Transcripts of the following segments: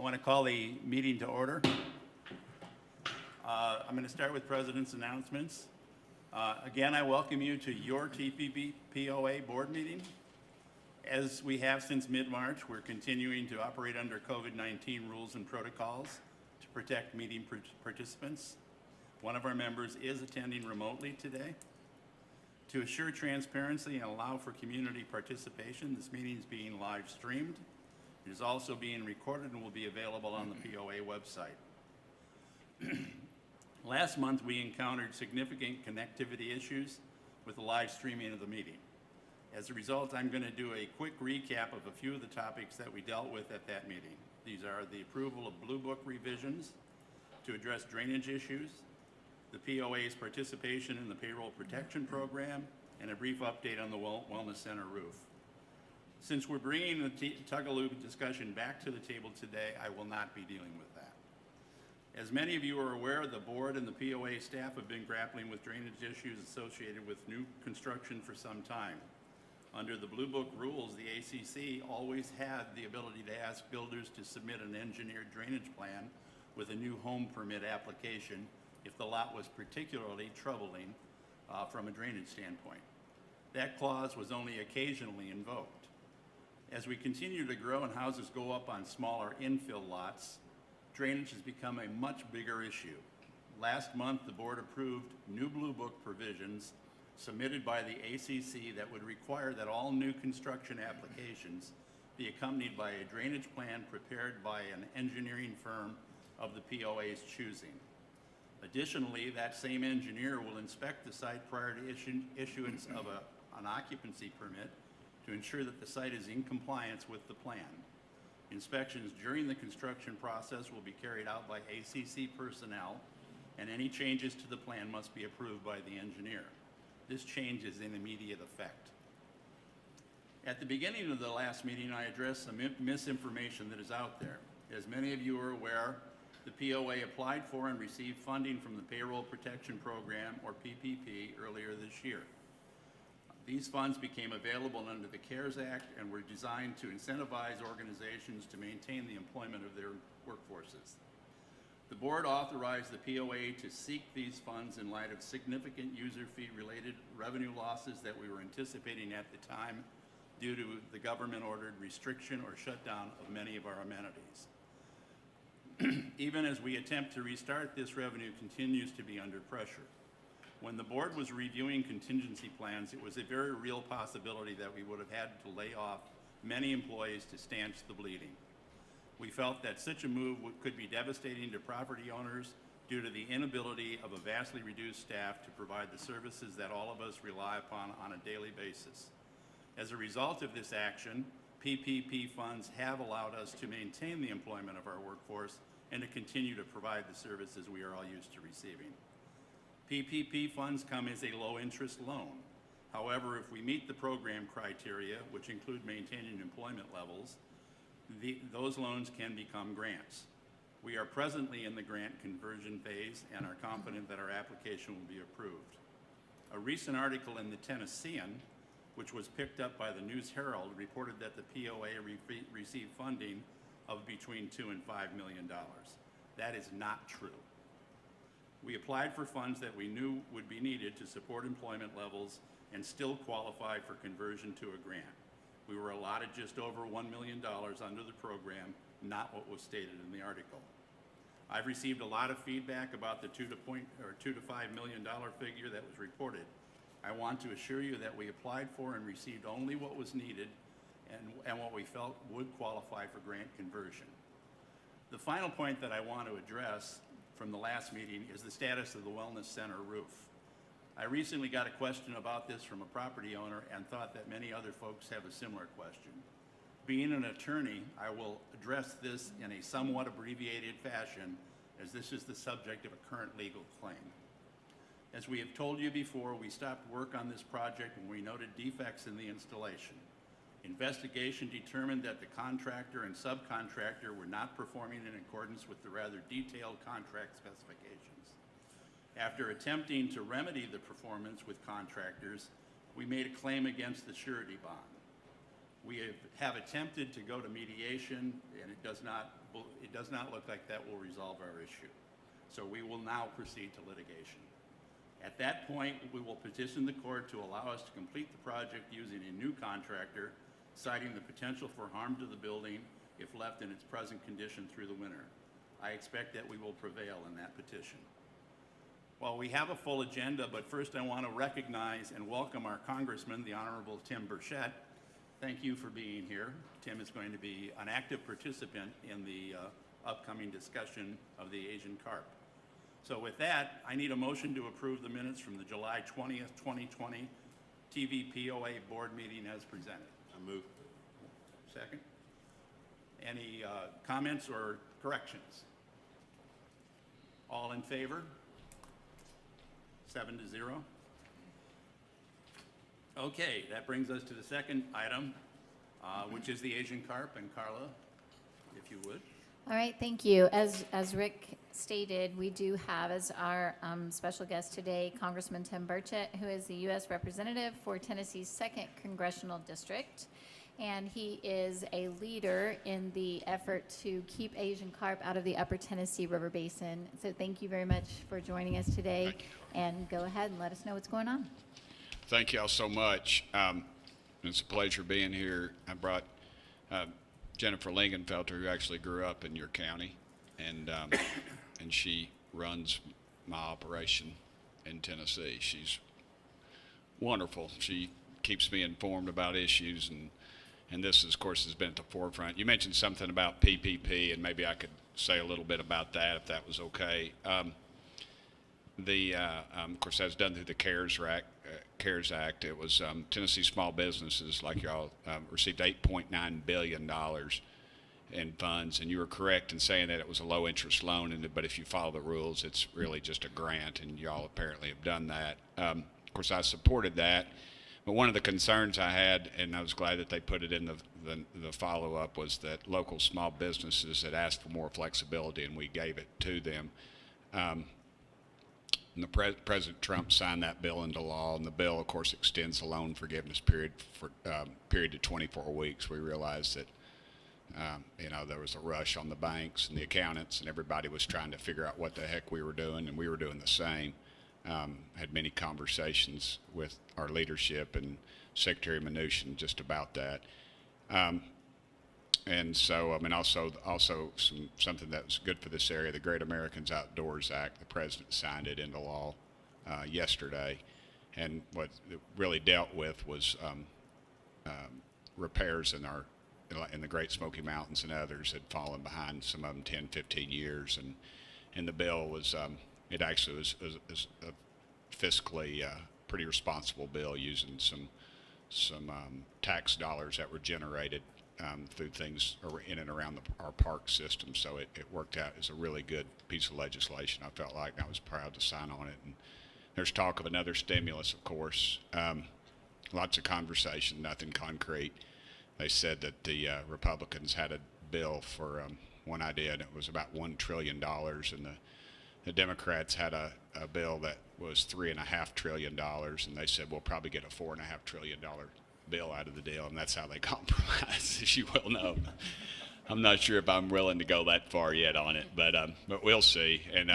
want to call the meeting to order. I'm going to start with President's announcements. Again, I welcome you to your TVPOA board meeting. As we have since mid-March, we're continuing to operate under COVID-19 rules and protocols to protect meeting participants. One of our members is attending remotely today. To assure transparency and allow for community participation, this meeting is being live streamed. It is also being recorded and will be available on the POA website. Last month, we encountered significant connectivity issues with the live streaming of the meeting. As a result, I'm going to do a quick recap of a few of the topics that we dealt with at that meeting. These are the approval of Blue Book revisions to address drainage issues, the POA's participation in the payroll protection program, and a brief update on the Wellness Center roof. Since we're bringing the Tug-a-Loop discussion back to the table today, I will not be dealing with that. As many of you are aware, the board and the POA staff have been grappling with drainage issues associated with new construction for some time. Under the Blue Book rules, the ACC always had the ability to ask builders to submit an engineered drainage plan with a new home permit application if the lot was particularly troubling from a drainage standpoint. That clause was only occasionally invoked. As we continue to grow and houses go up on smaller infill lots, drainage has become a much bigger issue. Last month, the board approved new Blue Book provisions submitted by the ACC that would require that all new construction applications be accompanied by a drainage plan prepared by an engineering firm of the POA's choosing. Additionally, that same engineer will inspect the site prior to issuance of an occupancy permit to ensure that the site is in compliance with the plan. Inspections during the construction process will be carried out by ACC personnel, and any changes to the plan must be approved by the engineer. This change is in immediate effect. At the beginning of the last meeting, I addressed some misinformation that is out there. As many of you are aware, the POA applied for and received funding from the Payroll Protection Program, or PPP, earlier this year. These funds became available under the CARES Act and were designed to incentivize organizations to maintain the employment of their workforces. The board authorized the POA to seek these funds in light of significant user fee related revenue losses that we were anticipating at the time due to the government ordered restriction or shutdown of many of our amenities. Even as we attempt to restart, this revenue continues to be under pressure. When the board was reviewing contingency plans, it was a very real possibility that we would have had to lay off many employees to stanch the bleeding. We felt that such a move could be devastating to property owners due to the inability of a vastly reduced staff to provide the services that all of us rely upon on a daily basis. As a result of this action, PPP funds have allowed us to maintain the employment of our workforce and to continue to provide the services we are all used to receiving. PPP funds come as a low-interest loan. However, if we meet the program criteria, which include maintaining employment levels, those loans can become grants. We are presently in the grant conversion phase and are confident that our application will be approved. A recent article in the Tennessean, which was picked up by the News Herald, reported that the POA received funding of between $2 and $5 million. That is not true. We applied for funds that we knew would be needed to support employment levels and still qualify for conversion to a grant. We were allotted just over $1 million under the program, not what was stated in the article. I've received a lot of feedback about the $2 to $5 million figure that was reported. I want to assure you that we applied for and received only what was needed and what we felt would qualify for grant conversion. The final point that I want to address from the last meeting is the status of the Wellness Center roof. I recently got a question about this from a property owner and thought that many other folks have a similar question. Being an attorney, I will address this in a somewhat abbreviated fashion, as this is the subject of a current legal claim. As we have told you before, we stopped work on this project when we noted defects in the installation. Investigation determined that the contractor and subcontractor were not performing in accordance with the rather detailed contract specifications. After attempting to remedy the performance with contractors, we made a claim against the surety bond. We have attempted to go to mediation, and it does not look like that will resolve our issue. So we will now proceed to litigation. At that point, we will petition the court to allow us to complete the project using a new contractor, citing the potential for harm to the building if left in its present condition through the winter. I expect that we will prevail in that petition. Well, we have a full agenda, but first I want to recognize and welcome our Congressman, the Honorable Tim Burchett. Thank you for being here. Tim is going to be an active participant in the upcoming discussion of the Asian carp. So with that, I need a motion to approve the minutes from the July 20th, 2020 TVPOA board meeting as presented. I move. Second. Any comments or corrections? All in favor? 7-0. Okay, that brings us to the second item, which is the Asian carp. And Carla, if you would. All right, thank you. As Rick stated, we do have as our special guest today Congressman Tim Burchett, who is the U.S. Representative for Tennessee's 2nd Congressional District. And he is a leader in the effort to keep Asian carp out of the upper Tennessee River Basin. So thank you very much for joining us today. And go ahead and let us know what's going on. Thank y'all so much. It's a pleasure being here. I brought Jennifer Lingenfelter, who actually grew up in your county, and she runs my operation in Tennessee. She's wonderful. She keeps me informed about issues, and this, of course, has been at the forefront. You mentioned something about PPP, and maybe I could say a little bit about that, if that was okay. Of course, that was done through the CARES Act. It was Tennessee small businesses like y'all received $8.9 billion in funds, and you were correct in saying that it was a low-interest loan. But if you follow the rules, it's really just a grant, and y'all apparently have done that. Of course, I supported that. But one of the concerns I had, and I was glad that they put it in the follow-up, was that local small businesses had asked for more flexibility, and we gave it to them. And President Trump signed that bill into law, and the bill, of course, extends the loan forgiveness period to 24 weeks. We realized that there was a rush on the banks and the accountants, and everybody was trying to figure out what the heck we were doing, and we were doing the same. Had many conversations with our leadership and Secretary Mnuchin just about that. And so, also something that was good for this area, the Great Americans Outdoors Act. The president signed it into law yesterday, and what it really dealt with was repairs in the Great Smoky Mountains and others had fallen behind, some of them 10, 15 years, and the bill was it actually was a fiscally pretty responsible bill, using some tax dollars that were generated through things in and around our park system. So it worked out as a really good piece of legislation, I felt like, and I was proud to sign on it. And there's talk of another stimulus, of course. Lots of conversation, nothing concrete. They said that the Republicans had a bill for one idea, and it was about $1 trillion, and the Democrats had a bill that was $3.5 trillion, and they said we'll probably get a $4.5 trillion bill out of the deal, and that's how they compromise, as you well know. I'm not sure if I'm willing to go that far yet on it, but we'll see. And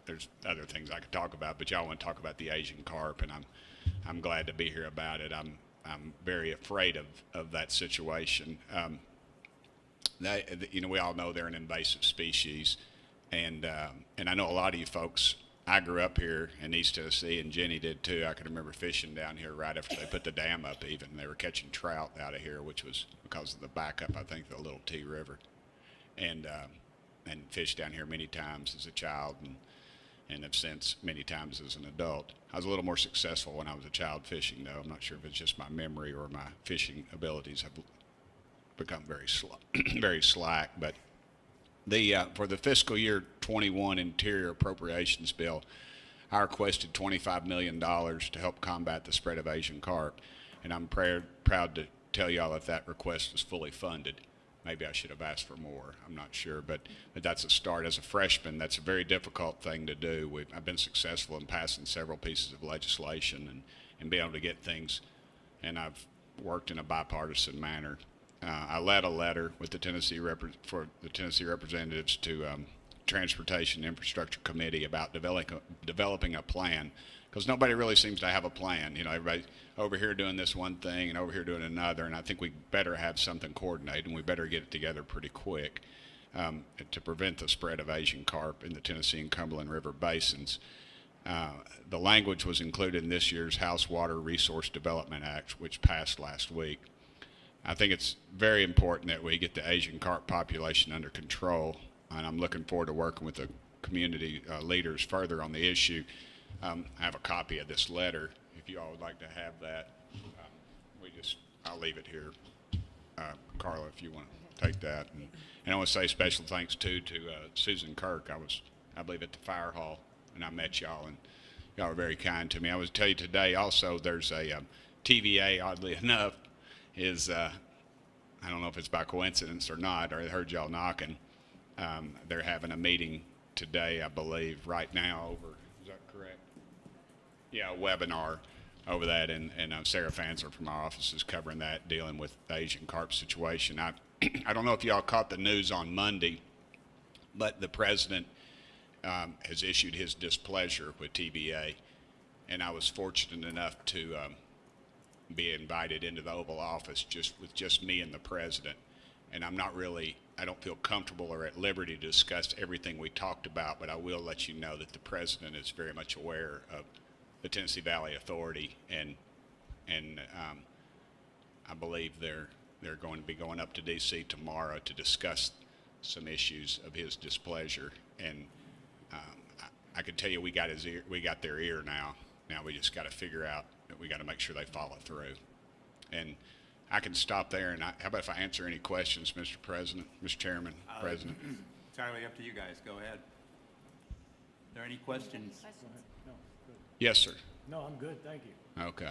there's other things I could talk about, but y'all want to talk about the Asian carp, and I'm glad to be here about it. I'm very afraid of that situation. We all know they're an invasive species, and I know a lot of you folks. I grew up here in East Tennessee, and Jenny did too. I can remember fishing down here right after they put the dam up. Even they were catching trout out of here, which was because of the backup, I think, the Little T River, and fished down here many times as a child, and have since many times as an adult. I was a little more successful when I was a child fishing, though. I'm not sure if it's just my memory or my fishing abilities have become very slack. But for the fiscal year 21 Interior Appropriations Bill, I requested $25 million to help combat the spread of Asian carp, and I'm proud to tell y'all that request is fully funded. Maybe I should have asked for more. I'm not sure, but that's a start. As a freshman, that's a very difficult thing to do. I've been successful in passing several pieces of legislation and being able to get things and I've worked in a bipartisan manner. I led a letter with the for the Tennessee representatives to Transportation Infrastructure Committee about developing a plan, because nobody really seems to have a plan. You know, everybody over here doing this one thing and over here doing another, and I think we better have something coordinated, and we better get it together pretty quick to prevent the spread of Asian carp in the Tennessee and Cumberland River basins. The language was included in this year's House Water Resource Development Act, which passed last week. I think it's very important that we get the Asian carp population under control, and I'm looking forward to working with the community leaders further on the issue. I have a copy of this letter, if you all would like to have that. I'll leave it here. Carla, if you want to take that. And I want to say special thanks, too, to Susan Kirk. I believe, at the fire hall, and I met y'all, and y'all were very kind to me. I was tell you today also there's a TVA, oddly enough, is, I don't know if it's by coincidence or not, or I heard y'all knocking. They're having a meeting today, I believe, right now over, is that correct? Yeah, a webinar over that, and Sarah Fansler from our office is covering that, dealing with the Asian carp situation. I don't know if y'all caught the news on Monday, but the president has issued his displeasure with TVA, and I was fortunate enough to be invited into the Oval Office with just me and the president. And I don't feel comfortable or at liberty to discuss everything we talked about, but I will let you know that the president is very much aware of the Tennessee Valley Authority, and I believe they're going to be going up to D.C. tomorrow to discuss some issues of his displeasure. And I can tell you we got their ear now. Now we just got to figure out that we got to make sure they follow through. And I can stop there. And how about if I answer any questions, Mr. President, Mr. Chairman, President? Entirely up to you guys. Go ahead. Are there any questions? No, good. Yes, sir. No, I'm good, thank you. Okay.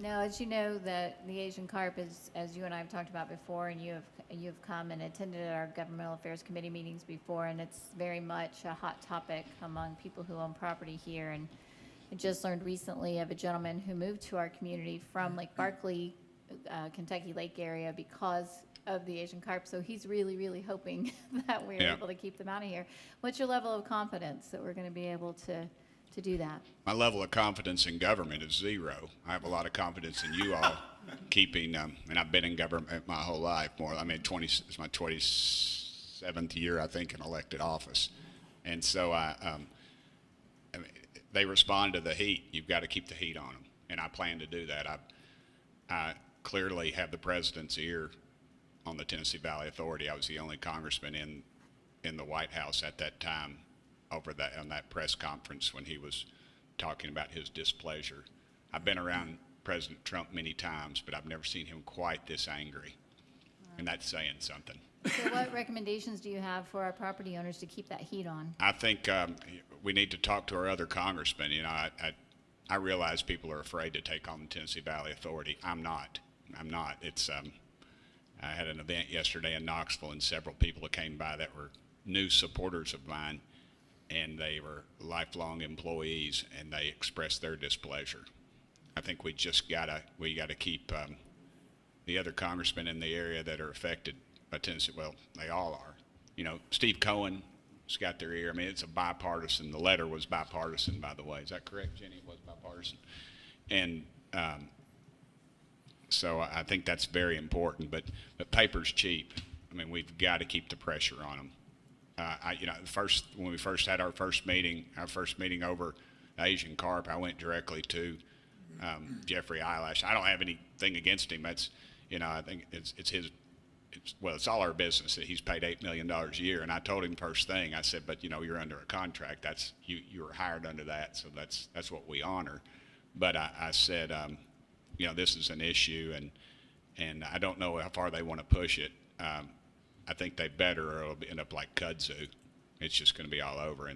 Now, as you know, that the Asian carp is, as you and I have talked about before, and you've come and attended our governmental affairs committee meetings before, and it's very much a hot topic among people who own property here. And I just learned recently of a gentleman who moved to our community from Lake Barkley, Kentucky Lake area, because of the Asian carp. So he's really, really hoping that we're able to keep them out of here. What's your level of confidence that we're going to be able to do that? My level of confidence in government is zero. I have a lot of confidence in you all keeping, and I've been in government my whole life. It's my 27th year, I think, in elected office. And so they respond to the heat. You've got to keep the heat on them, and I plan to do that. I clearly have the president's ear on the Tennessee Valley Authority. I was the only congressman in the White House at that time on that press conference when he was talking about his displeasure. I've been around President Trump many times, but I've never seen him quite this angry, and that's saying something. So what recommendations do you have for our property owners to keep that heat on? I think we need to talk to our other congressmen. You know, I realize people are afraid to take on the Tennessee Valley Authority. I'm not. It's I had an event yesterday in Knoxville, and several people that came by that were new supporters of mine, and they were lifelong employees, and they expressed their displeasure. I think we got to keep the other congressmen in the area that are affected by Tennessee. Well, they all are. You know, Steve Cohen's got their ear. I mean, it's a bipartisan. The letter was bipartisan, by the way. Is that correct, Jenny? It was bipartisan. And so I think that's very important. But paper's cheap. I mean, we've got to keep the pressure on them. When we first had our first meeting over Asian carp, I went directly to Jeffrey Eyelash. I don't have anything against him. That's, I think it's his. It's all our business that he's paid $8 million a year. And I told him first thing. I said, but you're under a contract. That's you were hired under that, so that's what we honor. But I said, this is an issue, and I don't know how far they want to push it. I think they better, or it'll end up like kudzu. It's just going to be all over.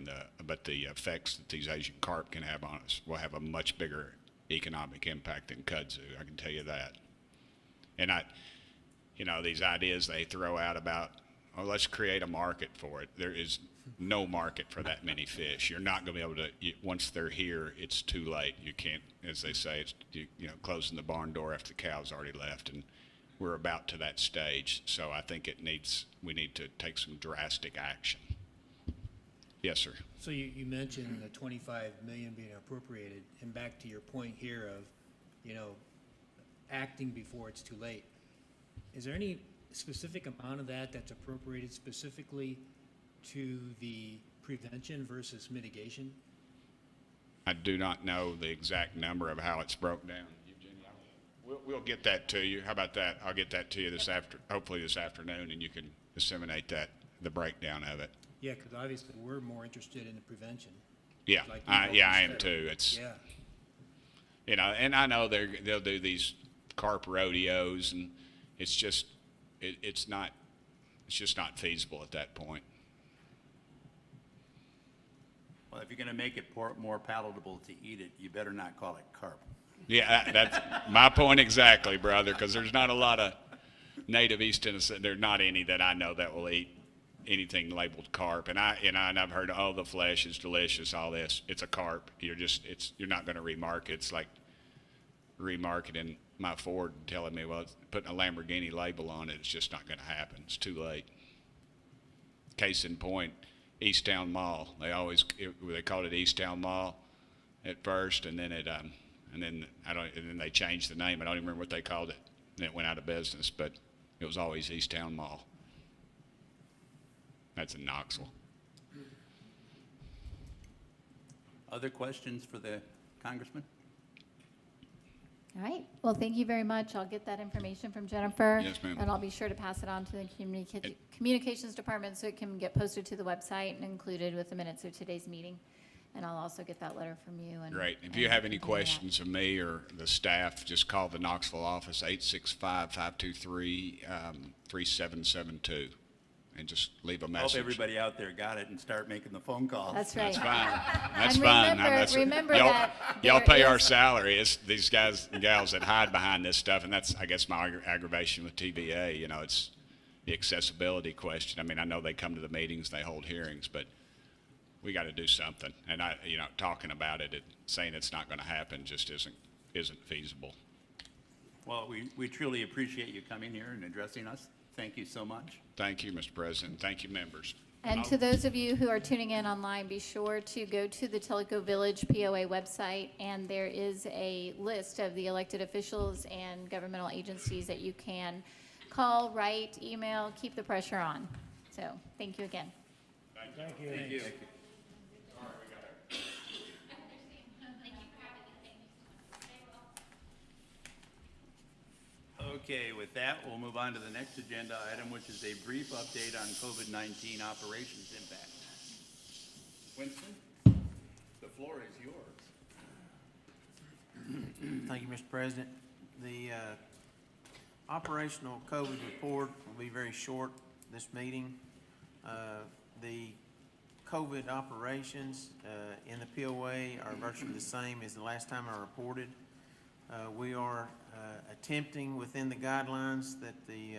But the effects that these Asian carp can have on us will have a much bigger economic impact than kudzu. I can tell you that. And these ideas they throw out about, let's create a market for it. There is no market for that many fish. You're not going to be able to, once they're here, it's too late. You can't, as they say, it's, closing the barn door after the cow's already left, and we're about to that stage. So I think we need to take some drastic action. Yes, sir. So you mentioned the 25 million being appropriated, and back to your point here of, acting before it's too late. Is there any specific amount of that that's appropriated specifically to the prevention versus mitigation? I do not know the exact number of how it's broke down. Eugene, we'll get that to you. How about that? I'll get that to you hopefully this afternoon, and you can disseminate the breakdown of it. Yeah, because obviously we're more interested in the prevention. Yeah, Like I am said. too. It's, Yeah. and I know they'll do these carp rodeos, and it's just not feasible at that point. Well, if you're going to make it more palatable to eat it, you better not call it carp. Yeah, that's my point exactly, brother, because there's not a lot of native East Tennessee. There's not any that I know that will eat anything labeled carp. And I've heard, oh, the flesh is delicious, all this. It's a carp. You're not going to remarket. It's like remarketing my Ford and telling me, well, putting a Lamborghini label on it, it's just not going to happen. It's too late. Case in point, Easttown Mall. They called it Easttown Mall at first, and then and then they changed the name. I don't even remember what they called it. And it went out of business, but it was always Easttown Mall. That's in Knoxville. Other questions for the congressman? All right. Well, thank you very much. I'll get that information from Jennifer. Yes, ma'am. And I'll be sure to pass it on to the communications department so it can get posted to the website and included with the minutes of today's meeting. And I'll also get that letter from you. Great. If you have any questions of me or the staff, just call the Knoxville office, 865-523-3772, and just leave a I message. hope everybody out there got it and start making the phone calls. That's right. That's fine. That's And fine. remember y'all, that y'all there pay our is- salary. It's these guys and gals that hide behind this stuff, and that's, I guess, my aggravation with TVA. It's the accessibility question. I mean, I know they come to the meetings, they hold hearings, but we got to do something. And talking about it, saying it's not going to happen just isn't feasible. Well, we truly appreciate you coming here and addressing us. Thank you so much. Thank you, Mr. President. Thank you, members. And to those of you who are tuning in online, be sure to go to the Tellico Village POA website, and there is a list of the elected officials and governmental agencies that you can call, write, email, keep the pressure on. So, thank you again. Thank you. Thank you. Okay, with that, we'll move on to the next agenda item, which is a brief update on COVID-19 operations impact. Winston, the floor is yours. Thank you, Mr. President. The operational COVID report will be very short this meeting. The COVID operations in the POA are virtually the same as the last time I reported. We are attempting within the guidelines that the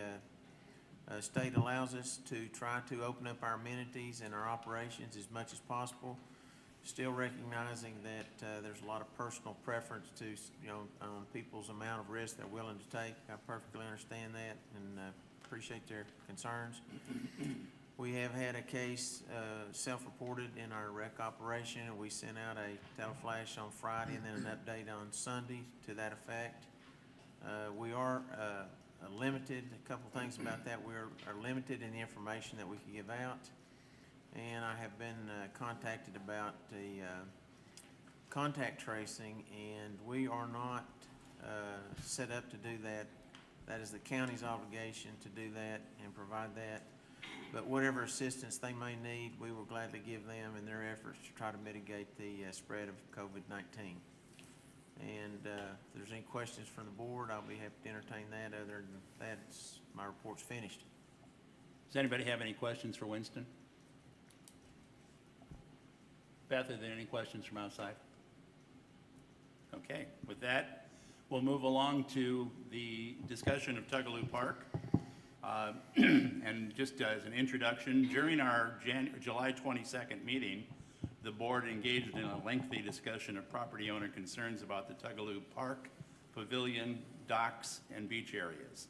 state allows us to try to open up our amenities and our operations as much as possible, still recognizing that there's a lot of personal preference to, on people's amount of risk they're willing to take. I perfectly understand that and appreciate their concerns. We have had a case self-reported in our rec operation, and we sent out a teleflash on Friday and then an update on Sunday to that effect. We are limited, a couple things about that, we are limited in the information that we can give out. And I have been contacted about the contact tracing, and we are not set up to do that. That is the county's obligation to do that and provide that. But whatever assistance they may need, we will gladly give them in their efforts to try to mitigate the spread of COVID-19. And if there's any questions from the board, I'll be happy to entertain that. Other than that, my report's finished. Does anybody have any questions for Winston? Beth, are there any questions from outside? Okay, with that, we'll move along to the discussion of Tugaloo Park. And just as an introduction, during our July 22nd meeting, the board engaged in a lengthy discussion of property owner concerns about the Tugaloo Park, Pavilion, docks, and beach areas.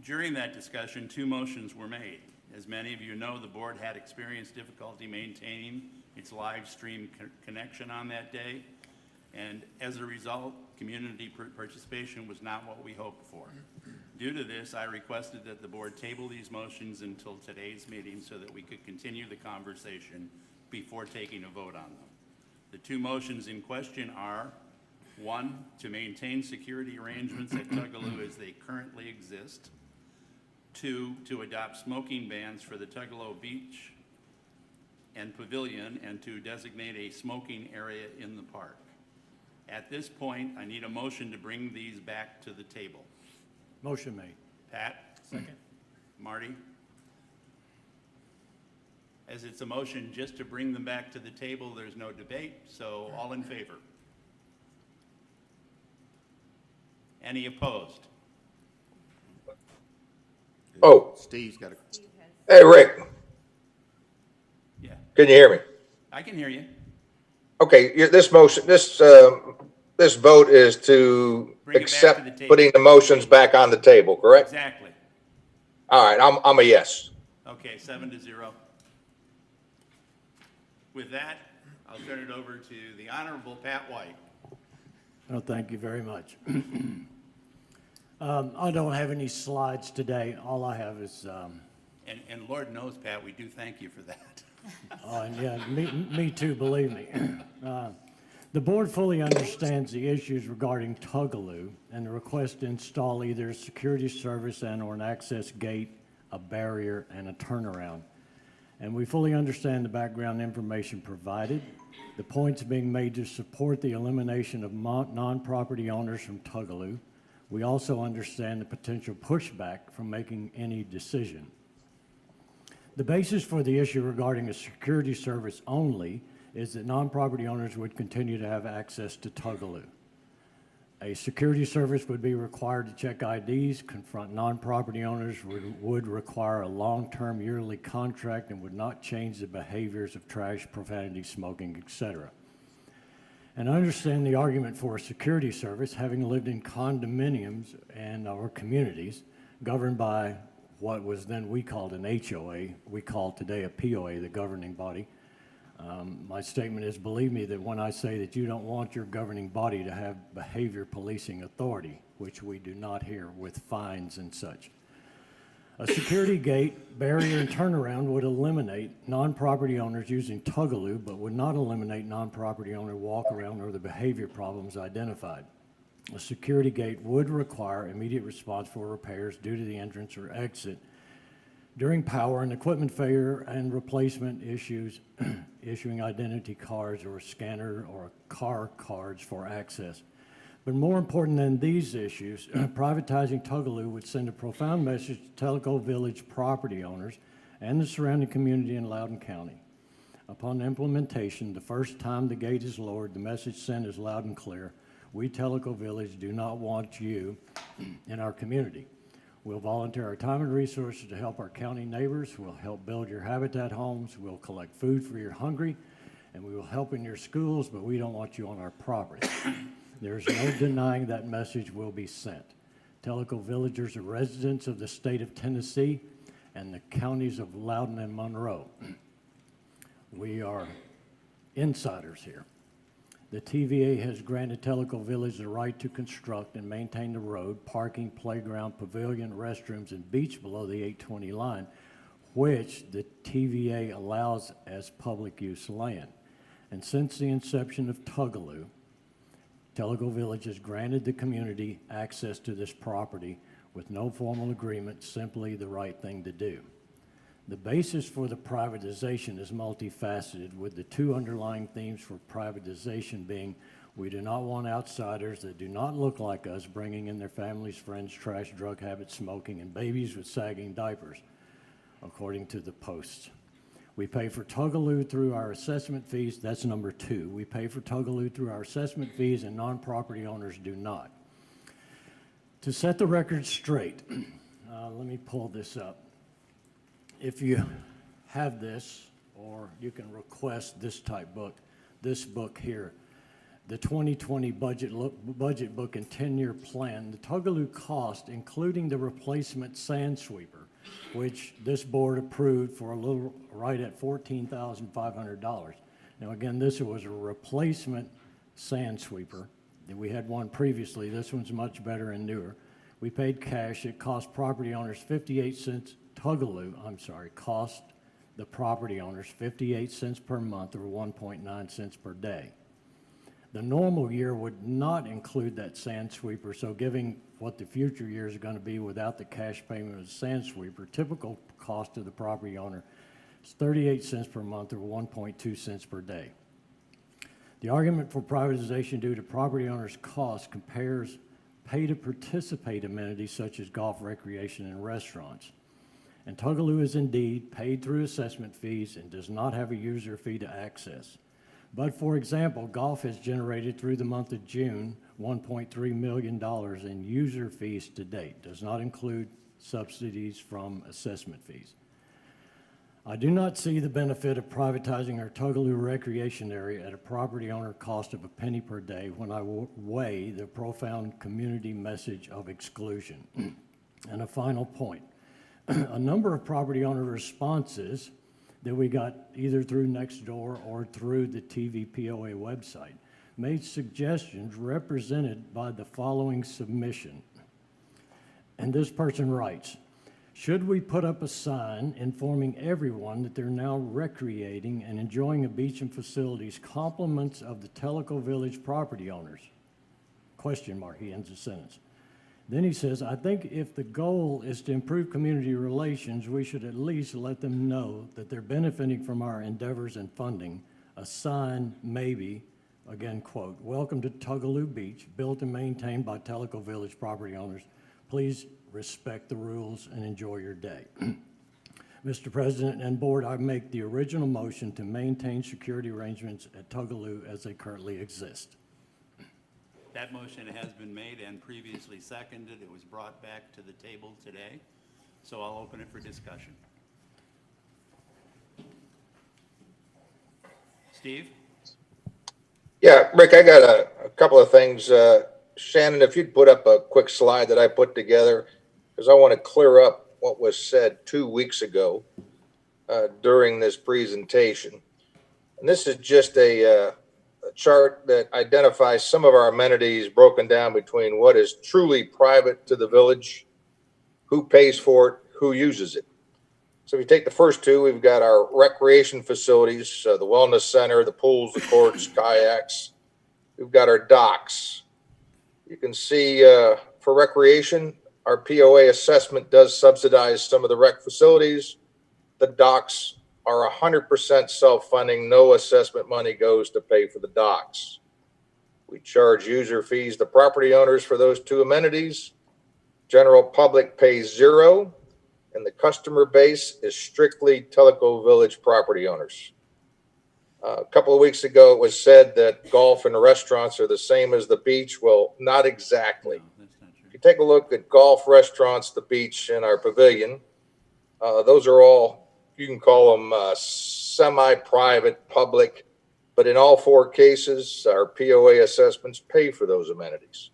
During that discussion, 2 motions were made. As many of you know, the board had experienced difficulty maintaining its live stream connection on that day, and as a result, community participation was not what we hoped for. Due to this, I requested that the board table these motions until today's meeting so that we could continue the conversation before taking a vote on them. The 2 motions in question are, 1, to maintain security arrangements at Tugaloo as they currently exist. 2, to adopt smoking bans for the Tugaloo Beach and Pavilion and to designate a smoking area in the park. At this point, I need a motion to bring these back to the table. Motion made. Pat? Second. Marty? As it's a motion just to bring them back to the table, there's no debate, so all in favor? Any opposed? Oh, Steve's got a, hey, Rick, Yeah, can you hear me? I can hear you. Okay, this motion, this vote is to Bring it back to accept the table. putting the motions back on the table, correct? Exactly. All right, I'm a yes. Okay, 7-0. With that, I'll turn it over to the Honorable Pat White. Oh, thank you very much. I don't have any slides today. All I have is, And Lord knows, Pat, we do thank you for that. oh, and yeah, me too, believe me. The board fully understands the issues regarding Tugaloo and the request to install either a security service and/or an access gate, a barrier, and a turnaround. And we fully understand the background information provided, the points being made to support the elimination of non-property owners from Tugaloo. We also understand the potential pushback from making any decision. The basis for the issue regarding a security service only is that non-property owners would continue to have access to Tugaloo. A security service would be required to check IDs, confront non-property owners, would require a long-term yearly contract, and would not change the behaviors of trash, profanity, smoking, etc. And I understand the argument for a security service, having lived in condominiums and or communities governed by what was then we called an HOA, we call today a POA, the governing body. My statement is, believe me, that when I say that you don't want your governing body to have behavior policing authority, which we do not here with fines and such. A security gate, barrier, and turnaround would eliminate non-property owners using Tugaloo, but would not eliminate non-property owner walk-around or the behavior problems identified. A security gate would require immediate response for repairs due to the entrance or exit during power and equipment failure and replacement issues, issuing identity cards or a scanner or car cards for access. But more important than these issues, privatizing Tugaloo would send a profound message to Tellico Village property owners and the surrounding community in Loudoun County. Upon implementation, the first time the gate is lowered, the message sent is loud and clear. We, Tellico Village, do not want you in our community. We'll volunteer our time and resources to help our county neighbors. We'll help build your habitat homes. We'll collect food for your hungry, and we will help in your schools, but we don't want you on our property. There's no denying that message will be sent. Tellico villagers are residents of the state of Tennessee and the counties of Loudoun and Monroe. We are insiders here. The TVA has granted Tellico Village the right to construct and maintain the road, parking, playground, pavilion, restrooms, and beach below the 820 line, which the TVA allows as public use land. And since the inception of Tugaloo, Tellico Village has granted the community access to this property with no formal agreement, simply the right thing to do. The basis for the privatization is multifaceted, with the 2 underlying themes for privatization being we do not want outsiders that do not look like us bringing in their families, friends, trash, drug habits, smoking, and babies with sagging diapers, according to the Post. We pay for Tugaloo through our assessment fees. That's number 2. We pay for Tugaloo through our assessment fees, and non-property owners do not. To set the record straight, let me pull this up. If you have this, or you can request this type book, this book here, the 2020 budget book and 10-year plan, the Tougaloo cost, including the replacement sand sweeper, which this board approved for a little, right at $14,500. Now again, this was a replacement sand sweeper. We had one previously. This one's much better and newer. We paid cash. It cost property owners 58 cents. Cost the property owners 58 cents per month or 1.9 cents per day. The normal year would not include that sand sweeper, so giving what the future years are going to be without the cash payment of the sand sweeper, typical cost to the property owner is 38 cents per month or 1.2 cents per day. The argument for privatization due to property owners' costs compares pay-to-participate amenities such as golf, recreation, and restaurants. And Tougaloo is indeed paid through assessment fees and does not have a user fee to access. But for example, golf has generated through the month of June $1.3 million in user fees to date. Does not include subsidies from assessment fees. I do not see the benefit of privatizing our Tougaloo recreation area at a property owner cost of a penny per day when I weigh the profound community message of exclusion. And a final point. A number of property owner responses that we got either through Nextdoor or through the TVPOA website made suggestions represented by the following submission. And this person writes, should we put up a sign informing everyone that they're now recreating and enjoying a beach and facilities compliments of the Tellico Village property owners? Question mark, he ends the sentence. Then he says, I think if the goal is to improve community relations, we should at least let them know that they're benefiting from our endeavors and funding. A sign, maybe, again, quote, welcome to Tougaloo Beach, built and maintained by Tellico Village property owners. Please respect the rules and enjoy your day. Mr. President and Board, I make the original motion to maintain security arrangements at Tougaloo as they currently exist. That motion has been made and previously seconded. It was brought back to the table today, so I'll open it for discussion. Steve? Yeah, Rick, I got a couple of things. Shannon, if you'd put up a quick slide that I put together, because I want to clear up what was said 2 weeks ago during this presentation. And this is just a chart that identifies some of our amenities broken down between what is truly private to the village, who pays for it, who uses it. So if you take the first two, we've got our recreation facilities, the wellness center, the pools, the courts, kayaks. We've got our docks. You can see for recreation, our POA assessment does subsidize some of the rec facilities. The docks are 100% self-funding. No assessment money goes to pay for the docks. We charge user fees to property owners for those two amenities. General public pays $0, and the customer base is strictly Tellico Village property owners. A couple of weeks ago, it was said that golf and restaurants are the same as the beach. Well, not exactly. No, that's not true. If you take a look at golf, restaurants, the beach, and our pavilion, those are all, you can call them semi-private, public, but in all four cases, our POA assessments pay for those amenities.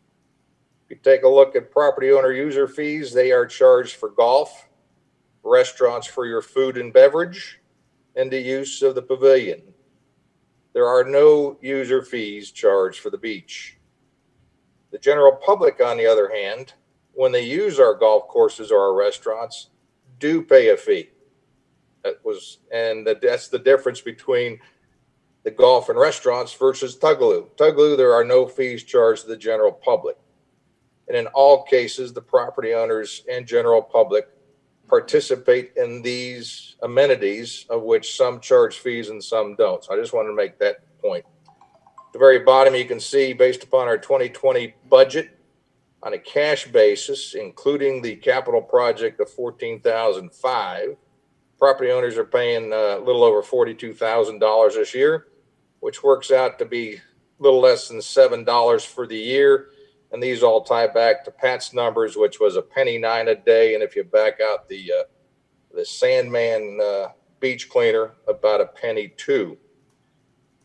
If you take a look at property owner user fees, they are charged for golf, restaurants for your food and beverage, and the use of the pavilion. There are no user fees charged for the beach. The general public, on the other hand, when they use our golf courses or our restaurants, do pay a fee. That's the difference between the golf and restaurants versus Tougaloo. Tougaloo, there are no fees charged to the general public. And in all cases, the property owners and general public participate in these amenities, of which some charge fees and some don't. So I just wanted to make that point. At the very bottom, you can see, based upon our 2020 budget, on a cash basis, including the capital project of $14,500, property owners are paying a little over $42,000 this year, which works out to be a little less than $7 for the year. And these all tie back to Pat's numbers, which was $1.09 a day. And if you back out the Sandman beach cleaner, about $1.02.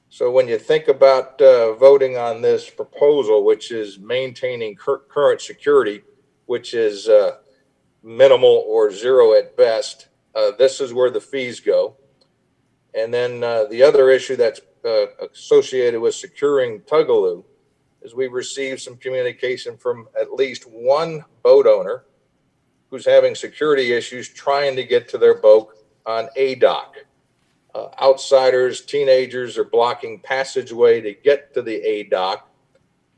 So when you think about voting on this proposal, which is maintaining current security, which is minimal or zero at best, this is where the fees go. And then the other issue that's associated with securing Tugaloo is we've received some communication from at least one boat owner who's having security issues trying to get to their boat on a dock. Outsiders, teenagers are blocking passageway to get to the A dock.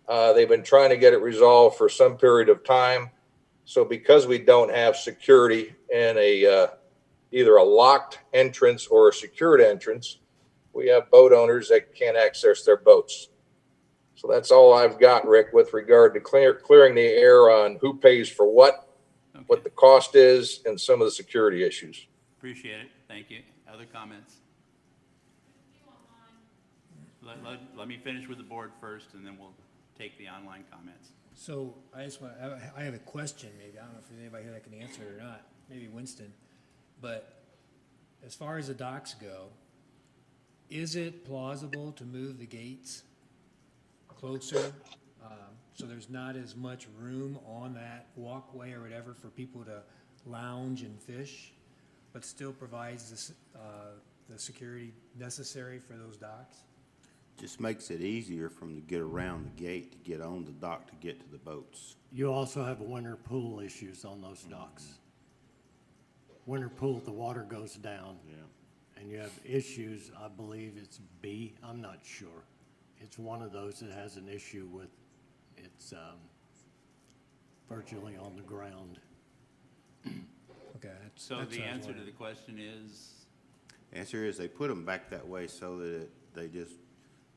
They've been trying to get it resolved for some period of time. So because we don't have security in either a locked entrance or a secured entrance, we have boat owners that can't access their boats. So that's all I've got, Rick, with regard to clearing the air on who pays for what the cost is, and some of the security issues. Appreciate it. Thank you. Other comments? Let me finish with the board first, and then we'll take the online comments. So I have a question, maybe. I don't know if there's anybody here that can answer it or not, maybe Winston. But as far as the docks go, is it plausible to move the gates closer, so there's not as much room on that walkway or whatever for people to lounge and fish, but still provides the security necessary for those docks? Just makes it easier for them to get around the gate, to get on the dock, to get to the boats. You also have winter pool issues on those docks. Winter pool, the water goes down. Yeah. And you have issues, I believe it's B, I'm not sure. It's one of those that has an issue with, it's virtually on the ground. Okay. So the answer to the question is, Answer is they put them back that way so that they just,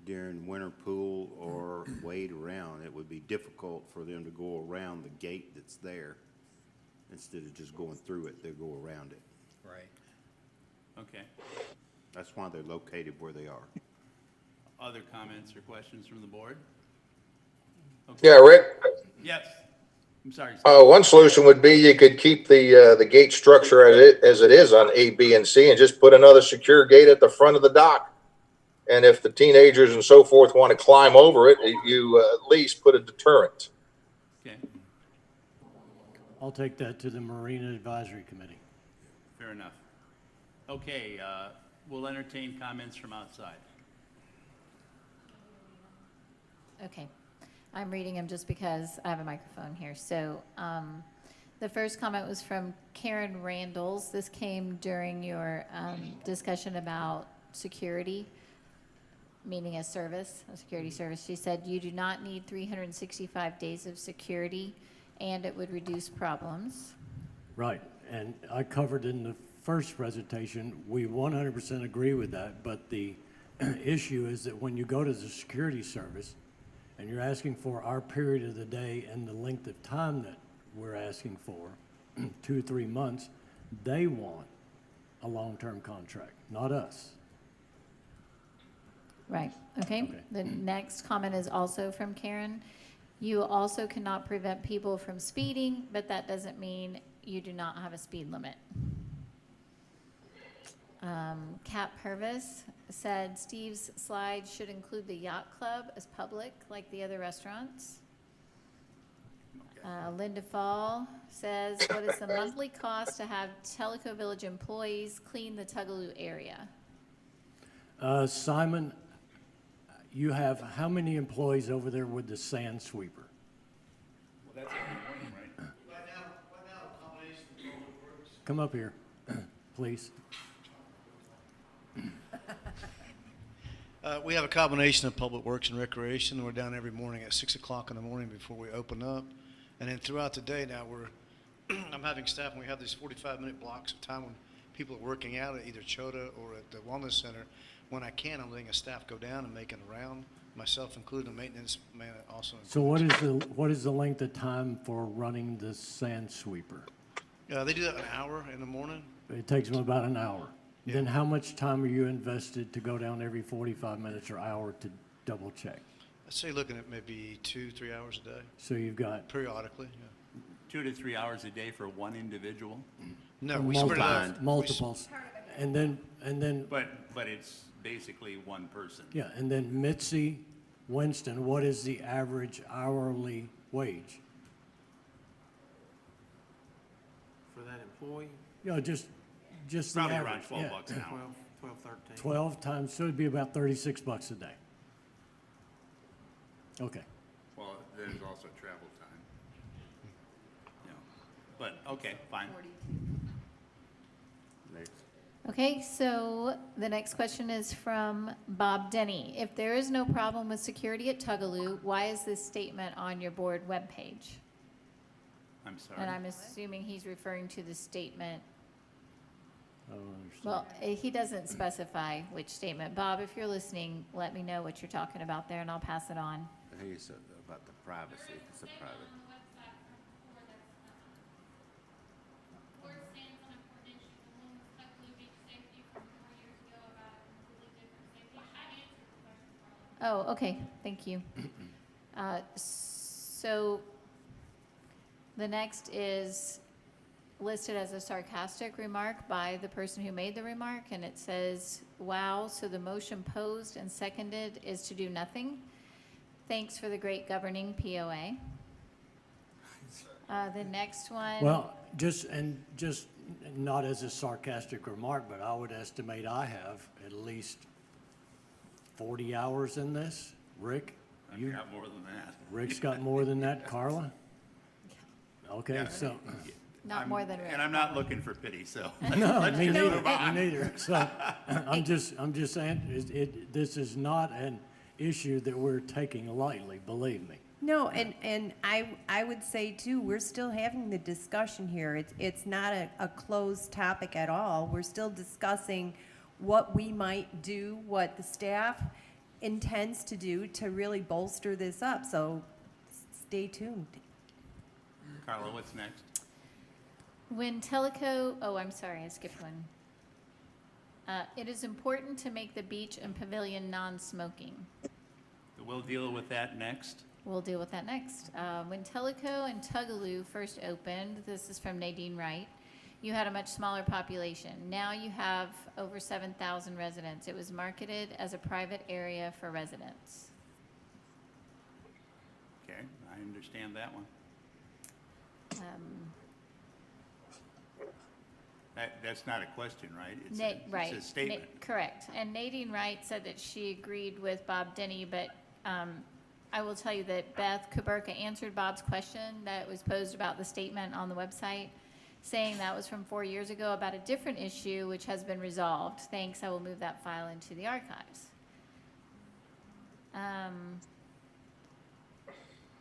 during winter pool or wade around, it would be difficult for them to go around the gate that's there. Instead of just going through it, they'll go around it. Right. okay. That's why they're located where they are. Other comments or questions from the board? Okay. Yeah, Rick, Yes. I'm sorry. Steve. one solution would be you could keep the gate structure as it is on A, B, and C, and just put another secure gate at the front of the dock. And if the teenagers and so forth want to climb over it, you at least put a deterrent. Okay, I'll take that to the Marina Advisory Committee. fair enough. Okay, we'll entertain comments from outside. Okay, I'm reading them just because I have a microphone here. So the first comment was from Karen Randalls. This came during your discussion about security, meaning a service, a security service. She said, you do not need 365 days of security, and it would reduce problems. Right, and I covered in the first presentation, we 100% agree with that, but the issue is that when you go to the security service and you're asking for our period of the day and the length of time that we're asking for, 2 or 3 months, they want a long-term contract, not us. Right, okay. The next comment is also from Karen. You also cannot prevent people from speeding, but that doesn't mean you do not have a speed limit. Kat Purvis said Steve's slide should include the yacht club as public, like the other restaurants. Linda Fall says, what is the monthly cost to have Tellico Village employees clean the Tugaloo area? Simon, you have how many employees over there with the sand sweeper? Well, that's every morning, right? Right now, a combination of Public Works. Come up here, please. We have a combination of Public Works and Recreation. We're down every morning at 6 o'clock in the morning before we open up. And then throughout the day now, I'm having staff, and we have these 45-minute blocks of time when people are working out at either Chota or at the Wellness Center. When I can, I'm letting a staff go down and make it around, myself including the maintenance man also. So what is the length of time for running the sand sweeper? They do that an hour in the morning. It takes them about an hour. Yeah. Then how much time are you invested to go down every 45 minutes or hour to double check? I'd say looking at maybe 2-3 hours a day, So you've got periodically, yeah. 2 to 3 hours a day for one individual, No, we spread it out. Combined. multiples. And then, but it's basically one person. yeah, and then Mitzi, Winston, what is the average hourly wage? For that employee, You know, just the Probably average. around 12 yeah. bucks an hour. 13. 12 times, so it'd be about 36 bucks a day. Okay. Well, there's also travel time. Yeah. But, okay, fine. Next. Okay, so the next question is from Bob Denny. If there is no problem with security at Tugaloo, why is this statement on your board webpage? I'm sorry. And I'm assuming he's referring to the statement. I don't understand. Well, he doesn't specify which statement. Bob, if you're listening, let me know what you're talking about there and I'll pass it on. I think it's about the privacy, it's a private. Board stands on important issues, and one was Tuckaloo Beach safety from 4 years ago about a completely different safety. I answered the question, Carla. Oh, okay, thank you. So the next is listed as a sarcastic remark by the person who made the remark, and it says, "Wow, so the motion posed and seconded is to do nothing? Thanks for the great governing POA." The next one. Well, just not as a sarcastic remark, but I would estimate I have at least 40 hours in this. Rick, I've got more than that. Rick's got more than that, Carla? Okay, Yeah. so, Not more than Rick. And I'm not looking for pity, so. no, Let's me just neither, move on. me neither. So, I'm just saying, this is not an issue that we're taking lightly, believe me. No, and I would say too, we're still having the discussion here. It's not a closed topic at all. We're still discussing what we might do, what the staff intends to do to really bolster this up. So stay tuned. Carla, what's next? When Teleco, oh, I'm sorry, I skipped one. It is important to make the beach and pavilion non-smoking. We'll deal with that next. We'll deal with that next. When Teleco and Tugaloo first opened, this is from Nadine Wright, you had a much smaller population. Now you have over 7,000 residents. It was marketed as a private area for residents. Okay, I understand that one. That's not a question, right? Right. It's a statement. Correct. And Nadine Wright said that she agreed with Bob Denny, but I will tell you that Beth Kuberka answered Bob's question that was posed about the statement on the website, saying that was from 4 years ago about a different issue which has been resolved. Thanks, I will move that file into the archives.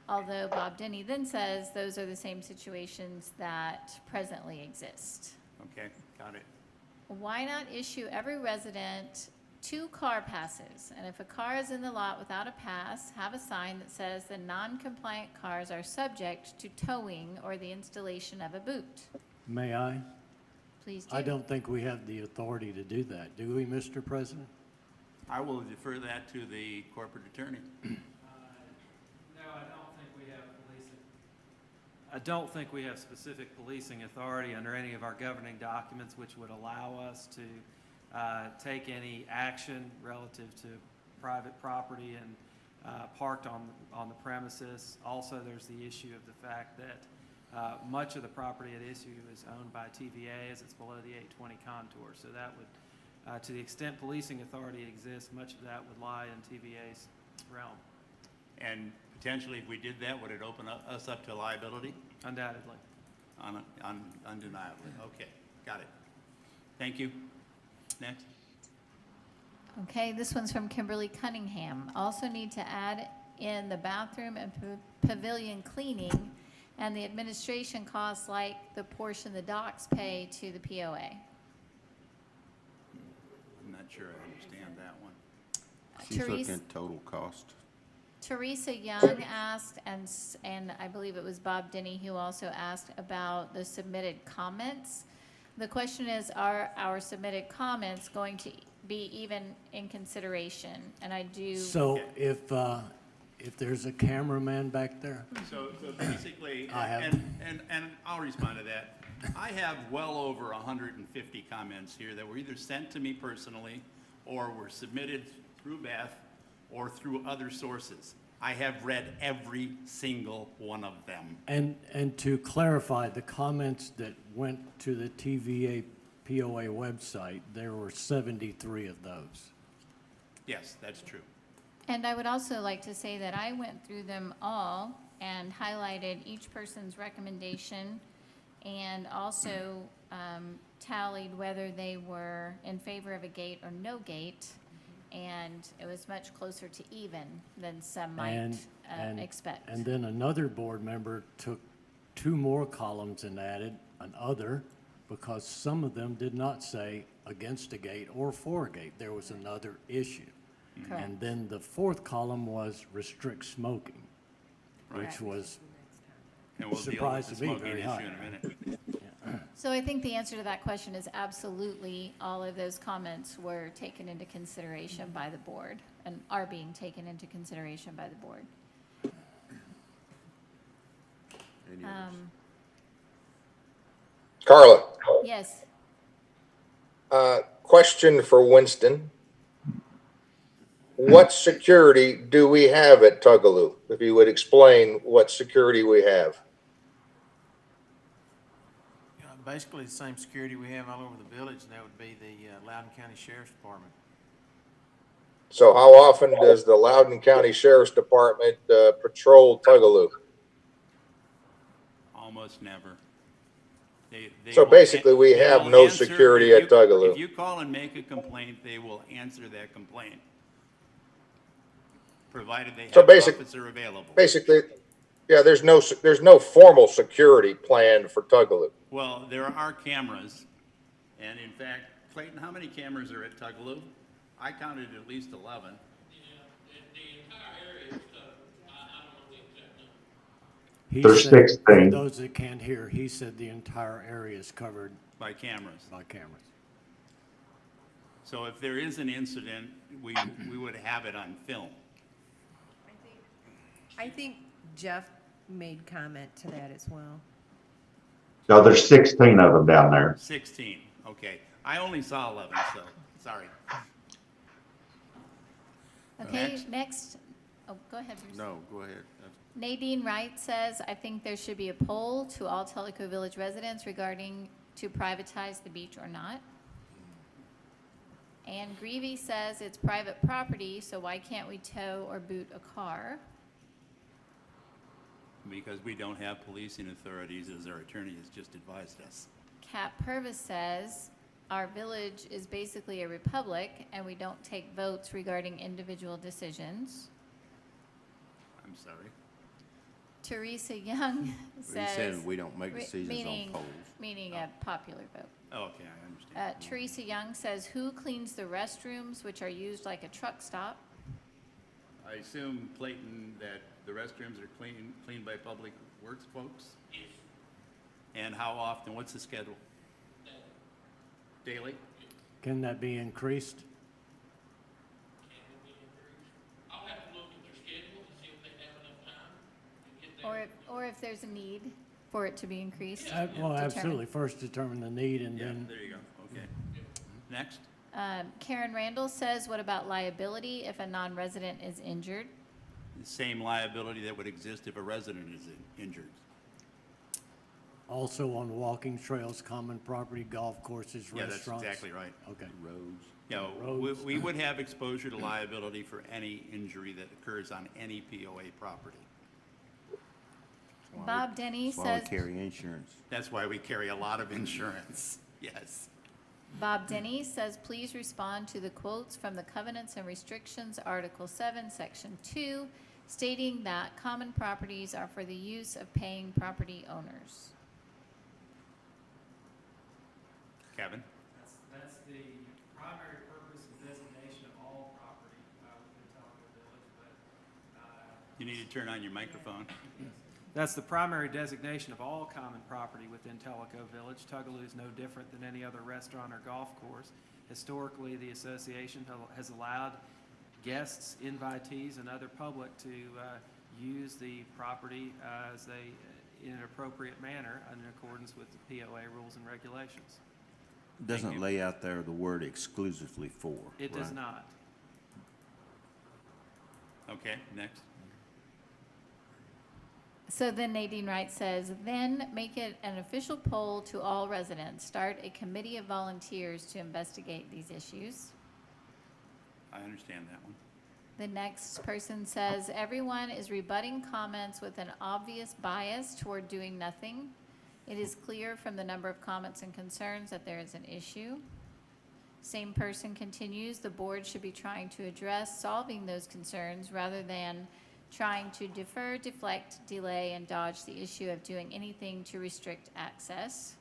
Although Bob Denny then says those are the same situations that presently exist. Okay, got it. Why not issue every resident 2 car passes? And if a car is in the lot without a pass, have a sign that says the non-compliant cars are subject to towing or the installation of a boot. May I? Please do. I don't think we have the authority to do that, do we, Mr. President? I will defer that to the corporate attorney. No, I don't think we have policing. I don't think we have specific policing authority under any of our governing documents which would allow us to take any action relative to private property and parked on the premises. Also, there's the issue of the fact that much of the property at issue is owned by TVA as it's below the 820 contour. So that would, to the extent policing authority exists, much of that would lie in TVA's realm, And potentially, if we did that, would it open us up to liability? undoubtedly. Undeniably. Okay, got it. Thank you. Next. Okay, this one's from Kimberly Cunningham. Also need to add in the bathroom and pavilion cleaning and the administration costs like the portion the docks pay to the POA. I'm not sure I understand that one. She's looking Teresa, at total cost. Teresa Young asked, and I believe it was Bob Denny who also asked about the submitted comments. The question is, are our submitted comments going to be even in consideration? And I do. So if if there's a cameraman back there, So basically, I have- and I'll respond to that. I have well over 150 comments here that were either sent to me personally or were submitted through Beth or through other sources. I have read every single one of them. and to clarify, the comments that went to the TVPOA website, there were 73 of those. Yes, that's true. And I would also like to say that I went through them all and highlighted each person's recommendation and also tallied whether they were in favor of a gate or no gate. And it was much closer to even than some might expect. And then another board member took 2 more columns and added an other, because some of them did not say against a gate or for a gate. There was another issue. Correct. And then the 4th column was restrict smoking, which Correct. was, And we'll deal with Surprised the to be smoking very issue high. in a minute. So I think the answer to that question is absolutely, all of those comments were taken into consideration by the board and are being taken into consideration by the board. Any others? Carla, Yes, question for Winston. What security do we have at Tugaloo? If you would explain what security we have. Basically, the same security we have all over the village, and that would be the Loudoun County Sheriff's Department. So how often does the Loudoun County Sheriff's Department patrol Tugaloo? Almost never. They So will basically, we they have will no answer- security if at you- Tugaloo. If you call and make a complaint, they will answer that complaint, provided they So have an basic- officer available. Basically, yeah, there's no formal security plan for Tugaloo. Well, there are cameras, and in fact, Clayton, how many cameras are at Tugaloo? I counted at least 11 The entire area is, I don't know the exact number. he There's said, 16. for those that can't hear, he said the entire area is covered by cameras. by cameras. So if there is an incident, we would have it on film. I think Jeff made comment to that as well. So there's 16 of them down there. 16, okay. I only saw 11, so, sorry. okay, next, oh, go ahead, Bruce. No, go ahead. Nadine Wright says, I think there should be a poll to all Tellico Village residents regarding to privatize the beach or not. And Greavy says it's private property, so why can't we tow or boot a car? Because we don't have policing authorities, as our attorney has just advised us. Kat Purvis says, our village is basically a republic and we don't take votes regarding individual decisions. I'm sorry. Teresa Young He says. said we don't make re- decisions meaning- on polls. Meaning a popular vote. Oh, okay, I understand. Teresa Young says, who cleans the restrooms, which are used like a truck stop? I assume, Clayton, that the restrooms are cleaned by public works folks? Yes, And how often, what's the schedule? Daily? Can that be increased? can it be increased? I'll have to look at their schedule and see if they have enough time to get there. Or if there's a need for it to be increased? Well, Determine. absolutely. First determine the need and Yeah, then, there you go, okay. Next? Karen Randall says, what about liability if a non-resident is injured? The same liability that would exist if a resident is injured. also on walking trails, common property, golf courses, Yeah, that's restaurants. exactly right. Okay. Roads. Yeah, Roads. we would have exposure to liability for any injury that occurs on any POA property. Bob Denny That's why says, we carry insurance. That's why we carry a lot of insurance, yes. Bob Denny says, please respond to the quotes from the Covenants and Restrictions, Article 7, Section 2, stating that common properties are for the use of paying property owners. Kevin? That's the primary purpose and designation of all property within Tellico Village, but You need to turn on your microphone. that's the primary designation of all common property within Tellico Village. Tugaloo is no different than any other restaurant or golf course. Historically, the association has allowed guests, invitees, and other public to use the property as in an appropriate manner in accordance with the POA rules and regulations. Doesn't lay out there the word exclusively for. It does right? not. Okay, next. So then Nadine Wright says, then make it an official poll to all residents. Start a committee of volunteers to investigate these issues. I understand that one. The next person says, everyone is rebutting comments with an obvious bias toward doing nothing. It is clear from the number of comments and concerns that there is an issue. Same person continues, the board should be trying to address solving those concerns rather than trying to defer, deflect, delay, and dodge the issue of doing anything to restrict access.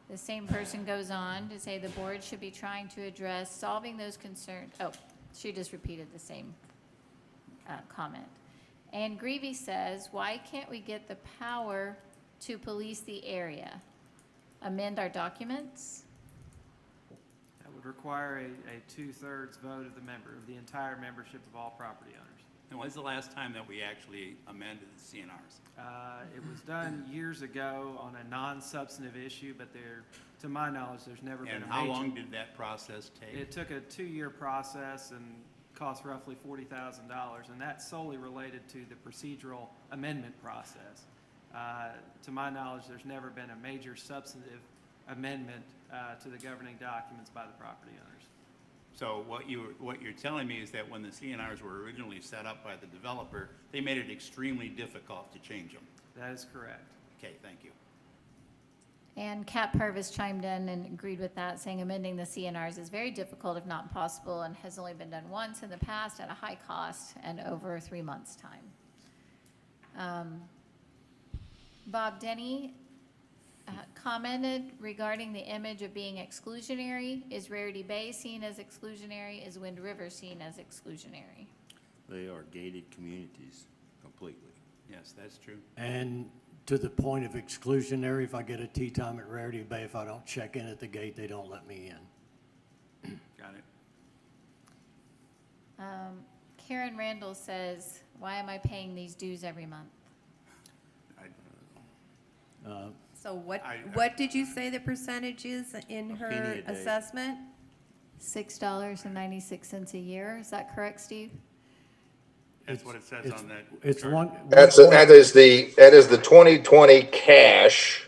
The same person goes on to say the board should be trying to address solving those concerns. Oh, she just repeated the same comment. And Greavy says, why can't we get the power to police the area? Amend our documents? That would require a 2/3 vote of the entire membership of all property owners. And when's the last time that we actually amended the CNRs? It was done years ago on a non-substantive issue, but to my knowledge, there's never been a And major. how long did that process take? It took a 2-year process and cost roughly $40,000, and that's solely related to the procedural amendment process. To my knowledge, there's never been a major substantive amendment to the governing documents by the property owners. So what you're telling me is that when the CNRs were originally set up by the developer, they made it extremely difficult to change them. That is correct. Okay, thank you. And Kat Purvis chimed in and agreed with that, saying amending the CNRs is very difficult, if not impossible, and has only been done once in the past at a high cost and over 3 months' time. Bob Denny commented regarding the image of being exclusionary. Is Rarity Bay seen as exclusionary? Is Wind River seen as exclusionary? They are gated communities completely. Yes, that's true. And to the point of exclusionary, if I get a tea time at Rarity Bay, if I don't check in at the gate, they don't let me in. Got it. Karen Randall says, why am I paying these dues every month? So what did you say the percentage is in her penny a day. assessment? $6.96 a year. Is that correct, Steve? That's what it says on that. It's chart. one. That is the 2020 cash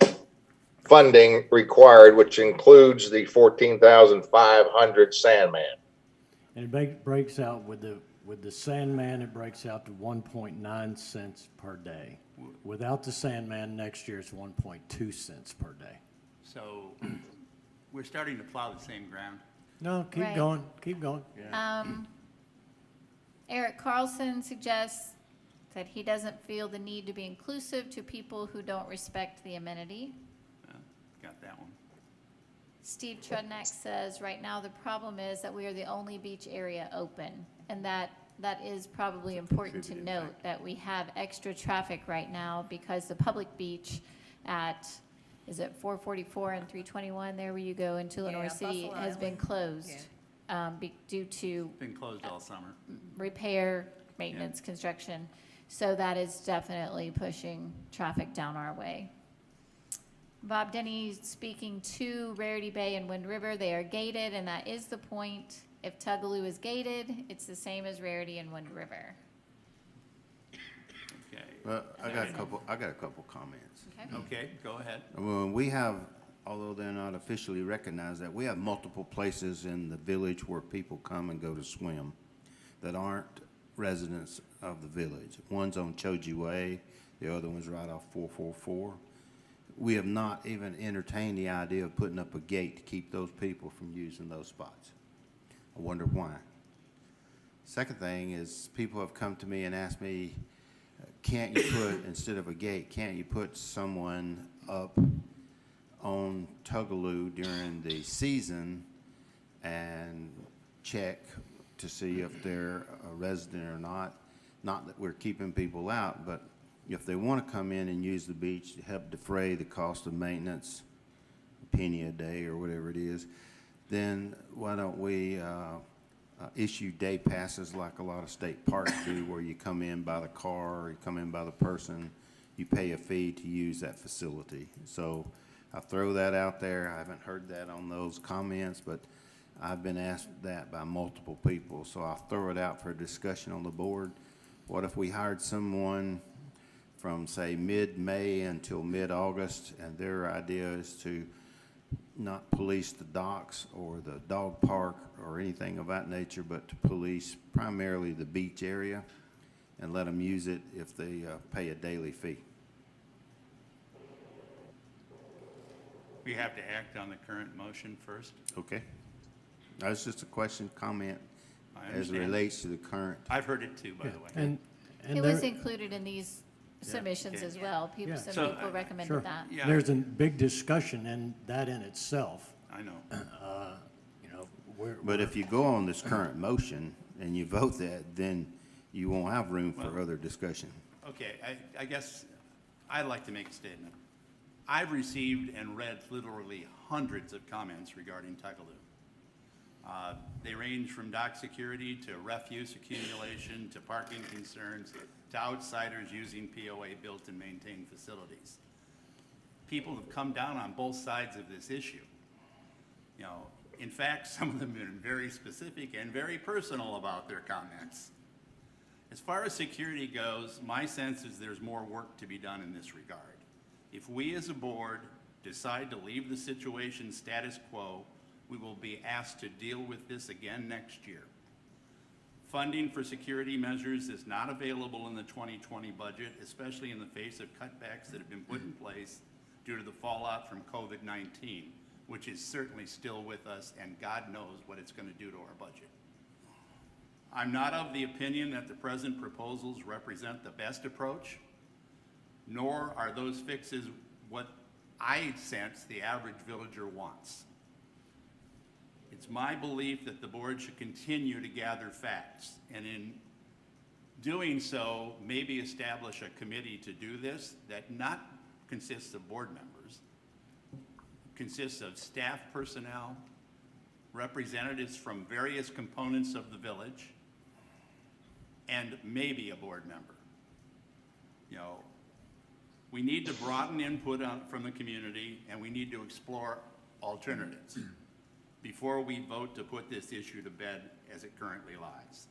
funding required, which includes the 14,500 Sandman. And it breaks out with the Sandman, it breaks out to 1.9 cents per day. Without the Sandman, next year it's 1.2 cents per day. So we're starting to plow the same ground. No, keep Right. going, keep going. Eric Carlson suggests that he doesn't feel the need to be inclusive to people who don't respect the amenity. Got that one. Steve Trudnak says, right now the problem is that we are the only beach area open, and that is probably important to note, that we have extra traffic right now because the public beach at, is it 444 and 321, there where you go into Lenore Yeah, City, Buffalo has been Island. closed due to Been closed all summer. repair, maintenance, construction. So that is definitely pushing traffic down our way. Bob Denny speaking to Rarity Bay and Wind River, they are gated, and that is the point. If Tugaloo is gated, it's the same as Rarity and Wind River. Okay. Well, I got a couple comments. Okay? Okay, go ahead. We have, although they're not officially recognized, that we have multiple places in the village where people come and go to swim that aren't residents of the village. One's on Choji Way, the other one's right off 444. We have not even entertained the idea of putting up a gate to keep those people from using those spots. I wonder why. Second thing is, people have come to me and asked me, can't you put, instead of a gate, can't you put someone up on Tugaloo during the season and check to see if they're a resident or not? Not that we're keeping people out, but if they want to come in and use the beach to help defray the cost of maintenance, a penny a day or whatever it is, then why don't we issue day passes like a lot of state parks do, where you come in by the car, or you come in by the person, you pay a fee to use that facility. So I throw that out there. I haven't heard that on those comments, but I've been asked that by multiple people, so I'll throw it out for discussion on the board. What if we hired someone from, say, mid-May until mid-August, and their idea is to not police the docks or the dog park or anything of that nature, but to police primarily the beach area and let them use it if they pay a daily fee? We have to act on the current motion first. Okay? That's just a question, comment, I as it understand. relates to the current. I've heard it too, by the way. And It was there- included in these submissions okay. as well. People, Yeah. some So, people Sure. recommended that. Yeah. There's a big discussion in that in itself, I know. you know, where. But if you go on this current motion and you vote that, then you won't have room for other discussion. Okay, I guess I'd like to make a statement. I've received and read literally hundreds of comments regarding Tuckaloo. They range from dock security to refuse accumulation to parking concerns to outsiders using POA built and maintained facilities. People have come down on both sides of this issue. You know, in fact, some of them have been very specific and very personal about their comments. As far as security goes, my sense is there's more work to be done in this regard. If we as a board decide to leave the situation status quo, we will be asked to deal with this again next year. Funding for security measures is not available in the 2020 budget, especially in the face of cutbacks that have been put in place due to the fallout from COVID-19, which is certainly still with us, and God knows what it's going to do to our budget. I'm not of the opinion that the present proposals represent the best approach, nor are those fixes what I sense the average villager wants. It's my belief that the board should continue to gather facts, and in doing so, maybe establish a committee to do this that not consists of board members, consists of staff personnel, representatives from various components of the village, and maybe a board member. You know, we need to broaden input from the community, and we need to explore alternatives before we vote to put this issue to bed as it currently lies.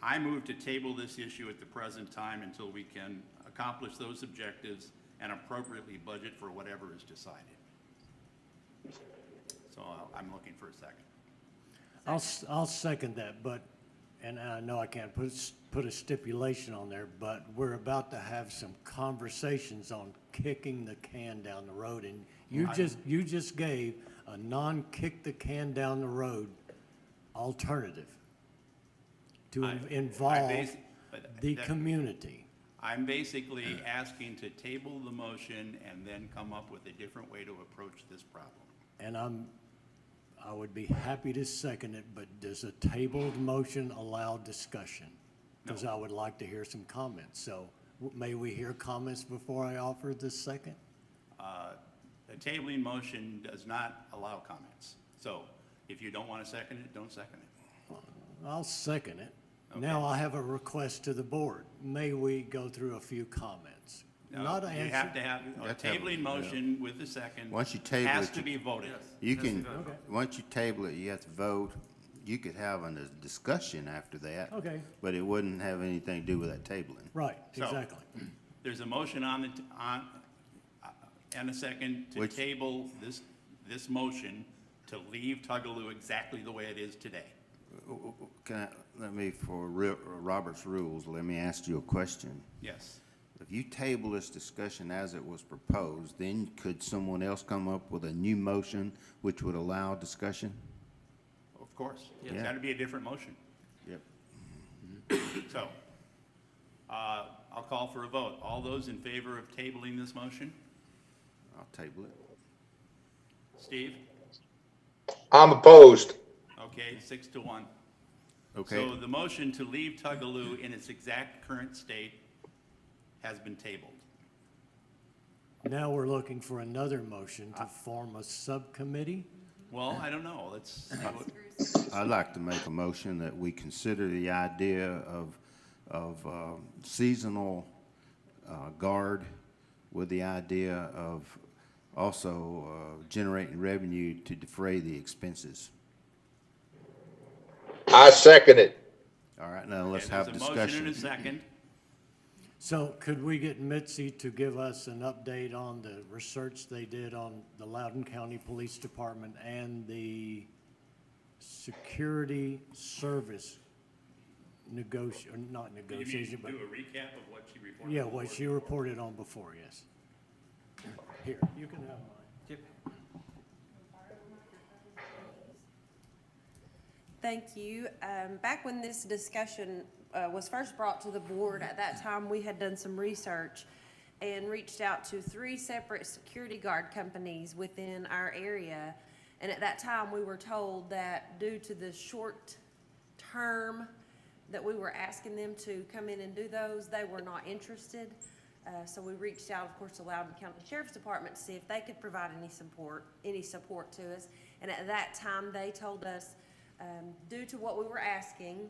I move to table this issue at the present time until we can accomplish those objectives and appropriately budget for whatever is decided. So I'm looking for a second. I'll second that, but, and I know I can't put a stipulation on there, but we're about to have some conversations on kicking the can down the road, and you just gave a non-kick the can down the road alternative to involve the community. I'm basically asking to table the motion and then come up with a different way to approach this problem. And I would be happy to second it, but does a tabled motion allow discussion? Because I would like to hear some comments. So may we hear comments before I offer the second? The tabling motion does not allow comments. So if you don't want to second it, don't second it. I'll second it. Okay. Now I have a request to the board. May we go through a few comments? No, Not an you answer. have to have, a have to have- tabling motion with a second Once you table has it, to be voted. You can, Okay. once you table it, you have to vote. You could have a discussion after that. Okay. But it wouldn't have anything to do with that tabling. Right, So- exactly. There's a motion and a second to Which- table this motion to leave Tuckaloo exactly the way it is today. For Robert's rules, let me ask you a question. Yes. If you table this discussion as it was proposed, then could someone else come up with a new motion which would allow discussion? Of course. It's Yeah. got to be a different motion. Yep. So, I'll call for a vote. All those in favor of tabling this motion? I'll table it. Steve? I'm opposed. Okay, 6-1. Okay. So the motion to leave Tuckaloo in its exact current state has been tabled. Now we're looking for another motion to form a subcommittee Well, I don't know. Let's see what, I'd like to make a motion that we consider the idea of seasonal guard with the idea of also generating revenue to defray the expenses. I second it. All right, now let's okay, have there's a motion and a discussion. second. So could we get Mitzi to give us an update on the research they did on the Loudoun County Police Department and the security service not negotiation, but, Do a recap of what she reported? yeah, to the what board she before? reported on before, yes. Here, you can have mine. Yep. Thank you. Back when this discussion was first brought to the board, at that time, we had done some research and reached out to 3 separate security guard companies within our area. And at that time, we were told that due to the short term that we were asking them to come in and do those, they were not interested. So we reached out, of course, to Loudoun County Sheriff's Department to see if they could provide any support to us. And at that time, they told us, due to what we were asking,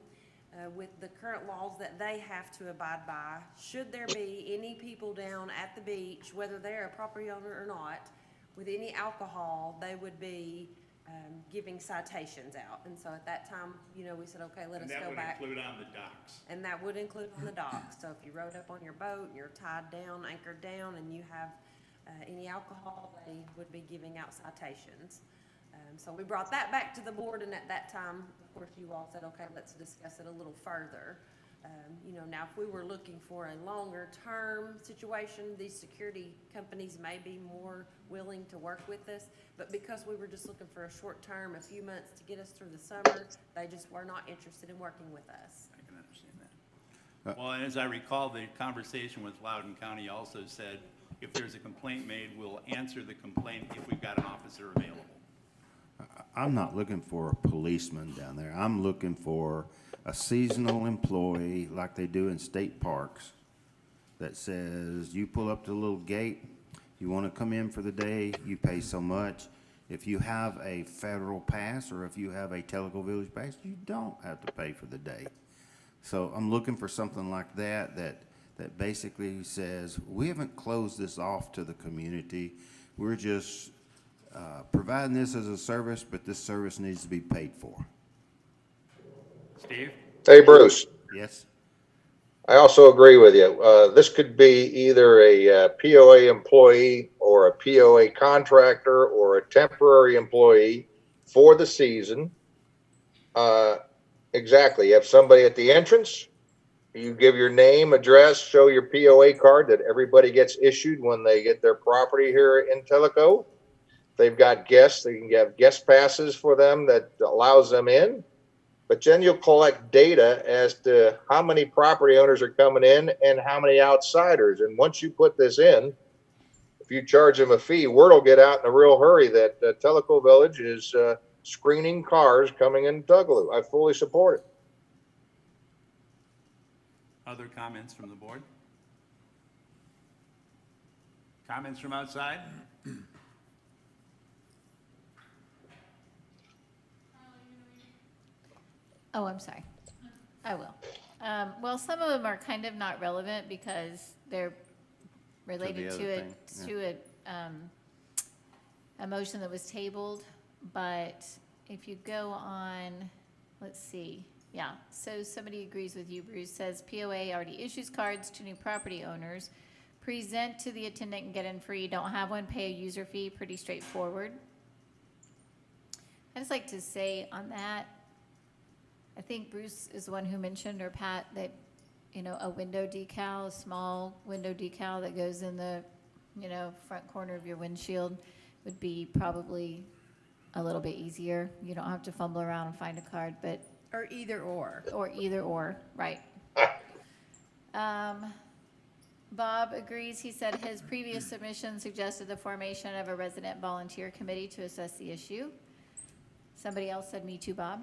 with the current laws that they have to abide by, should there be any people down at the beach, whether they're a property owner or not, with any alcohol, they would be giving citations out. And so at that time, you know, we said, okay, let us go back. And that would include on the docks. And that would include on the docks. So if you rode up on your boat and you're tied down, anchored down, and you have any alcohol, they would be giving out citations. So we brought that back to the board, and at that time, of course, you all said, okay, let's discuss it a little further. You know, now if we were looking for a longer term situation, these security companies may be more willing to work with us. But because we were just looking for a short term, a few months to get us through the summer, they just were not interested in working with us. I can understand that. Well, and as I recall, the conversation with Loudoun County also said, if there's a complaint made, we'll answer the complaint if we've got an officer available. I'm not looking for a policeman down there. I'm looking for a seasonal employee like they do in state parks that says, you pull up to the little gate, you want to come in for the day, you pay so much. If you have a federal pass or if you have a Tellico Village pass, you don't have to pay for the day. So I'm looking for something like that basically says, we haven't closed this off to the community. We're just providing this as a service, but this service needs to be paid for. Steve? Hey, Bruce. Yes? I also agree with you. This could be either a POA employee or a POA contractor or a temporary employee for the season. Exactly. You have somebody at the entrance. You give your name, address, show your POA card that everybody gets issued when they get their property here in Tellico. They've got guests. They can have guest passes for them that allows them in. But then you'll collect data as to how many property owners are coming in and how many outsiders. And once you put this in, if you charge them a fee, word will get out in a real hurry that Tellico Village is screening cars coming in Tougaloo. I fully support it. Other comments from the board? Comments from outside? Oh, I'm sorry. I will. Well, some of them are kind of not relevant because they're related other thing, to a motion that was tabled. But if you go on, let's see. Yeah, so somebody agrees with you, Bruce, says POA already issues cards to new property owners. Present to the attendant and get in free. Don't have one, pay a user fee. Pretty straightforward. I just like to say on that, I think Bruce is the one who mentioned, or Pat, that, you know, a window decal, a small window decal that goes in the, you know, front corner of your windshield would be probably a little bit easier. You don't have to fumble around and find a card, but. Or either or. Or either or, right. Bob agrees. He said his previous submission suggested the formation of a resident volunteer committee to assess the issue. Somebody else said, me too, Bob.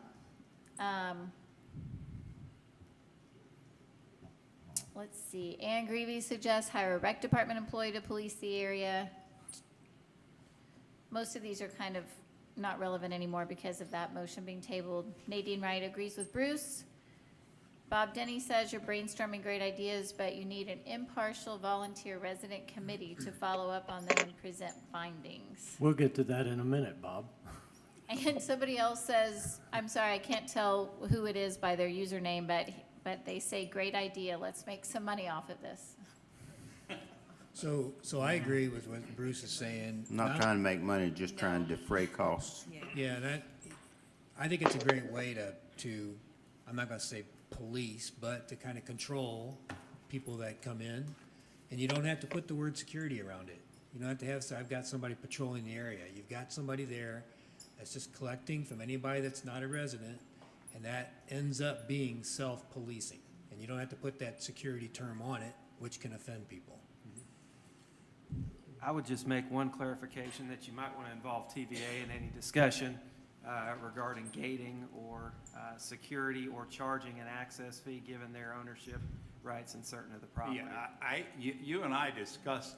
Let's see. Ann Greavy suggests hire a rec department employee to police the area. Most of these are kind of not relevant anymore because of that motion being tabled. Nadine Wright agrees with Bruce. Bob Denny says you're brainstorming great ideas, but you need an impartial volunteer resident committee to follow up on them and present findings. We'll get to that in a minute, Bob. And somebody else says, I'm sorry, I can't tell who it is by their username, but they say, great idea, let's make some money off of this. So I agree with what Bruce is saying. I'm not trying to make money, just trying to defray costs. Yeah, I think it's a great way to, I'm not gonna say police, but to kind of control people that come in. And you don't have to put the word security around it. You don't have to have, I've got somebody patrolling the area. You've got somebody there that's just collecting from anybody that's not a resident, and that ends up being self-policing. And you don't have to put that security term on it, which can offend people. I would just make one clarification that you might want to involve TVA in any discussion regarding gating or security or charging an access fee given their ownership rights in certain of the property. Yeah, you and I discussed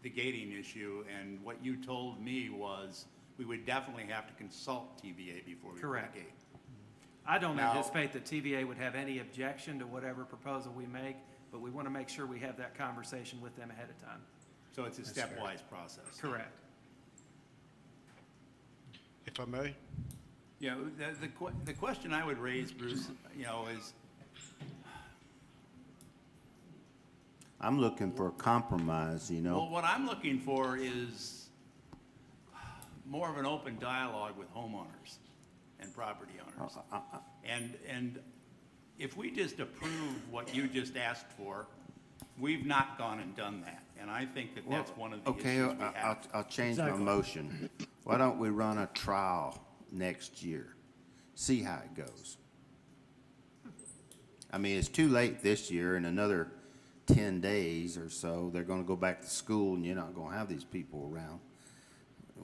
the gating issue, and what you told me was we would definitely have to consult TVA before we put a Correct. gate. I don't Now- anticipate that TVA would have any objection to whatever proposal we make, but we want to make sure we have that conversation with them ahead of time. So it's a That's fair. stepwise process. Correct. If I may? You know, the question I would raise, Bruce, you know, is, I'm looking for a compromise, you well, know? what I'm looking for is more of an open dialogue with homeowners and property owners. And if we just approve what you just asked for, we've not gone and done that. And I think that that's one of the Okay, issues we have. I'll change my Exactly. motion. Why don't we run a trial next year? See how it goes. I mean, it's too late this year. In another 10 days or so, they're gonna go back to school and you're not gonna have these people around.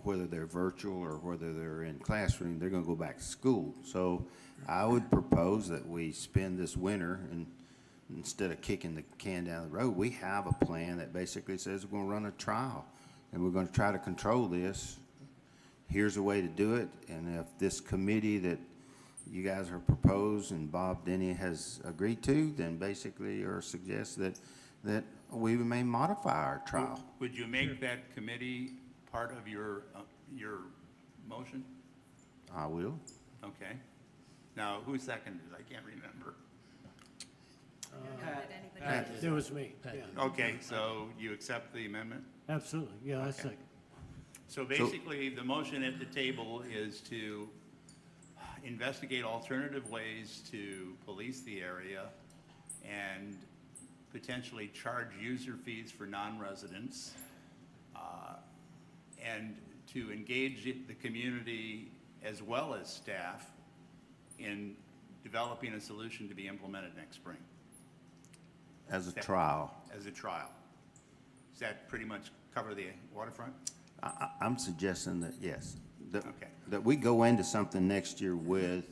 Whether they're virtual or whether they're in classroom, they're gonna go back to school. So I would propose that we spend this winter and instead of kicking the can down the road, we have a plan that basically says we're gonna run a trial and we're gonna try to control this. Here's a way to do it, and if this committee that you guys are proposed and Bob Denny has agreed to, then basically, or suggests that we may modify our trial. Would you make that committee part of your motion? I will. Okay. Now, who seconded it? I can't remember. It was me, yeah. Okay, so you accept the amendment? Absolutely, yeah, I second. So basically, the motion at the table is to investigate alternative ways to police the area and potentially charge user fees for non-residents, and to engage the community as well as staff in developing a solution to be implemented next spring As a trial. as a trial. Does that pretty much cover the waterfront? I'm suggesting that, yes, Okay. that we go into something next year with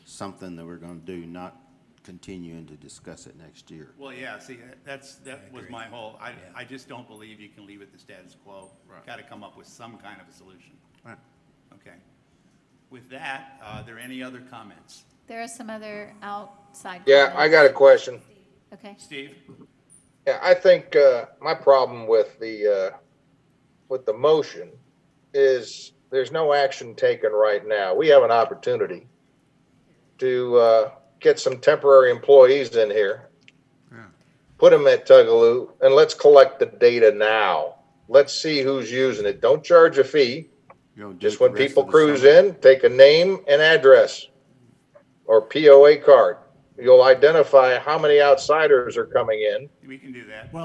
something that we're gonna do, not continuing to discuss it next year. Well, yeah, see, that was my whole, I just don't believe you can leave it the status quo. Right. Got to come up with some kind of a solution. Right. Okay. With that, are there any other comments? There are some other outside. Yeah, I got a question. Okay. Steve? Yeah, I think, my problem with the motion is there's no action taken right now. We have an opportunity to, get some temporary employees in here. Yeah. Put them at Tugaloo and let's collect the data now. Let's see who's using it. Don't charge a fee. You know, Just the when rest people of the cruise summer. in, take a name and address or POA card. You'll identify how many outsiders are coming in. We can do that. Well,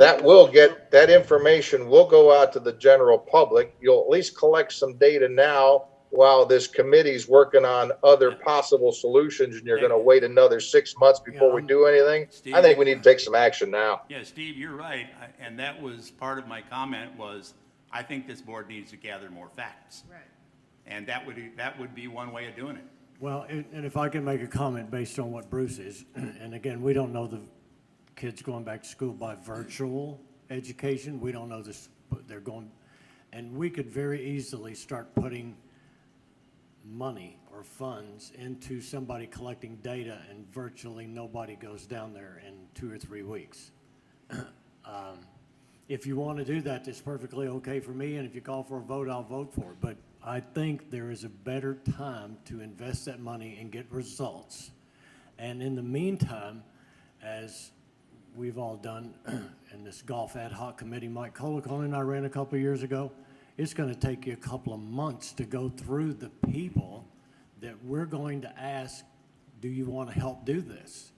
That information will go out to the general public. You'll at least collect some data now while this committee's working on other possible solutions and you're gonna wait another 6 months before we do anything. I think we need to take some action now. Yeah, Steve, you're right, and that was part of my comment was, I think this board needs to gather more facts. Right. And that would be one way of doing it. Well, and if I can make a comment based on what Bruce is, and again, we don't know the kids going back to school by virtual education. We don't know this, but they're going, and we could very easily start putting money or funds into somebody collecting data and virtually nobody goes down there in 2 or 3 weeks. If you want to do that, that's perfectly okay for me, and if you call for a vote, I'll vote for it. But I think there is a better time to invest that money and get results. And in the meantime, as we've all done in this golf ad hoc committee, Mike Colacone and I ran a couple of years ago, it's going to take you a couple of months to go through the people that we're going to ask, do you want to help do this?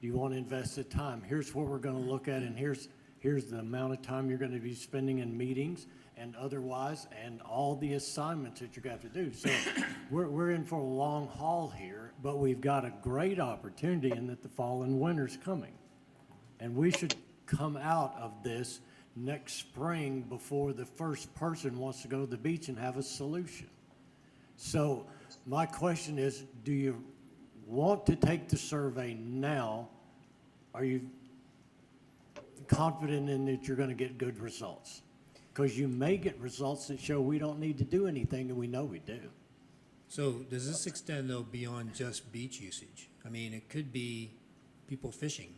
Do you want to invest the time? Here's what we're going to look at, and here's the amount of time you're going to be spending in meetings and otherwise, and all the assignments that you're going to have to do. So we're in for a long haul here, but we've got a great opportunity in that the fall and winter's coming. And we should come out of this next spring before the first person wants to go to the beach and have a solution. So my question is, do you want to take the survey now? Are you confident in that you're going to get good results? Because you may get results that show we don't need to do anything, and we know we do. So does this extend though beyond just beach usage? I mean, it could be people fishing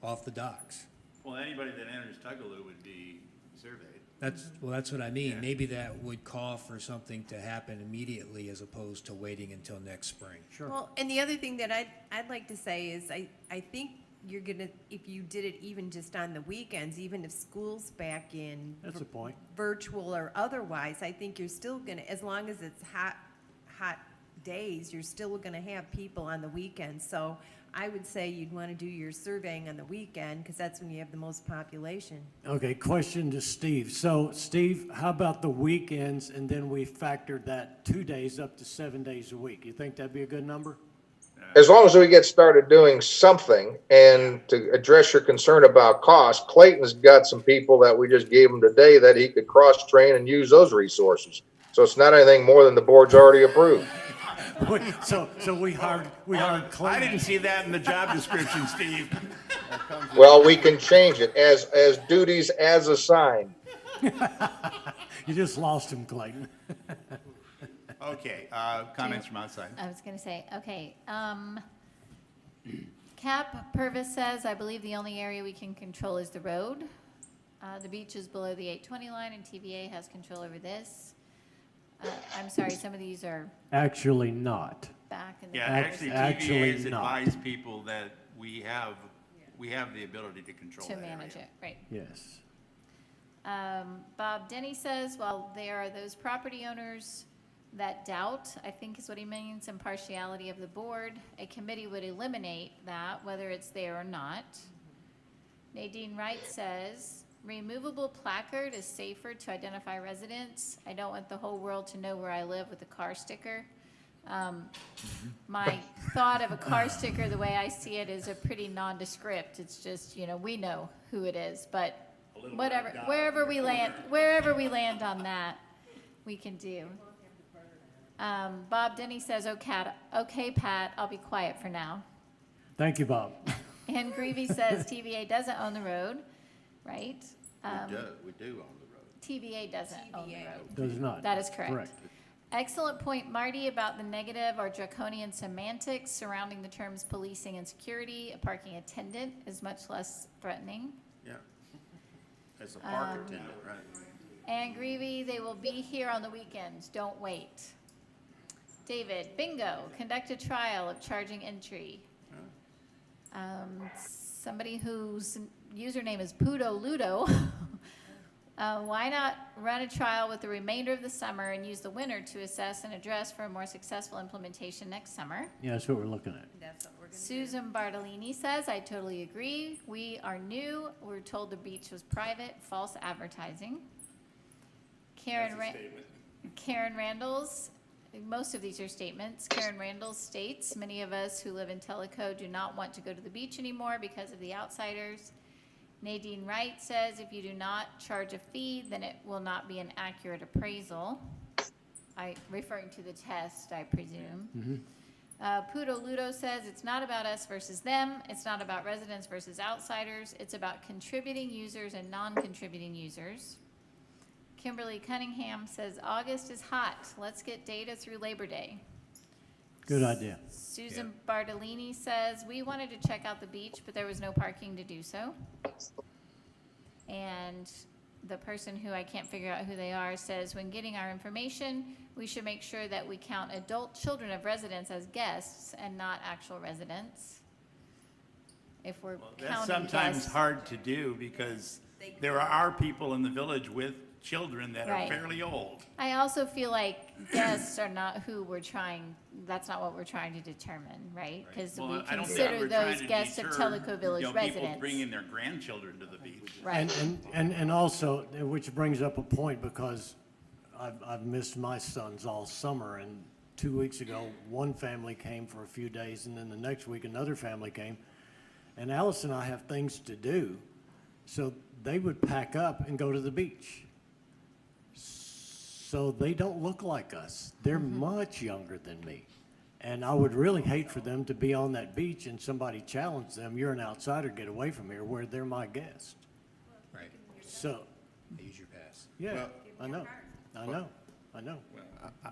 off the docks. Well, anybody that enters Tugaloo would be surveyed. That's what I mean. Yeah. Maybe that would call for something to happen immediately as opposed to waiting until next spring. Sure. Well, and the other thing that I'd like to say is I think you're gonna, if you did it even just on the weekends, even if school's back in. That's a point. Virtual or otherwise, I think you're still gonna, as long as it's hot days, you're still gonna have people on the weekend. So I would say you'd wanna do your surveying on the weekend, because that's when you have the most population. Okay, question to Steve. So, Steve, how about the weekends, and then we factored that 2 days up to 7 days a week? You think that'd be a good number? As long as we get started doing something, and to address your concern about cost, Clayton's got some people that we just gave him today that he could cross-train and use those resources. So it's not anything more than the board's already approved. So we hired I Clayton. didn't see that in the job description, Steve. Well, we can change it as duties as assigned. You just lost him, Clayton. Okay, comments from outside. I was going to say, okay. Cap Purvis says, I believe the only area we can control is the road. The beach is below the 820 line, and TVA has control over this. I'm sorry, some of these are Actually not. back in the. Yeah, actually, Actually TVA has not. advised people that we have the ability to control To that manage area. it, right. Yes. Bob Denny says, well, there are those property owners that doubt, I think is what he means, impartiality of the board. A committee would eliminate that, whether it's there or not. Nadine Wright says, removable placard is safer to identify residents. I don't want the whole world to know where I live with a car sticker. My thought of a car sticker, the way I see it, is a pretty nondescript. It's just, we know who it is, but whatever, wherever we land on that, we can do. Bob Denny says, okay, Pat, I'll be quiet for now. Thank you, Bob. Ann Greavy says TVA doesn't own the road, right? We do on the road. TVA doesn't own the road. Does not. That is correct. Correct. Excellent point, Marty, about the negative or draconian semantics surrounding the terms policing and security. A parking attendant is much less threatening. Yeah. As a park attendant, right? Ann Greavy, they will be here on the weekends. Don't wait. David, bingo, conduct a trial of charging entry. Somebody whose username is Pudo Ludo. Why not run a trial with the remainder of the summer and use the winter to assess and address for a more successful implementation next summer? Yeah, that's what we're looking at. That's what we're gonna do. Susan Bartolini says, I totally agree. We are new. We were told the beach was private. False advertising. Karen Randalls, most of these are statements. Karen Randalls states, many of us who live in Tellico do not want to go to the beach anymore because of the outsiders. Nadine Wright says, if you do not charge a fee, then it will not be an accurate appraisal. Referring to the test, I presume. Pudo Ludo says, it's not about us versus them. It's not about residents versus outsiders. It's about contributing users and non-contributing users. Kimberly Cunningham says, August is hot. Let's get data through Labor Day. Good idea. Susan Bartolini says, we wanted to check out the beach, but there was no parking to do so. And the person who I can't figure out who they are says, when getting our information, we should make sure that we count adult children of residents as guests and not actual residents. If we're That's counting sometimes guests. hard to do because there are people in the village with children that are Right. fairly old. I also feel like guests are not who we're trying, that's not what we're trying to determine, right? Because Well, we I don't think consider we're trying those to guests of deter, Tellico Village People residents. bringing their grandchildren to the beach. Right. And also, which brings up a point, because I've missed my sons all summer, and 2 weeks ago, one family came for a few days, and then the next week, another family came. And Alice and I have things to do, so they would pack up and go to the beach. So they don't look like us. They're much younger than me. And I would really hate for them to be on that beach and somebody challenge them, you're an outsider, get away from here, where they're my guest. Right. So, Use your pass. yeah, I know.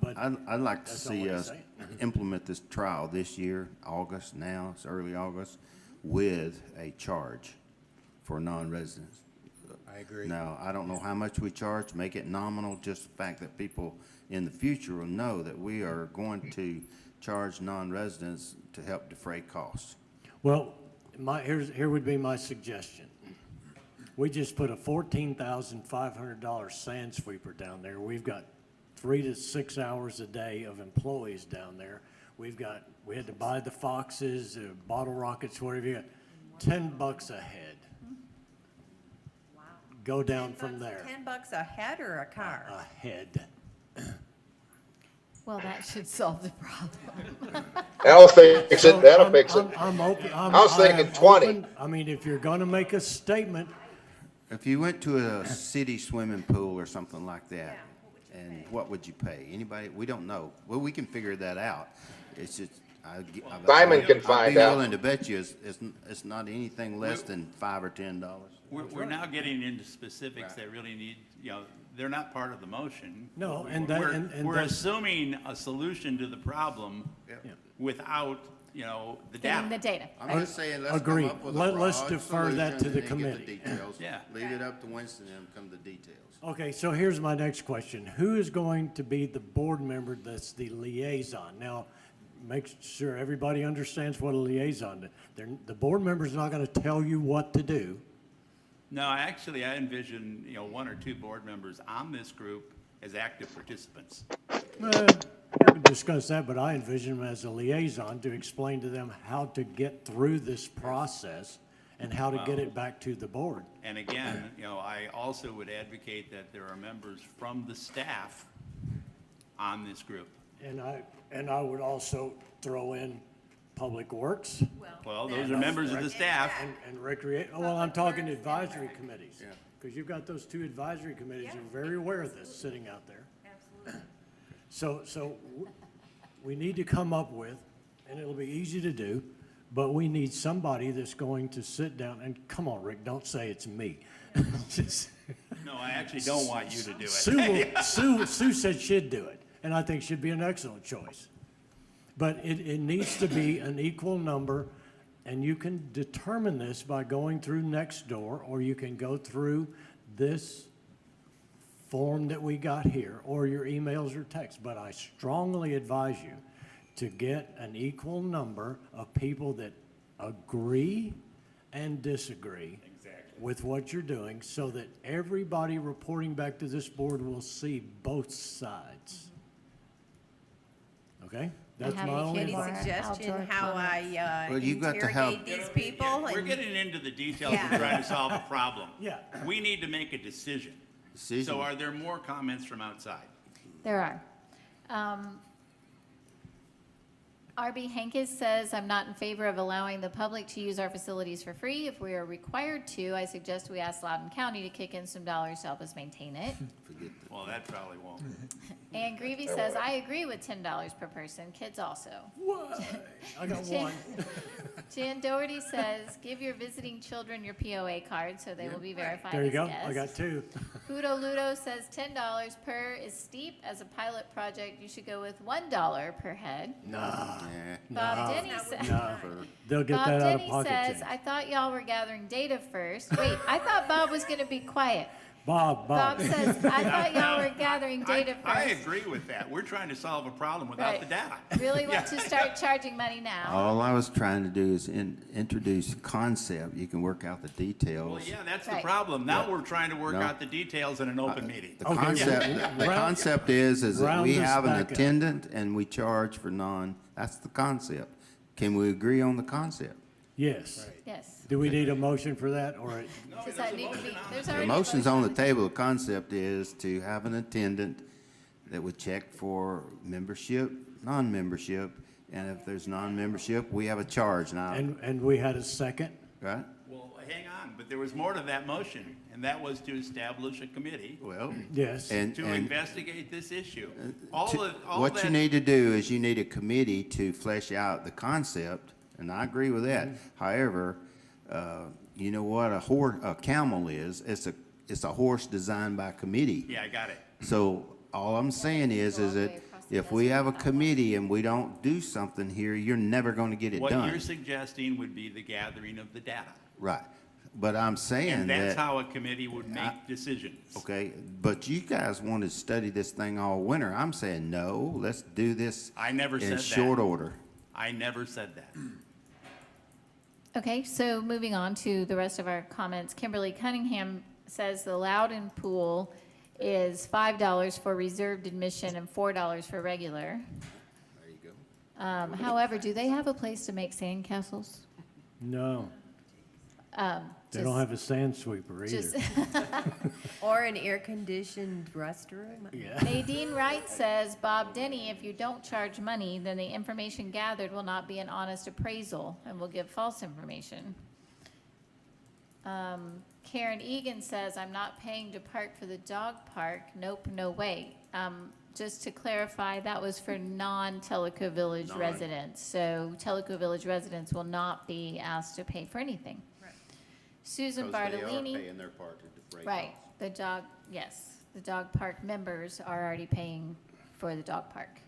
But I'd like to that's all see I'm us saying. implement this trial this year, August now, it's early August, with a charge for non-residents. I agree. Now, I don't know how much we charge, make it nominal, just the fact that people in the future will know that we are going to charge non-residents to help defray costs. Well, here would be my suggestion. We just put a $14,500 sand sweeper down there. We've got 3 to 6 hours a day of employees down there. We had to buy the foxes, bottle rockets, whatever you got, $10 a head. Go down from there. $10 a head or a car? A head. Well, that should solve the problem. That'll fix it, that'll fix it. I'm open. I was thinking am 20. open. I mean, if you're gonna make a statement, If you went to a city swimming pool or something like that, and what would you pay? Anybody? We don't know. Well, we can figure that out. It's just, Simon can I'd find be out. willing to bet you it's not anything less than $5 or $10. We're now getting into specifics that really need, they're not part of the motion. No, and that- We're- and We're that's- assuming a solution to the problem without, the Getting the data. data. I'm just saying, let's come Agreed. up with a Let's broad defer that to solution the and then get committee. details. Yeah. Leave it up to Winston and come to details. okay, so here's my next question. Who is going to be the board member that's the liaison? Now, make sure everybody understands what a liaison is. The board member's not gonna tell you what to do. No, I envision, 1 or 2 board members on this group as active participants. We can discuss that, but I envision him as a liaison to explain to them how to get through this process and how to get it back to the board. And again, I also would advocate that there are members from the staff on this group. And I would also throw in Public Works Well, those are members of the staff. and Recreate, well, I'm talking advisory committees. Because you've got those 2 advisory committees, you're very aware of this, sitting out there. Absolutely. So we need to come up with, and it'll be easy to do, but we need somebody that's going to sit down, and come on, Rick, don't say it's me. Just- No, I actually don't want you to do Sue, it. Sue said she'd do it, and I think she'd be an excellent choice. But it needs to be an equal number, and you can determine this by going through Nextdoor, or you can go through this form that we got here, or your emails or texts. But I strongly advise you to get an equal number of people that agree and disagree with what you're doing, so that everybody reporting back to this board will see both sides. Okay? That's have my a only few Any more advice. suggestion outdoor how I Well, you've got to have- interrogate these people? We're and- getting into the details Yeah. of trying to solve a problem. Yeah. We need to make a decision. Decision. So are there more comments from outside? There are. RB Hankis says, I'm not in favor of allowing the public to use our facilities for free. If we are required to, I suggest we ask Loudoun County to kick in some dollars to help us maintain it. Well, that probably won't. And Greavy says, I agree with $10 per person, kids also. What? I got one. Jan Doherty says, give your visiting children your POA card so they will be verified There you as go. guests. I got two. Udo Ludo says $10 per is steep. As a pilot project, you should go with $1 per head. Nah, Bob Denny nah. They'll get Bob that out of Denny pocket says, change. I thought y'all were gathering data first. Wait, I thought Bob was gonna be quiet. Bob. Bob says, I thought y'all were gathering data I first. agree with that. We're trying to solve a problem without Right. the data. Really want to start charging money now. All I was trying to do is introduce concept. You can work out the details. Well, yeah, that's the Right. problem. Now we're trying to work No. out the details in an open meeting. The Okay, concept, the round- concept is that round we us have an back up. attendant and we charge for that's the concept. Can we agree on the concept? Yes. Yes. Do we need a motion for that, or? Does that need to be, there's The already a motion's motion on the table. The concept is to have an attendant that would check for membership, non-membership, and if there's non-membership, we have a charge now, And we had a second? right? Well, hang on, but there was more to that motion, and that was to establish a committee Well, Yes. and, to and investigate this issue. what you need to do is you need a committee to flesh out the concept, and I agree with that. However, you know what a camel is? It's a horse designed by committee. Yeah, I got it. So all I'm saying is all the that way across the if we desert have a without committee and we don't do something here, you're never gonna get it What you're done. suggesting would be the gathering of the data. Right. But I'm saying And that's that, how a committee would make decisions. okay, but you guys want to study this thing all winter. I'm saying, no, let's do this I never said in that. short order. I never said that. Okay, so moving on to the rest of our comments. Kimberly Cunningham says the Loudon pool is $5 for reserved admission and $4 for regular. There you go. However, do they have a place to make sandcastles? No. They don't have a sand sweeper either. Just Or an air-conditioned restroom? Yeah. Nadine Wright says, Bob Denny, if you don't charge money, then the information gathered will not be an honest appraisal and will give false information. Karen Egan says, I'm not paying to park for the dog park. Nope, no way. Just to clarify, that was for non-Tellico Village residents. So Tellico Village residents will not be asked to pay for anything. Susan Because they are Bartolini. paying their part to defray Right, costs. the dog, yes, the dog park members are already paying for the dog park.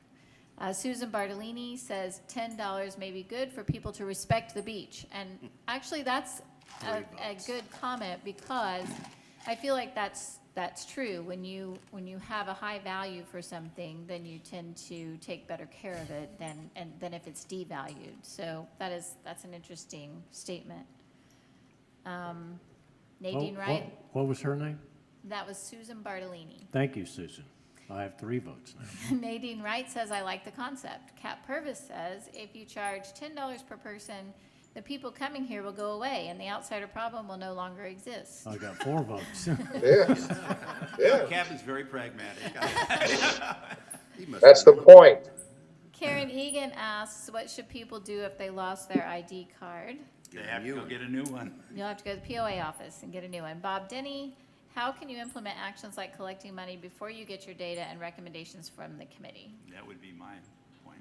Susan Bartolini says $10 may be good for people to respect the beach. And actually, that's a good comment because I feel like that's true. When you have a high value for something, then you tend to take better care of it than if it's devalued. So that's an interesting statement. Nadine Wright, What was her name? that was Susan Bartolini. Thank you, Susan. I have 3 votes now. Nadine Wright says, I like the concept. Kat Purvis says, if you charge $10 per person, the people coming here will go away and the outsider problem will no longer exist. I got 4 votes. Yeah, yeah, Cap is very pragmatic. He must that's be- the point. Karen Egan asks, what should people do if they lost their ID card? They have to go get a new one. You'll have to go to the POA office and get a new one. Bob Denny, how can you implement actions like collecting money before you get your data and recommendations from the committee? That would be my point.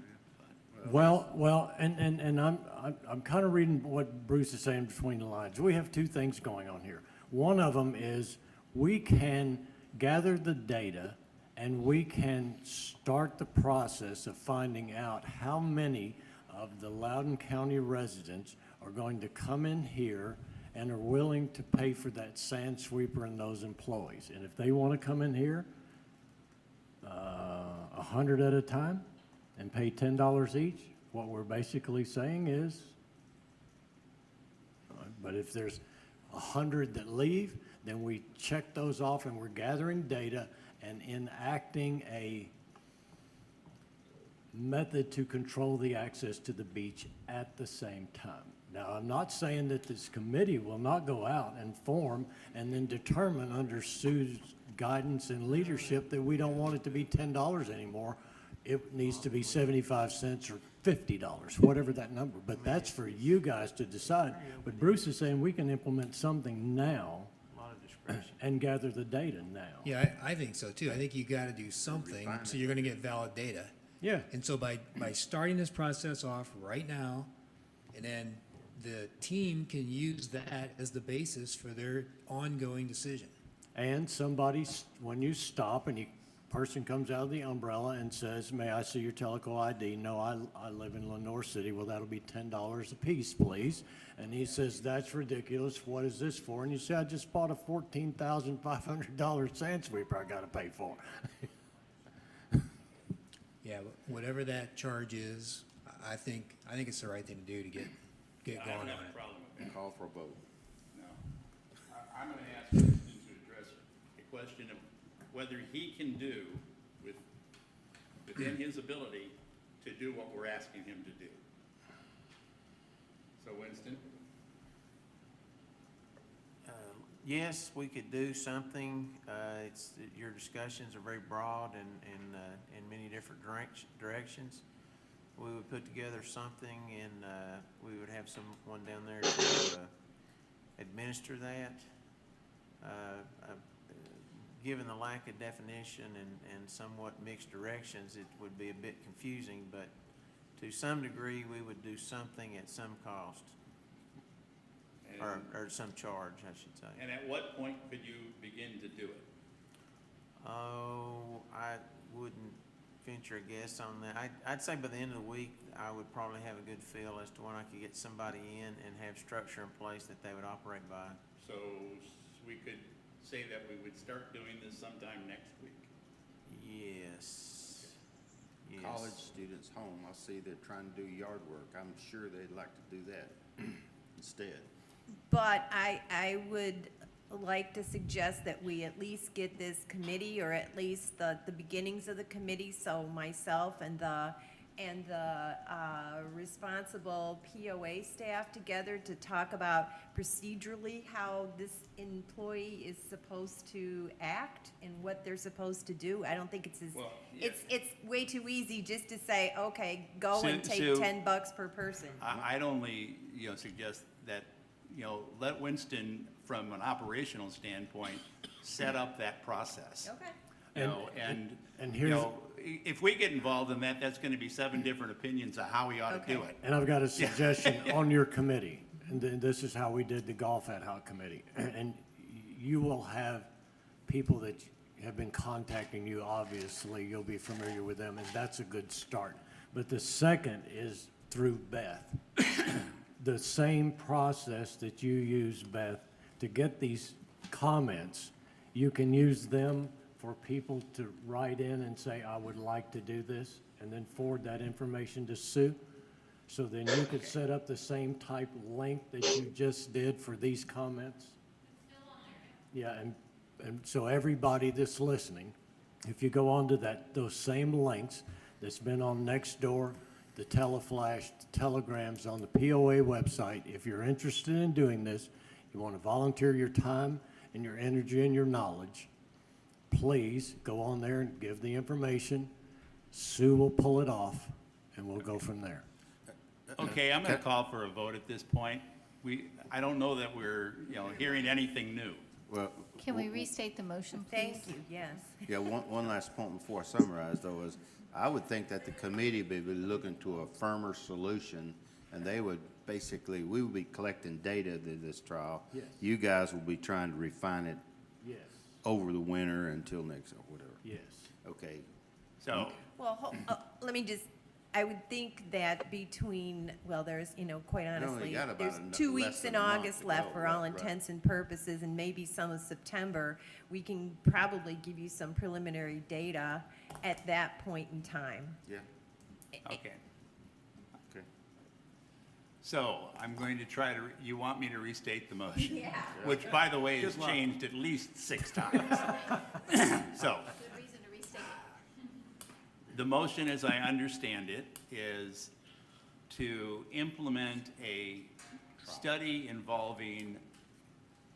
Well, and I'm kind of reading what Bruce is saying between the lines. We have 2 things going on here. One of them is we can gather the data and we can start the process of finding out how many of the Loudoun County residents are going to come in here and are willing to pay for that sand sweeper and those employees. And if they want to come in here, 100 at a time and pay $10 each, what we're basically saying is, but if there's 100 that leave, then we check those off and we're gathering data and enacting a method to control the access to the beach at the same time. Now, I'm not saying that this committee will not go out and form and then determine under Sue's guidance and leadership that we don't want it to be $10 anymore. It needs to be 75 cents or $50, whatever that number, but that's for you guys to decide. But Bruce is saying we can implement something now A lot of discretion. and gather the data now. Yeah, I think so too. I think you gotta do something, so you're gonna get valid data. Yeah. And so by starting this process off right now, and then the team can use that as the basis for their ongoing decision. And somebody, when you stop and person comes out of the umbrella and says, may I see your teleco ID? No, I live in Lenore City. Well, that'll be $10 a piece, please. And he says, that's ridiculous. What is this for? And you say, I just bought a $14,500 sand sweeper I gotta pay for. Yeah, whatever that charge is, I think it's the right thing to do to get I going don't on have a it. problem with that. Call for a vote. No. I'm going to ask Winston to address the question of whether he can do within his ability to do what we're asking him to do. So Winston? Yes, we could do something. Your discussions are very broad and in many different directions. We would put together something and we would have someone down there to administer that. Given the lack of definition and somewhat mixed directions, it would be a bit confusing, but to some degree, we would do something at some cost. Or some charge, I should say. And at what point could you begin to do it? Oh, I wouldn't venture a guess on that. I'd say by the end of the week, I would probably have a good feel as to when I could get somebody in and have structure in place that they would operate by. So we could say that we would start doing this sometime next week. Yes. Yes. College students home, I see they're trying to do yard work. I'm sure they'd like to do that instead. But I would like to suggest that we at least get this committee, or at least the beginnings of the committee, so myself and the responsible POA staff together to talk about procedurally how this employee is supposed to act and what they're supposed to do. I don't think it's Well, yeah. it's way too easy just to say, okay, go and take Sue, $10 per person. I'd only, suggest that, let Winston, from an operational standpoint, set up that process. Okay. And here's, If we get involved in that, that's gonna be 7 different opinions of how we ought to do Okay. it. and I've got a suggestion on your committee, and then this is how we did the golf ad hoc committee. And you will have people that have been contacting you, obviously, you'll be familiar with them, and that's a good start. But the second is through Beth. The same process that you use, Beth, to get these comments, you can use them for people to write in and say, I would like to do this, and then forward that information to Sue. So then you could set up the same type link that you just did for these comments. Yeah, and so everybody that's listening, if you go onto those same links that's been on Nextdoor, the Teleflash, the telegrams on the POA website, if you're interested in doing this, you want to volunteer your time and your energy and your knowledge, please go on there and give the information. Sue will pull it off, and we'll go from there. Okay, I'm gonna call for a vote at this point. I don't know that we're, hearing anything new. Well, Can we restate the motion, please? Thank you, yes. yeah, one last point before I summarize, though, is I would think that the committee would be looking to a firmer solution, and they would basically, we would be collecting data to this trial. Yes. You guys will be trying to refine it Yes. over the winter until next, or whatever. Yes. Okay. So, Well, let me just, I would think that between, well, there's, quite honestly, got about there's a 2 less weeks than in a month August to left go, for all right. intents and purposes, and maybe some of September. We can probably give you some preliminary data at that point in time. Yeah, okay. okay. So I'm going to try to, you want me to restate the motion? Yeah. Which, by the way, has changed at least 6 times. So, Good reason to restate it. the motion, as I understand it, is to implement a study involving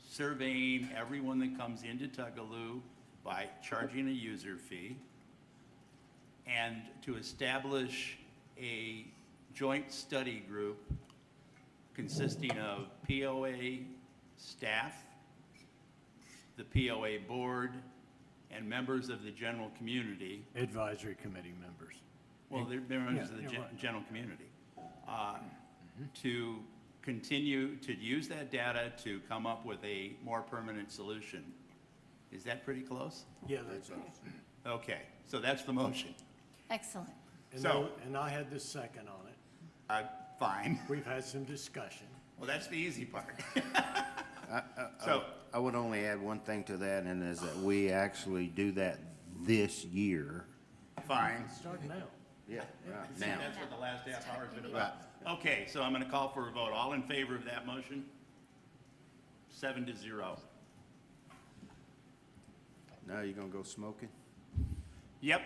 surveying everyone that comes into Tugaloo by charging a user fee, and to establish a joint study group consisting of POA staff, the POA board, and members of the general community. Advisory committee members. Well, they're members of the Yeah, right. general community. To continue to use that data to come up with a more permanent solution. Is that pretty close? Yeah, that's it. Okay, so that's the motion. Excellent. And I had the second on it. Fine. We've had some discussion. Well, that's the easy part. So I would only add one thing to that, and is that we actually do that this year. Fine. Start now. Yeah, right See, now. that's what the last half hour's been Right. about. Okay, so I'm gonna call for a vote. All in favor of that motion? 7-0. Now you're gonna go smoking? Yep.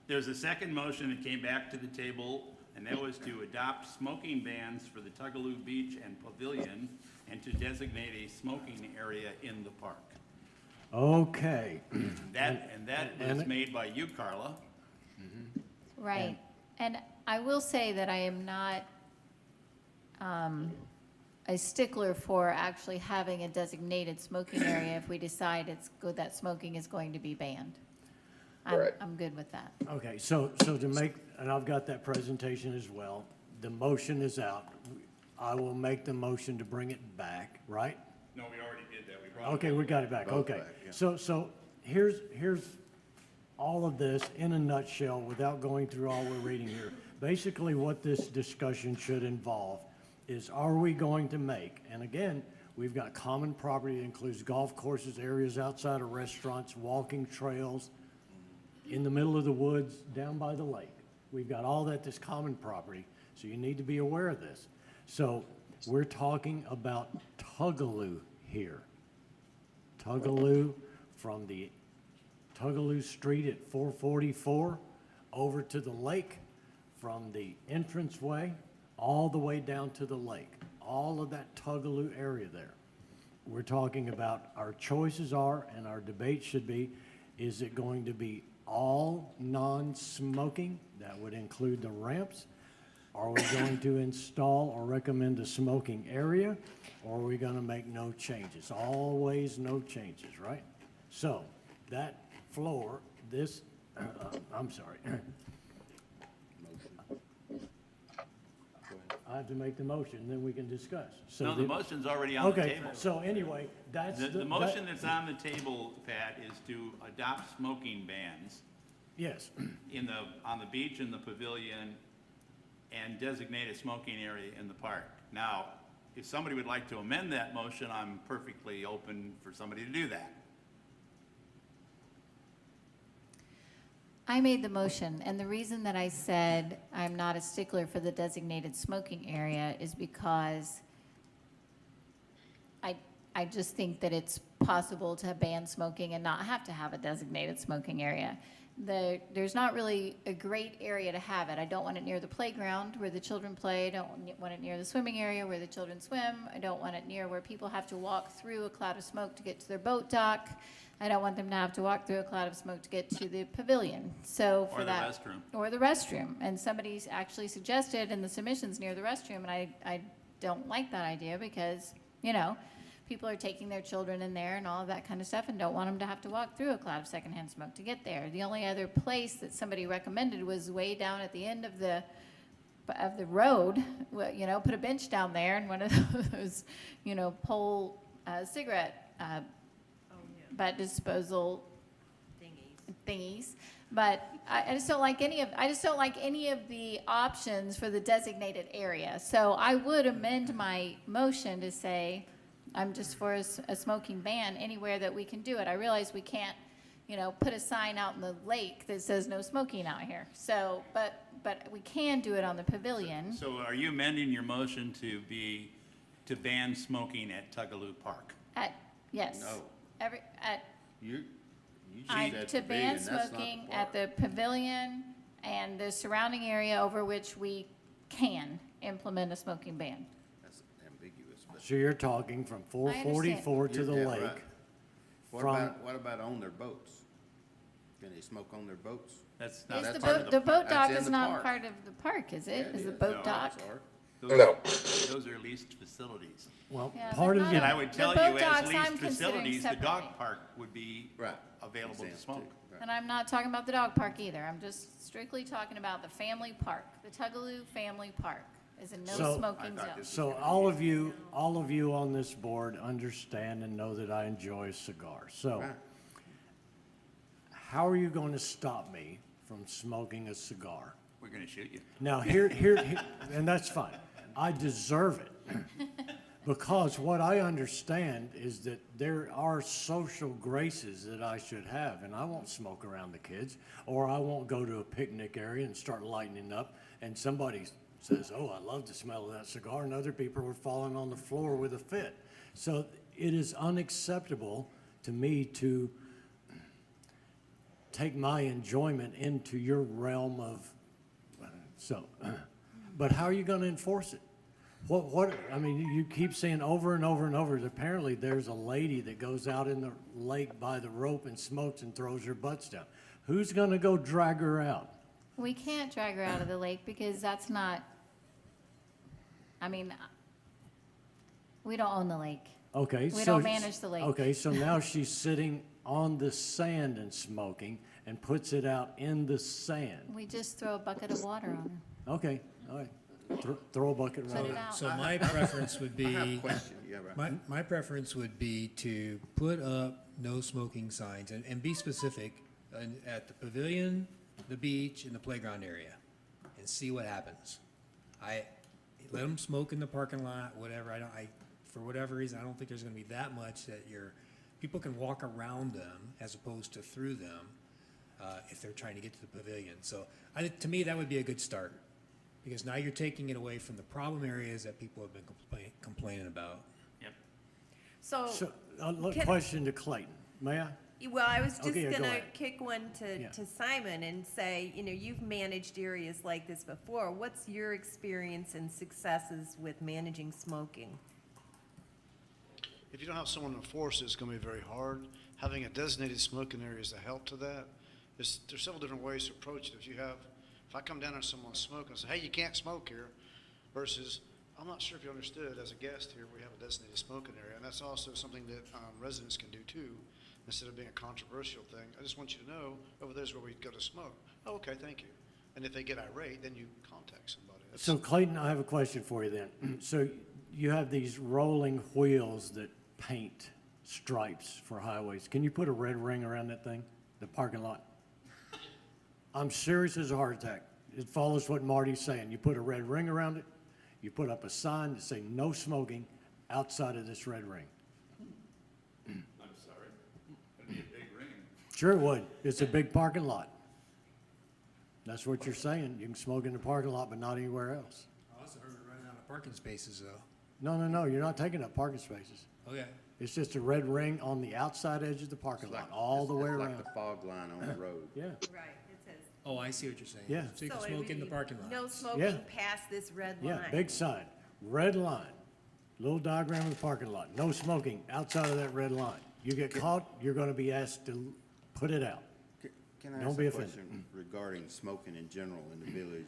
There's a second motion that came back to the table, and that was to adopt smoking bans for the Tugaloo Beach and Pavilion and to designate a smoking area in the park. Okay. That was and- made by you, Carla. Right. And I will say that I am not a stickler for actually having a designated smoking area if we decide it's good that smoking is going to be banned. Right. I'm good with that. Okay, so to make, and I've got that presentation as well. The motion is out. I will make the motion to bring it back, right? No, we already did that. We brought it Okay, we got it back, Both okay. back, yeah. So here's all of this in a nutshell without going through all we're reading here. Basically, what this discussion should involve is, are we going to make, and again, we've got common property that includes golf courses, areas outside of restaurants, walking trails, in the middle of the woods, down by the lake. We've got all that's common property, so you need to be aware of this. So we're talking about Tugaloo here. Tugaloo from the Tugaloo Street at 444 over to the lake, from the entranceway all the way down to the lake. All of that Tugaloo area there. We're talking about, our choices are, and our debate should be, is it going to be all non-smoking? That would include the ramps. Are we going to install or recommend a smoking area? Or are we going to make no changes? Always no changes, right? So that floor, this, I'm sorry. I have to make the motion, then we can discuss. So No, the motion's already on the Okay, table. so anyway, that's The that- motion that's on the table, Pat, is to adopt smoking bans Yes, on the beach and the pavilion and designate a smoking area in the park. Now, if somebody would like to amend that motion, I'm perfectly open for somebody to do that. I made the motion, and the reason that I said I'm not a stickler for the designated smoking area is because I just think that it's possible to ban smoking and not have to have a designated smoking area. There's not really a great area to have it. I don't want it near the playground where the children play. I don't want it near the swimming area where the children swim. I don't want it near where people have to walk through a cloud of smoke to get to their boat dock. I don't want them to have to walk through a cloud of smoke to get to the pavilion. So for Or the that. restroom. Or the restroom. And somebody's actually suggested in the submissions near the restroom, and I don't like that idea because, people are taking their children in there and all of that kind of stuff and don't want them to have to walk through a cloud of secondhand smoke to get there. The only other place that somebody recommended was way down at the end of the road, put a bench down there and one of those, pole cigarette butt disposal thingies. But I just don't like any of the options for the designated area. So I would amend my motion to say, I'm just for a smoking ban anywhere that we can do it. I realize we can't, put a sign out in the lake that says no smoking out here. So, but we can do it on the pavilion. So are you amending your motion to ban smoking at Tugaloo Park? Yes. No. You said To ban pavilion, that's not the smoking park. at the pavilion and the surrounding area over which we can implement a smoking ban. That's ambiguous, but. so you're talking from 444 to the Yeah, lake. right. What From- about on their boats? Can they smoke on their boats? That's not Is the part of boat, the boat that's dock in is the not park. part of the park, is it? Yeah, Is the is. boat No, dock? Sorry. No. Those are leased facilities. Well, Yeah, part but of not And the, I would The tell boat you, as docks, I'm leased considering facilities, the dog separately. park would be Right. available to Exempt smoke. too. Right. And I'm not talking about the dog park either. I'm just strictly talking about the family park. The Tugaloo Family Park is a no So- smoking I thought zone. this- so all of you on this board understand and know that I enjoy cigars. So Right. how are you going to stop me from smoking a cigar? We're gonna shoot you. Now, and that's fine. I deserve it. Because what I understand is that there are social graces that I should have, and I won't smoke around the kids, or I won't go to a picnic area and start lighting up, and somebody says, oh, I love the smell of that cigar, and other people are falling on the floor with a fit. So it is unacceptable to me to take my enjoyment into your realm of, but how are you going to enforce it? I mean, you keep saying over and over and over, that apparently there's a lady that goes out in the lake by the rope and smokes and throws her butts down. Who's going to go drag her out? We can't drag her out of the lake because that's not, I mean, we don't own the lake. Okay, We so. don't manage the lake. Okay, so now she's sitting on the sand and smoking and puts it out in the sand. We just throw a bucket of water on her. Okay, all right. Throw a bucket Put around it it. out. So my preference would I have a be, question. Yeah, right. my preference would be to put up no smoking signs and be specific at the pavilion, the beach, and the playground area, and see what happens. Let them smoke in the parking lot, whatever. For whatever reason, I don't think there's gonna be that much that people can walk around them as opposed to through them, if they're trying to get to the pavilion. So to me, that would be a good start, because now you're taking it away from the problem areas that people have been complaining about. Yep. So, look, Can- question to Clayton. May I? Well, I was just Okay, yeah, go gonna ahead. kick one Yeah. to Simon and say, you've managed areas like this before. What's your experience and successes with managing smoking? If you don't have someone to enforce it, it's going to be very hard. Having a designated smoking area is a help to that. There's several different ways to approach it. If I come down and someone's smoking, I say, hey, you can't smoke here, versus, I'm not sure if you understood, as a guest here, we have a designated smoking area, and that's also something that residents can do too, instead of being a controversial thing. I just want you to know, over there's where we go to smoke. Oh, okay, thank you. And if they get irate, then you contact somebody. So Clayton, I have a question for you then. So you have these rolling wheels that paint stripes for highways. Can you put a red ring around that thing, the parking lot? I'm serious as a heart attack. It follows what Marty's saying. You put a red ring around it, you put up a sign that say no smoking outside of this red ring. I'm sorry. It'd be a big ring. Sure it would. It's a big parking lot. That's what you're saying. You can smoke in the parking lot, but not anywhere else. I also heard we're running out of parking spaces, though. No, you're not taking up parking spaces. Okay. It's just a red ring on the outside edge of the parking lot, all the way It's around. like the fog line on the road. Yeah, Right, it says. Oh, I see what you're saying. Yeah. So you can So it smoke would in the be parking lot. No Yeah. smoking past this red line. yeah, big sign, red line, little diagram of the parking lot, no smoking outside of that red line. You get caught, you're gonna be asked to put it out. Can I Don't ask be a offended. question regarding smoking in general in the village?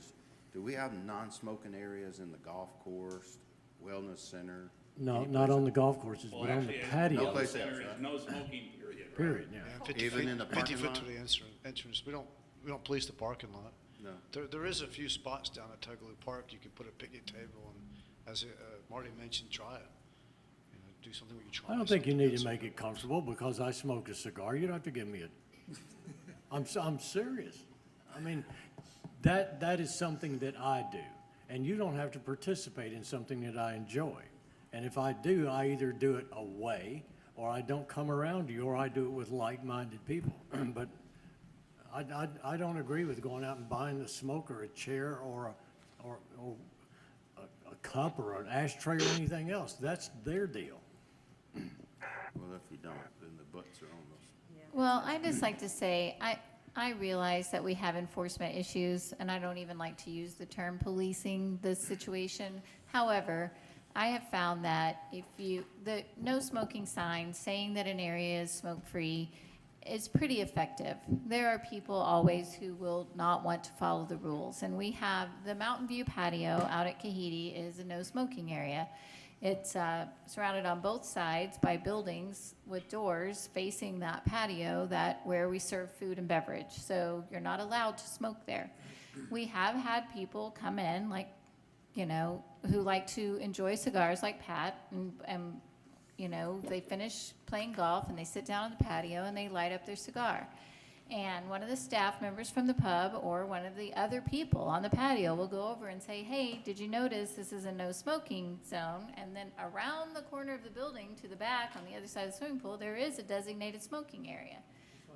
Do we have non-smoking areas in the golf course, wellness center? No, any not place? on the golf courses, Well, but on the actually, patio. No place There else, is right? no smoking period. Period, yeah. And 50 Even feet- in the 50 parking foot lot? to the entrance. We don't police the parking lot. No. There is a few spots down at Tugaloo Park. You can put a picnic table and, as Marty mentioned, try it. Do something where you try. I don't think you something need to that's- make it comfortable because I smoke a cigar. You don't have to give me a, I'm serious. I mean, that is something that I do. And you don't have to participate in something that I enjoy. And if I do, I either do it away, or I don't come around you, or I do it with like-minded people. But I don't agree with going out and buying a smoke or a chair or a cup or an ashtray or anything else. That's their deal. Well, if you don't, then the butts are on those. Well, I'd just like to say, I realize that we have enforcement issues, and I don't even like to use the term policing the situation. However, I have found that the no smoking sign saying that an area is smoke-free is pretty effective. There are people always who will not want to follow the rules. And we have the Mountain View patio out at Kahidi is a no smoking area. It's surrounded on both sides by buildings with doors facing that patio where we serve food and beverage. So you're not allowed to smoke there. We have had people come in, like, you know, who like to enjoy cigars like Pat, and you know, they finish playing golf and they sit down on the patio and they light up their cigar. And one of the staff members from the pub or one of the other people on the patio will go over and say, hey, did you notice this is a no smoking zone? And then around the corner of the building to the back on the other side of the swimming pool, there is a designated smoking area.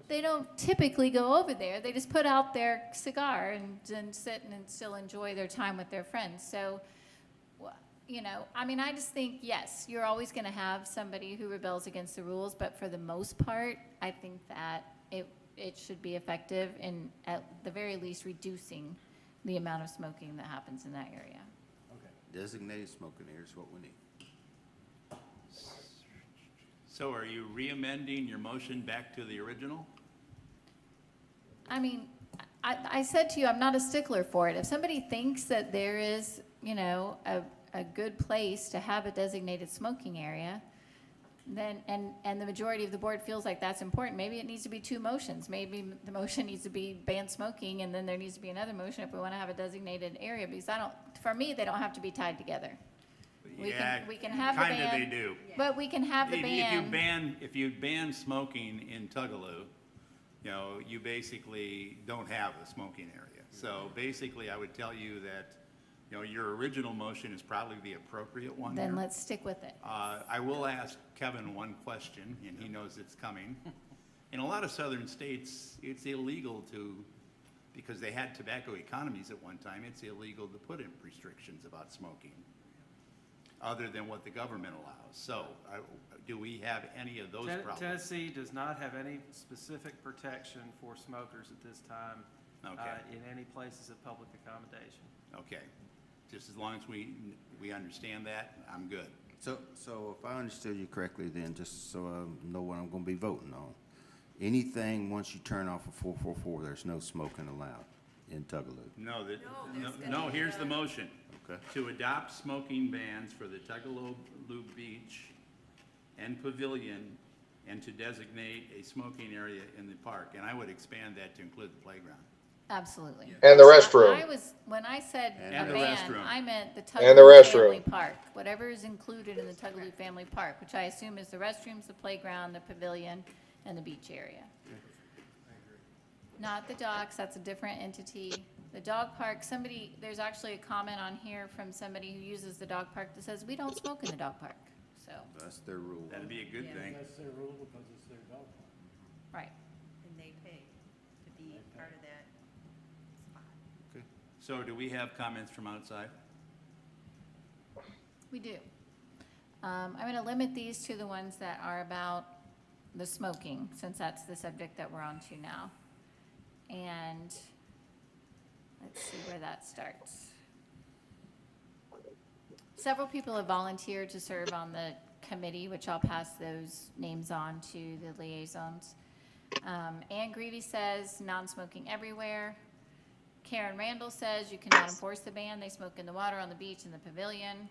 They don't typically go over there. They just put out their cigar and sit and still enjoy their time with their friends. So, you know, I mean, I just think, yes, you're always going to have somebody who rebels against the rules, but for the most part, I think that it should be effective in, at the very least, reducing the amount of smoking that happens in that area. Designated smoking area is what we need. So are you re-amending your motion back to the original? I mean, I said to you, I'm not a stickler for it. If somebody thinks that there is, you know, a good place to have a designated smoking area, then, and the majority of the board feels like that's important, maybe it needs to be two motions. Maybe the motion needs to be ban smoking, and then there needs to be another motion if we want to have a designated area, because for me, they don't have to be tied together. We can have the ban. Kinda they do. But we can have the ban. If you ban smoking in Tugaloo, you know, you basically don't have a smoking area. So basically, I would tell you that, you know, your original motion is probably the appropriate one Then here. let's stick with it. I will ask Kevin one question, and he knows it's coming. In a lot of southern states, it's illegal because they had tobacco economies at one time, it's illegal to put in restrictions about smoking, other than what the government allows. So, do we have any of those problems? Tennessee does not have any specific protection for smokers at this time in any places of public accommodation. Okay, just as long as we understand that, I'm good. So if I understood you correctly then, just so I know what I'm gonna be voting on, anything once you turn off a 444, there's no smoking allowed in Tugaloo? No, here's the motion. Okay. To adopt smoking bans for the Tugaloo Beach and Pavilion, and to designate a smoking area in the park. And I would expand that to include the playground. Absolutely. And the restroom. When I said And a the ban, restroom. I meant the And the Tugaloo restroom. Family Park, whatever is included in the Tugaloo Family Park, which I assume is the restrooms, the playground, the pavilion, and the beach area. Not the docks, that's a different entity. The dog park, there's actually a comment on here from somebody who uses the dog park that says, we don't smoke in the dog park, so, That's their rule. That'd be a good thing. That's their rule because it's their dog park. right. And they pay to be part of that spot. So do we have comments from outside? We do. I'm going to limit these to the ones that are about the smoking, since that's the subject that we're on to now. And let's see where that starts. Several people have volunteered to serve on the committee, which I'll pass those names on to the liaisons. Ann Greavy says non-smoking everywhere. Karen Randall says you cannot enforce the ban. They smoke in the water, on the beach, in the pavilion.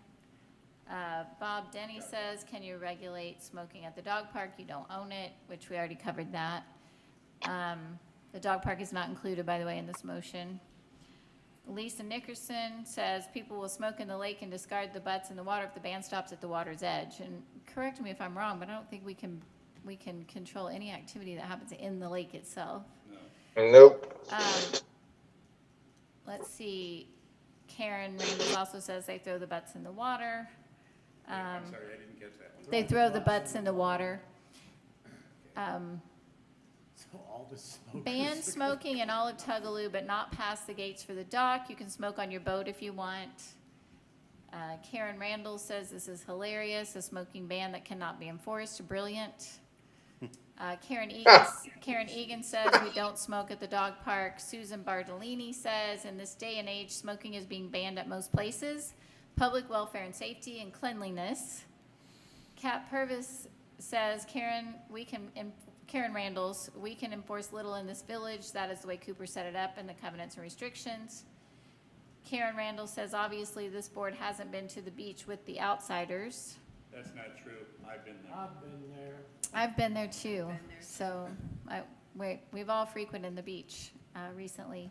Bob Denny says, can you regulate smoking at the dog park? You don't own it, which we already covered that. The dog park is not included, by the way, in this motion. Lisa Nickerson says people will smoke in the lake and discard the butts in the water if the ban stops at the water's edge. And correct me if I'm wrong, but I don't think we can control any activity that happens in the lake itself. Nope. Let's see. Karen Randall also says they throw the butts in the water. I'm sorry, I didn't catch that one. They throw the butts in the water. So all the smokers. Ban smoking in all of Tugaloo, but not past the gates for the dock. You can smoke on your boat if you want. Karen Randall says this is hilarious, a smoking ban that cannot be enforced. Brilliant. Karen Egan says we don't smoke at the dog park. Susan Bartolini says in this day and age, smoking is being banned at most places. Public welfare and safety and cleanliness. Kat Purvis says, Karen, we can Karen Randall's, we can enforce little in this village. That is the way Cooper set it up in the covenants and restrictions. Karen Randall says, obviously, this board hasn't been to the beach with the outsiders. That's not true. I've been there. I've been there. I've been there too, so we've all frequented the beach recently.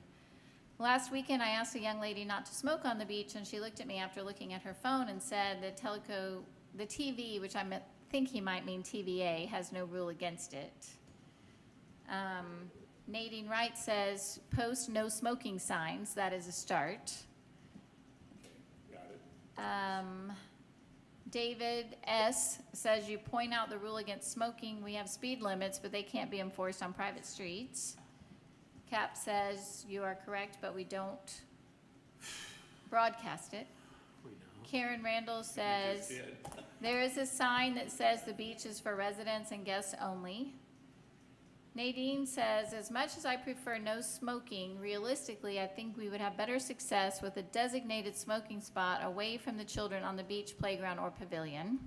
Last weekend, I asked a young lady not to smoke on the beach, and she looked at me after looking at her phone and said the TV, which I think he might mean TVA, has no rule against it. Nadine Wright says, post no smoking signs. That is a start. Got it. David S. says you point out the rule against smoking. We have speed limits, but they can't be enforced on private streets. Cap says you are correct, but we don't broadcast it. Karen Randall says there is a sign that says the beach is for residents and guests only. Nadine says, as much as I prefer no smoking, realistically, I think we would have better success with a designated smoking spot away from the children on the beach, playground, or pavilion.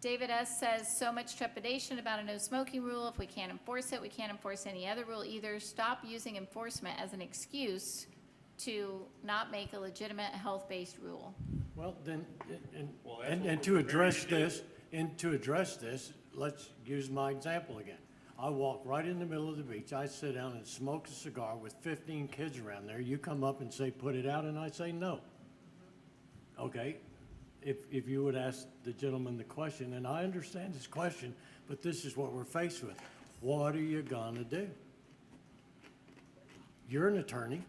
David S. says, so much trepidation about a no smoking rule. If we can't enforce it, we can't enforce any other rule either. Stop using enforcement as an excuse to not make a legitimate health-based rule. Well, then, Well, that's and what to we're address preparing to this, let's use my example again. I walk right in the middle of the beach, I sit down and smoke a cigar with 15 kids around there. You come up and say, put it out, and I say no. Okay, if you would ask the gentleman the question, and I understand his question, but this is what we're faced with. What are you gonna do? You're an attorney,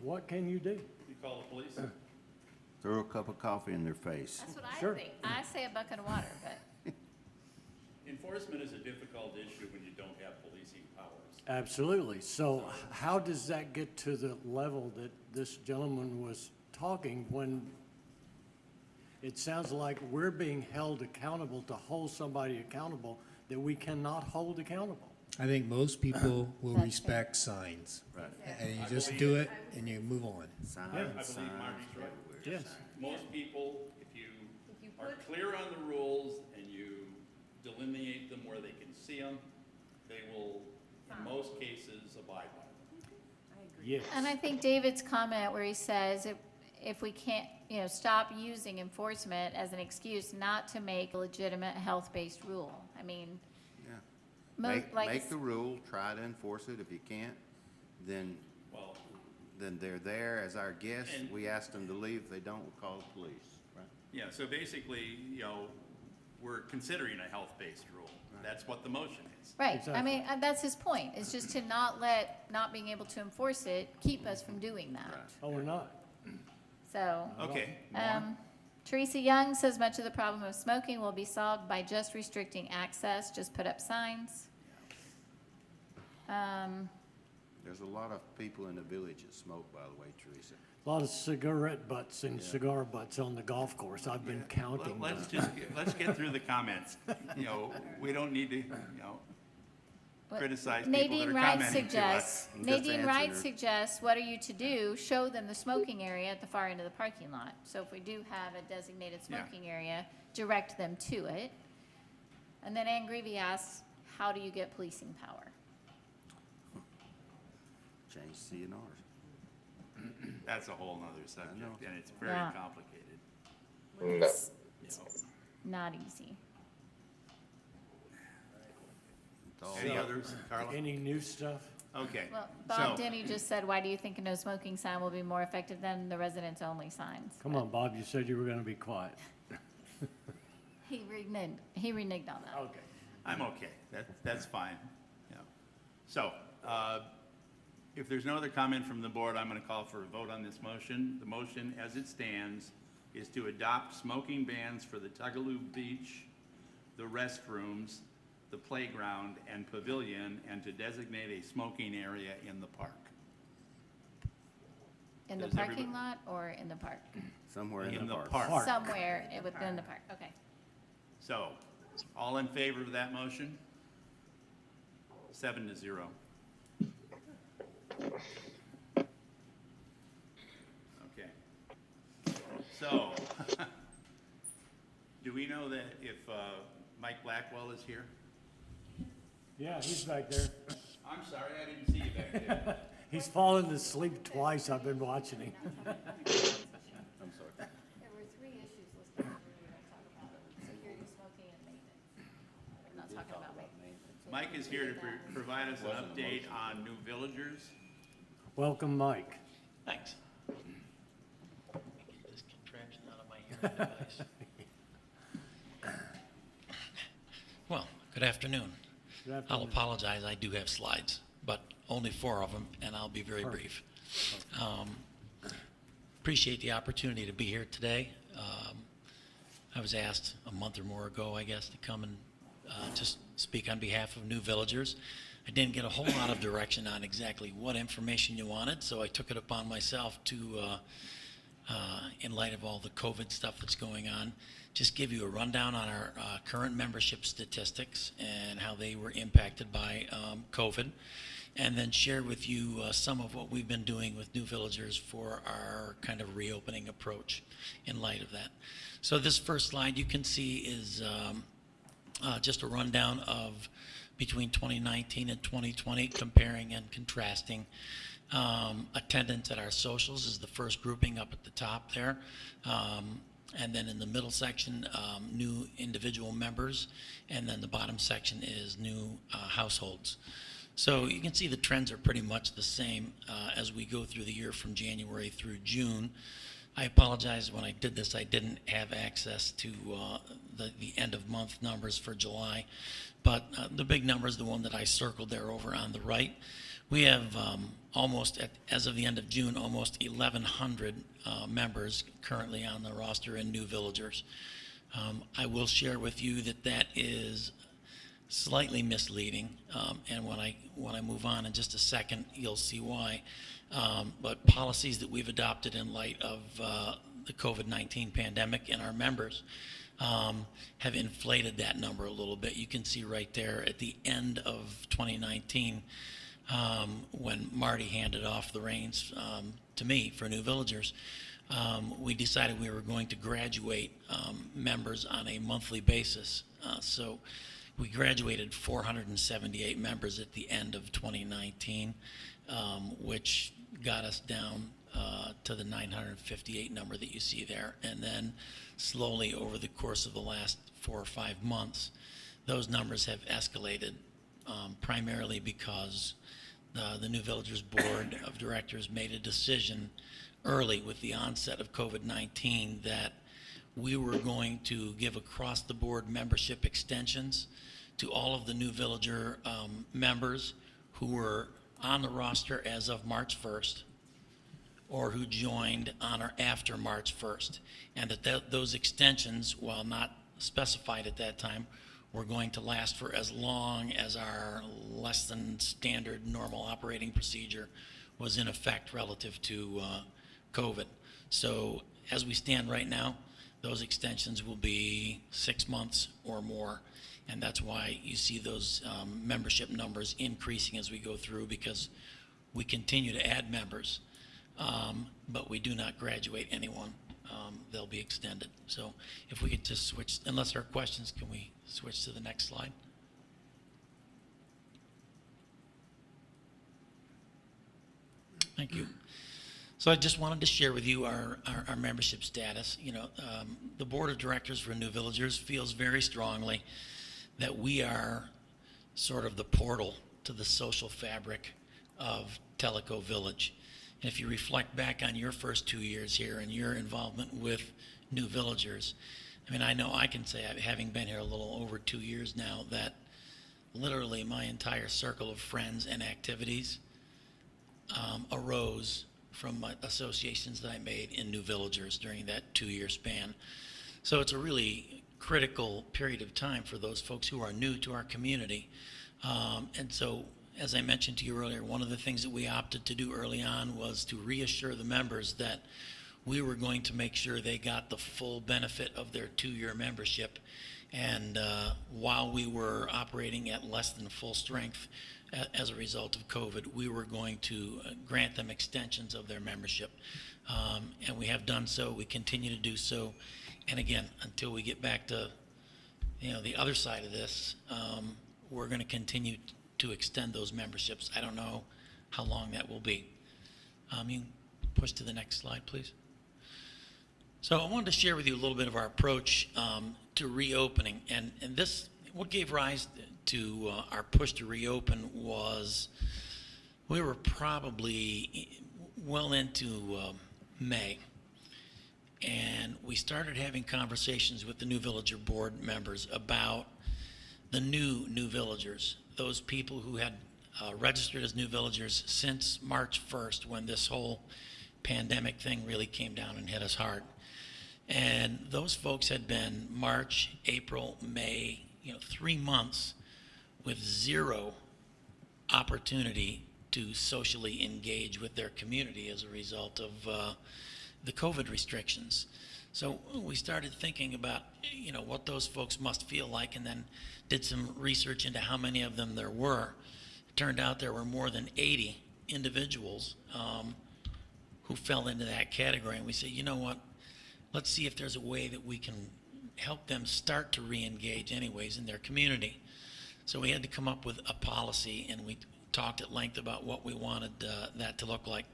what can you do? You call the police? Throw a cup of coffee in their face. That's what I Sure. think. I say a bucket of water, but Enforcement is a difficult issue when you don't have policing powers. Absolutely. So how does that get to the level that this gentleman was talking when it sounds like we're being held accountable to hold somebody accountable that we cannot hold accountable? I think most people will That's respect signs. Right. And you just do it and you move on. Signs, I believe signs Marty's right. everywhere. Yes. Most people, if you are clear on the rules and you delineate them where they can see them, they will, in most cases, abide by them. Yes. And I think David's comment where he says if we can't, stop using enforcement as an excuse not to make a legitimate health-based rule. I mean, Yeah. like, Make the rule, try to enforce it. If you can't, then Well, they're there as our guests. And- We ask them to leave. If they don't, we'll call the police, right? yeah, so basically, we're considering a health-based rule. That's what the motion is. right. I Exactly. mean, that's his point. It's just to not let not being able to enforce it keep us from doing that. Oh, we're not. So. Okay, more? Teresa Young says much of the problem of smoking will be solved by just restricting access, just put up signs. There's a lot of people in the village that smoke, by the way, Teresa. A lot of cigarette butts and cigar butts on the golf course. I've been counting Let's them. let's get through the comments. We don't need to, What criticize people that Nadine are Wright commenting to us. suggests, I'm just Nadine Wright answering her. suggests, what are you to do? Show them the smoking area at the far end of the parking lot. So if we do have a designated Yeah. smoking area, direct them to it. And then Ann Greavy asks, how do you get policing power? Change CNRs. That's a whole nother subject, know. and it's very Yeah. complicated. No. It's You know. not easy. It's all- Any others, Carla? Any new stuff? Okay. Well, Bob So- Denny just said, why do you think a no smoking sign will be more effective than the residents only signs? Come on, Bob, you said you were gonna be quiet. He reneged on that. Okay. I'm okay. That's fine. So, if there's no other comment from the board, I'm going to call for a vote on this motion. The motion, as it stands, is to adopt smoking bans for the Tugaloo Beach, the restrooms, the playground, and pavilion, and to designate a smoking area in the park. In the Does parking everybody- lot or in the park? Somewhere in In the the park. park. Somewhere within the park, okay. So, all in favor of that motion? 7-0. Okay. So, do we know that if Mike Blackwell is here? Yeah, he's back there. I'm sorry, I didn't see you back there. He's fallen asleep twice. I've been watching him. There were 3 issues listed that we were going to talk about, security, smoking, and maintenance. We're not talking about maintenance. Mike is here to provide us an update on new villagers. Welcome, Mike. Thanks. Get this contraption out of my hearing device. Well, good afternoon. Good I'll afternoon. apologize, I do have slides, but only 4 of them, and I'll be very brief. Appreciate the opportunity to be here today. I was asked a month or more ago, I guess, to come and just speak on behalf of new villagers. I didn't get a whole lot of direction on exactly what information you wanted, so I took it upon myself to, in light of all the COVID stuff that's going on, just give you a rundown on our current membership statistics and how they were impacted by COVID, and then share with you some of what we've been doing with new villagers for our kind of reopening approach in light of that. So this first slide you can see is just a rundown of between 2019 and 2020, comparing and contrasting. Attendance at our socials is the first grouping up at the top there. And then in the middle section, new individual members, and then the bottom section is new households. So you can see the trends are pretty much the same as we go through the year from January through June. I apologize, when I did this, I didn't have access to the end of month numbers for July, but the big number is the one that I circled there over on the right. We have as of the end of June, almost 1,100 members currently on the roster and new villagers. I will share with you that that is slightly misleading, and when I move on in just a second, you'll see why. But policies that we've adopted in light of the COVID-19 pandemic and our members have inflated that number a little bit. You can see right there at the end of 2019, when Marty handed off the reins to me for new villagers, we decided we were going to graduate members on a monthly basis. So we graduated 478 members at the end of 2019, which got us down to the 958 number that you see there. And then slowly over the course of the last 4 or 5 months, those numbers have escalated, primarily because the New Villagers Board of Directors made a decision early with the onset of COVID-19 that we were going to give across-the-board membership extensions to all of the New Villager members who were on the roster as of March 1st or who joined on or after March 1st, and that those extensions, while not specified at that time, were going to last for as long as our less than standard normal operating procedure was in effect relative to COVID. So as we stand right now, those extensions will be 6 months or more. And that's why you see those membership numbers increasing as we go through, because we continue to add members, but we do not graduate anyone. They'll be extended. So if we could just switch, unless there are questions, can we switch to the next slide? Thank you. So I just wanted to share with you our membership status. You know, the Board of Directors for New Villagers feels very strongly that we are sort of the portal to the social fabric of Tellico Village. And if you reflect back on your first 2 years here and your involvement with New Villagers, I mean, I know I can say, having been here a little over 2 years now, that literally my entire circle of friends and activities arose from my associations that I made in New Villagers during that 2-year span. So it's a really critical period of time for those folks who are new to our community. And so, as I mentioned to you earlier, one of the things that we opted to do early on was to reassure the members that we were going to make sure they got the full benefit of their 2-year membership. And while we were operating at less than full strength as a result of COVID, we were going to grant them extensions of their membership. And we have done so. We continue to do so. And again, until we get back to, you know, the other side of this, we're going to continue to extend those memberships. I don't know how long that will be. You can push to the next slide, please. So I wanted to share with you a little bit of our approach to reopening. And this, what gave rise to our push to reopen was we were probably well into May. And we started having conversations with the New Villager board members about the new villagers, those people who had registered as new villagers since March 1st, when this whole pandemic thing really came down and hit us hard. And those folks had been March, April, May, 3 months with zero opportunity to socially engage with their community as a result of the COVID restrictions. So we started thinking about, what those folks must feel like, and then did some research into how many of them there were. It turned out there were more than 80 individuals who fell into that category. And we said, you know what, let's see if there's a way that we can help them start to re-engage anyways in their community. So we had to come up with a policy, and we talked at length about what we wanted that to look like.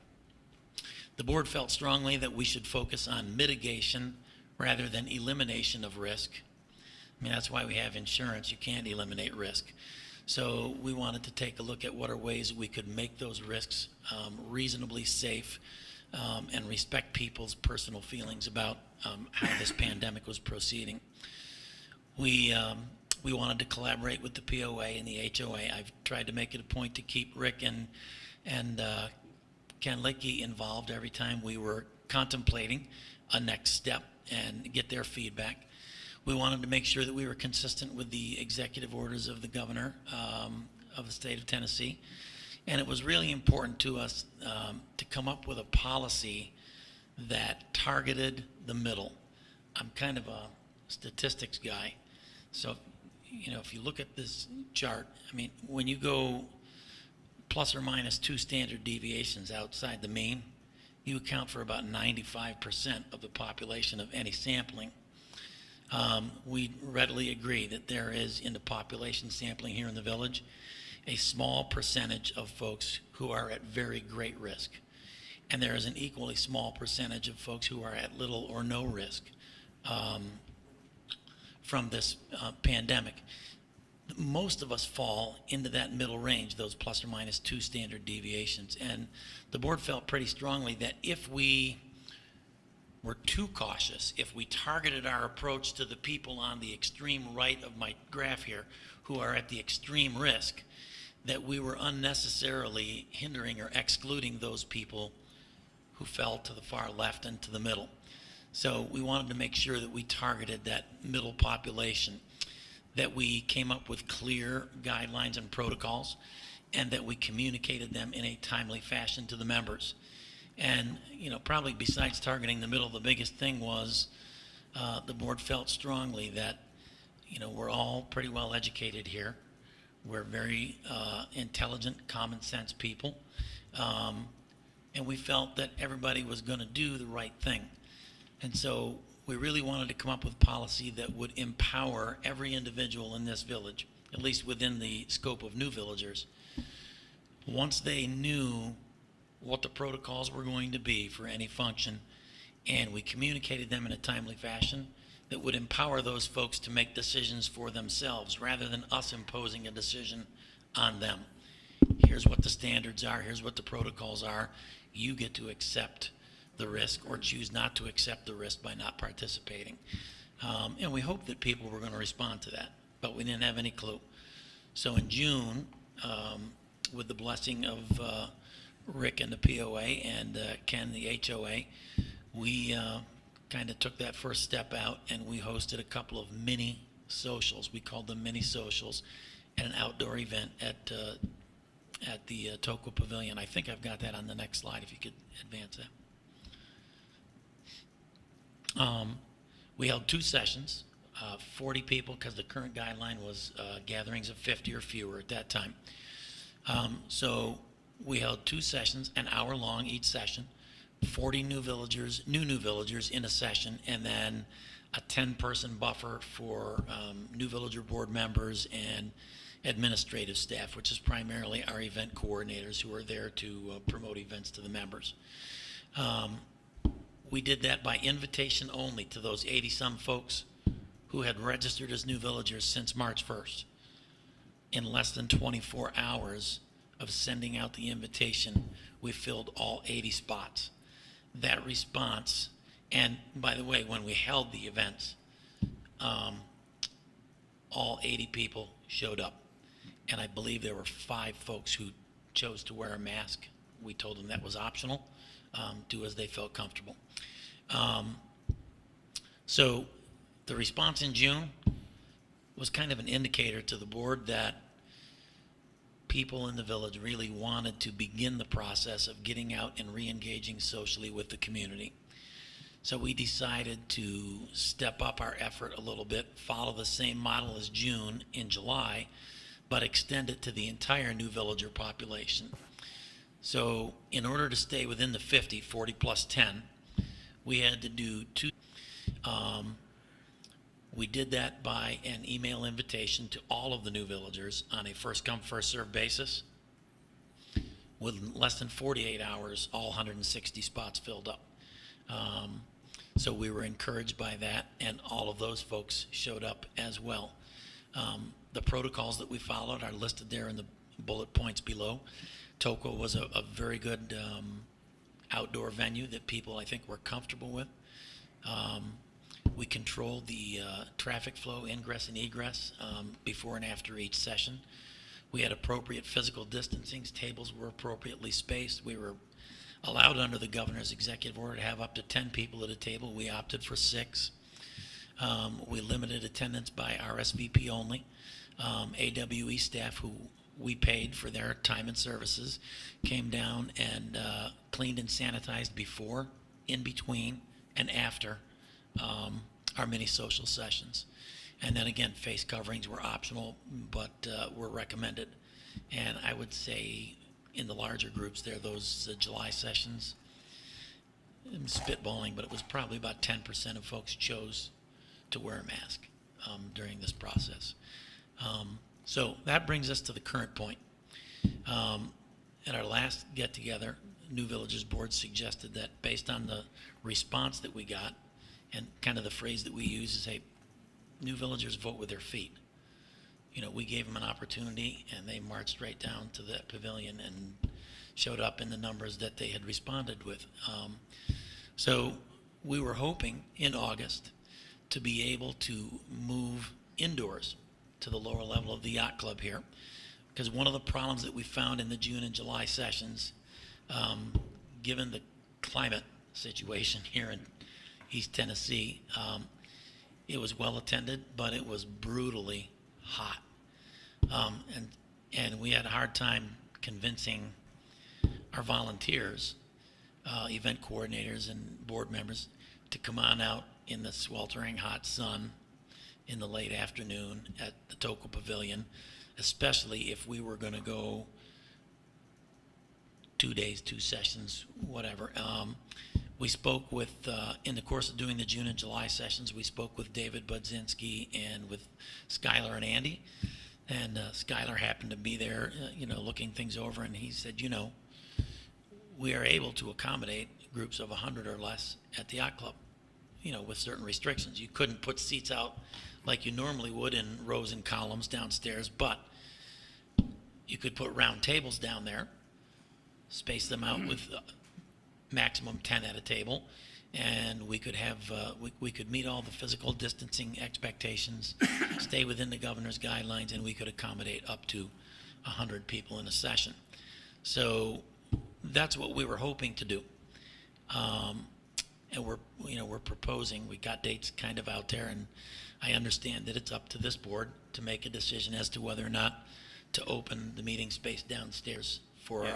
The board felt strongly that we should focus on mitigation rather than elimination of risk. I mean, that's why we have insurance. You can't eliminate risk. So we wanted to take a look at what are ways we could make those risks reasonably safe and respect people's personal feelings about how this pandemic was proceeding. We wanted to collaborate with the POA and the HOA. I've tried to make it a point to keep Rick and Ken Lickey involved every time we were contemplating a next step and get their feedback. We wanted to make sure that we were consistent with the executive orders of the governor of the state of Tennessee. And it was really important to us to come up with a policy that targeted the middle. I'm kind of a statistics guy. So, if you look at this chart, I mean, when you go plus or minus 2 standard deviations outside the mean, you account for about 95% of the population of any sampling. We readily agree that there is, in the population sampling here in the village, a small percentage of folks who are at very great risk. And there is an equally small percentage of folks who are at little or no risk from this pandemic. Most of us fall into that middle range, those plus or minus 2 standard deviations. And the board felt pretty strongly that if we were too cautious, if we targeted our approach to the people on the extreme right of my graph here who are at the extreme risk, that we were unnecessarily hindering or excluding those people who fell to the far left and to the middle. So we wanted to make sure that we targeted that middle population, that we came up with clear guidelines and protocols, and that we communicated them in a timely fashion to the members. And, probably besides targeting the middle, the biggest thing was the board felt strongly that, we're all pretty well educated here. We're very intelligent, common sense people. And we felt that everybody was going to do the right thing. And so we really wanted to come up with policy that would empower every individual in this village, at least within the scope of new villagers. Once they knew what the protocols were going to be for any function, and we communicated them in a timely fashion, that would empower those folks to make decisions for themselves rather than us imposing a decision on them. Here's what the standards are, here's what the protocols are. You get to accept the risk or choose not to accept the risk by not participating. And we hoped that people were going to respond to that, but we didn't have any clue. So in June, with the blessing of Rick and the POA and Ken, the HOA, we kind of took that first step out, and we hosted a couple of mini socials. We called them mini socials at an outdoor event at the Toqua Pavilion. I think I've got that on the next slide, if you could advance that. We held 2 sessions, 40 people, because the current guideline was gatherings of 50 or fewer at that time. So we held 2 sessions, an hour long each session, 40 new villagers in a session, and then a 10-person buffer for new villager board members and administrative staff, which is primarily our event coordinators who are there to promote events to the members. We did that by invitation only to those 80-some folks who had registered as new villagers since March 1st. In less than 24 hours of sending out the invitation, we filled all 80 spots. That response, and by the way, when we held the events, all 80 people showed up. And I believe there were 5 folks who chose to wear a mask. We told them that was optional, do as they felt comfortable. So the response in June was kind of an indicator to the board that people in the village really wanted to begin the process of getting out and re-engaging socially with the community. So we decided to step up our effort a little bit, follow the same model as June in July, but extend it to the entire new villager population. So in order to stay within the 40 plus 10, we had to do 2. We did that by an email invitation to all of the new villagers on a first come, first served basis. With less than 48 hours, all 160 spots filled up. So we were encouraged by that, and all of those folks showed up as well. The protocols that we followed are listed there in the bullet points below. TVPOA was a very good outdoor venue that people, I think, were comfortable with. We controlled the traffic flow, ingress and egress, before and after each session. We had appropriate physical distancing. Tables were appropriately spaced. We were allowed under the governor's executive order to have up to 10 people at a table. We opted for 6. We limited attendance by RSVP only. AWE staff, who we paid for their time and services, came down and cleaned and sanitized before, in between, and after our mini social sessions. And then again, face coverings were optional, but were recommended. And I would say in the larger groups there, those July sessions, I'm spitballing, but it was probably about 10% of folks chose to wear a mask during this process. So that brings us to the current point. At our last get-together, New Villagers Board suggested that based on the response that we got, and kind of the phrase that we use is, hey, new villagers vote with their feet. You know, we gave them an opportunity, and they marched right down to the pavilion and showed up in the numbers that they had responded with. So we were hoping in August to be able to move indoors to the lower level of the yacht club here, because one of the problems that we found in the June and July sessions, given the climate situation here in East Tennessee, it was well attended, but it was brutally hot. And we had a hard time convincing our volunteers, event coordinators and board members, to come on out in the sweltering hot sun in the late afternoon at the TVPOA Pavilion, especially if we were going to go 2 days, 2 sessions, whatever. We spoke with, in the course of doing the June and July sessions, we spoke with David Budzinski and with Skylar and Andy. And Skylar happened to be there, looking things over, and he said, we are able to accommodate groups of 100 or less at the yacht club, with certain restrictions. You couldn't put seats out like you normally would in rows and columns downstairs, but you could put round tables down there, space them out with maximum 10 at a table, and we could have we could meet all the physical distancing expectations, stay within the governor's guidelines, and we could accommodate up to 100 people in a session. So that's what we were hoping to do, and we're proposing. We got dates kind of out there, and I understand that it's up to this board to make a decision as to whether or not to open the meeting space downstairs for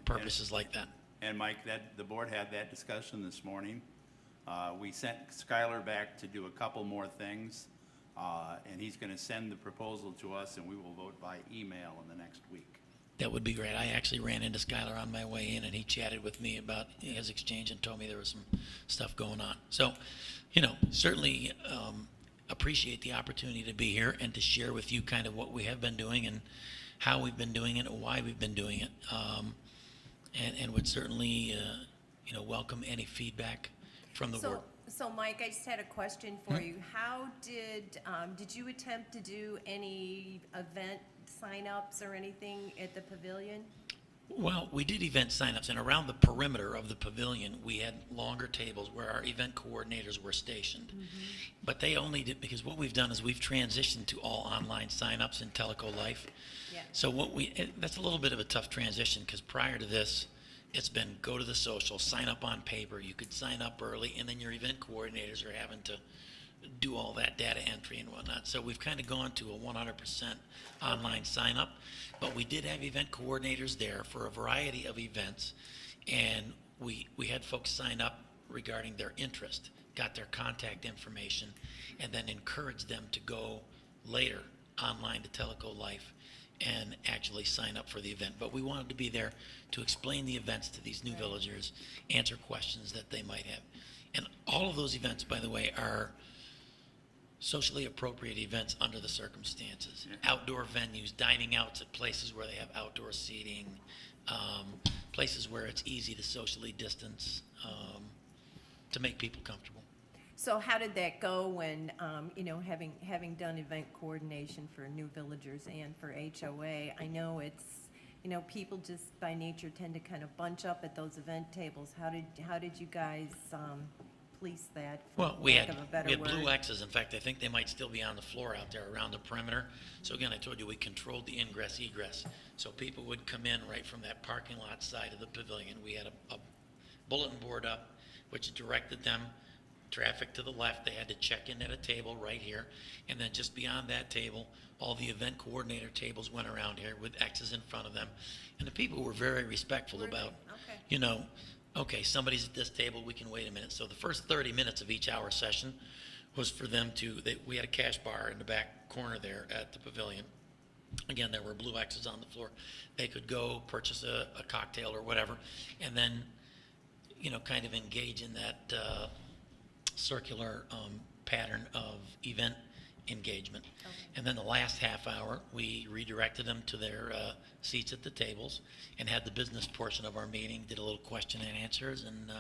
purposes like that. And Mike, the board had that discussion this morning. We sent Skylar back to do a couple more things, and he's going to send the proposal to us, and we will vote by email in the next week. That would be great. I actually ran into Skylar on my way in, and he chatted with me about his exchange and told me there was some stuff going on. So, certainly appreciate the opportunity to be here and to share with you kind of what we have been doing and how we've been doing it and why we've been doing it. And would certainly, welcome any feedback from the board. So Mike, I just had a question for you. How did you attempt to do any event signups or anything at the pavilion? Well, we did event signups, and around the perimeter of the pavilion, we had longer tables where our event coordinators were stationed. But they only did, because what we've done is we've transitioned to all online signups in Teleco Life. Yeah. So that's a little bit of a tough transition, because prior to this, it's been go to the social, sign up on paper. You could sign up early, and then your event coordinators are having to do all that data entry and whatnot. So we've kind of gone to a 100% online sign up, but we did have event coordinators there for a variety of events, and we had folks sign up regarding their interest, got their contact information, and then encouraged them to go later online to Teleco Life and actually sign up for the event. But we wanted to be there to explain the events to these new villagers, answer questions that they might have. And all of those events, by the way, are socially appropriate events under the circumstances. Outdoor venues, dining outs at places where they have outdoor seating, places where it's easy to socially distance, to make people comfortable. So how did that go when, having done event coordination for new villagers and for HOA, I know it's, people just by nature tend to kind of bunch up at those event tables. How did you guys police that, for Well, we lack had of a better word? blue X's. In fact, I think they might still be on the floor out there around the perimeter. So again, I told you we controlled the ingress egress. So people would come in right from that parking lot side of the pavilion. We had a bulletin board up which directed them traffic to the left. They had to check in at a table right here. And then just beyond that table, all the event coordinator tables went around here with X's in front of them. And the people were very respectful about, Okay. Okay, somebody's at this table, we can wait a minute. So the first 30 minutes of each hour session was for them we had a cash bar in the back corner there at the pavilion. Again, there were blue X's on the floor. They could go purchase a cocktail or whatever, and then, kind of engage in that circular pattern of event engagement. Okay. And then the last half hour, we redirected them to their seats at the tables and had the business portion of our meeting, did a little question and answers, and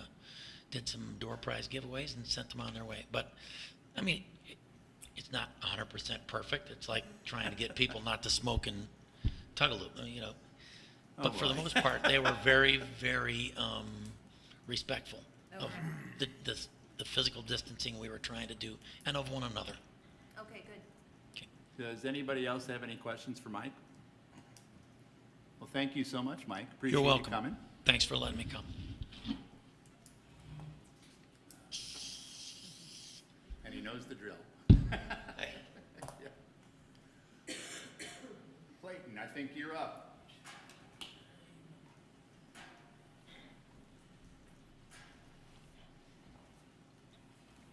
did some door prize giveaways and sent them on their way. But, it's not 100% perfect. It's like trying to get people not to smoke in Tugaloo, But for the most part, they were very, very respectful of the physical distancing we were trying to do and of one another. Okay, good. Does anybody else have any questions for Mike? Well, thank you so much, Mike. Appreciate You're you welcome. coming. Thanks for letting me come. And he knows the drill. Yeah. Clayton, I think you're up.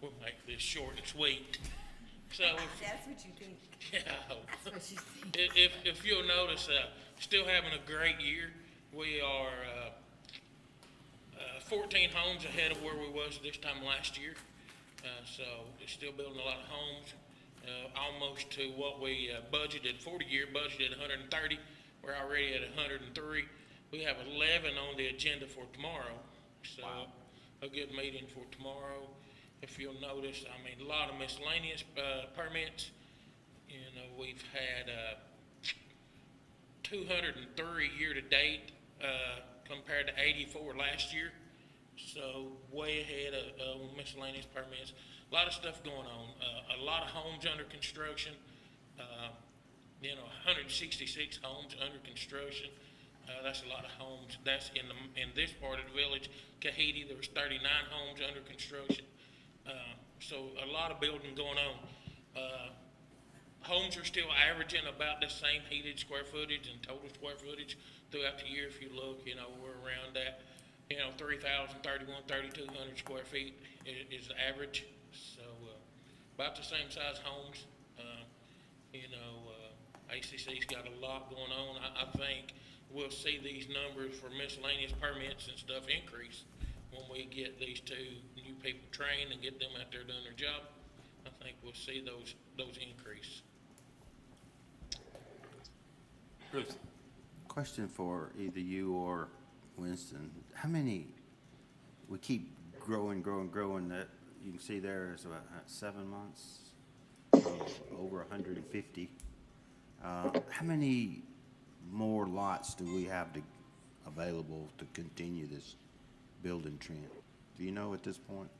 We'll make this short and sweet. So, That's what you think. yeah, That's what you think. if you'll notice, still having a great year. We are 14 homes ahead of where we was this time last year. So it's still building a lot of homes, almost to what we budgeted. 40-year budgeted 130. We're already at 103. We have 11 on the agenda for tomorrow. So a good meeting for tomorrow. If you'll notice, a lot of miscellaneous permits. We've had 203 year-to-date compared to 84 last year. So way ahead of miscellaneous permits. A lot of stuff going on. A lot of homes under construction. 166 homes under construction. That's a lot of homes. That's in this part of the village. Kahiti, there was 39 homes under construction. So a lot of building going on. Homes are still averaging about the same heated square footage and total square footage throughout the year. If you look, we're around that, 3,000, 3,100, 3,200 square feet is the average. So about the same size homes. ACC's got a lot going on. I think we'll see these numbers for miscellaneous permits and stuff increase when we get these two new people trained and get them out there doing their job. I think we'll see those increase. Bruce? Question for either you or Winston. How many, we keep growing, that you can see there is about 7 months of over 150. How many more lots do we have available to continue this building trend? Do you know at this point?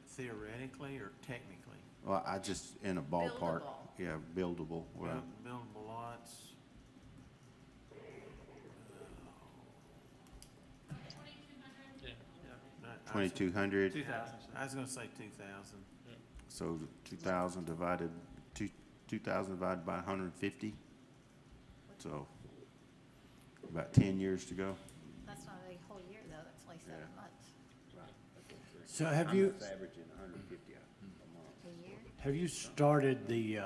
Theoretically or technically? Well, I just, in a ballpark. Buildable. Yeah, buildable. Well, Buildable lots. 2,200. 2,000. I was gonna say 2,000. So 2,000 divided by 150. So about 10 years to go. That's not a whole year, though. That's only 7 months. So have you, Averaging 150 a month. A year? have you started the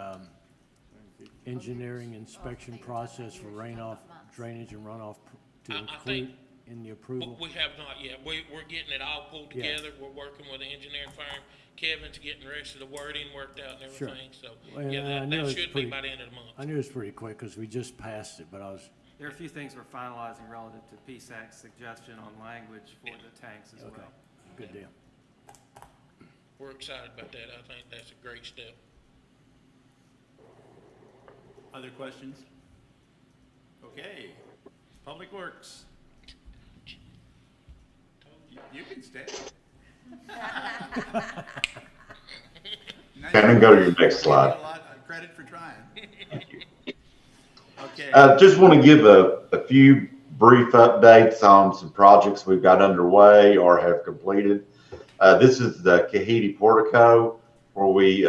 engineering inspection process for rain-off drainage and runoff to I include think in the approval? We have not yet. We're getting it all pulled Yeah. together. We're working with the engineering firm. Kevin's getting the rest of the wording worked out and Sure. everything. So, Well, yeah, I that knew it was should be pretty- by the end of the month. I knew it was pretty quick because we just passed it, but I was, There are a few things we're finalizing relative to PSAC's suggestion on language for the tanks as okay, well. good deal. We're excited about that. I think that's a great step. Other questions? Okay. Public Works. You can stay. Shannon, go to your next slide. You get a lot of credit for trying. Okay. Just want to give a few brief updates on some projects we've got underway or have completed. This is the Kahiti Portico, where we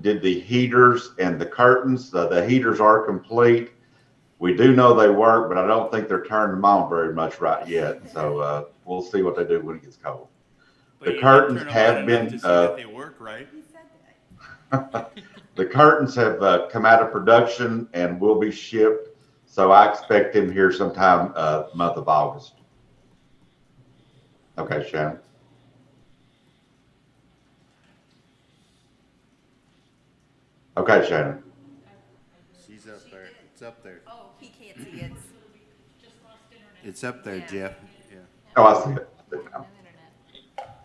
did the heaters and the curtains. The heaters are complete. We do know they work, but I don't think they're turning them on very much right yet. So we'll see what they do when it gets cold. But The you did curtains turn them have on enough been, to see that they work, right? the curtains have come out of production and will be shipped. So I expect them here sometime month of August. Okay, Shannon. Okay, Shannon. She's up there. It's up there. Oh, he can't see it. It's up there, Yeah. Jeff. Yeah. Oh, I see it. No internet.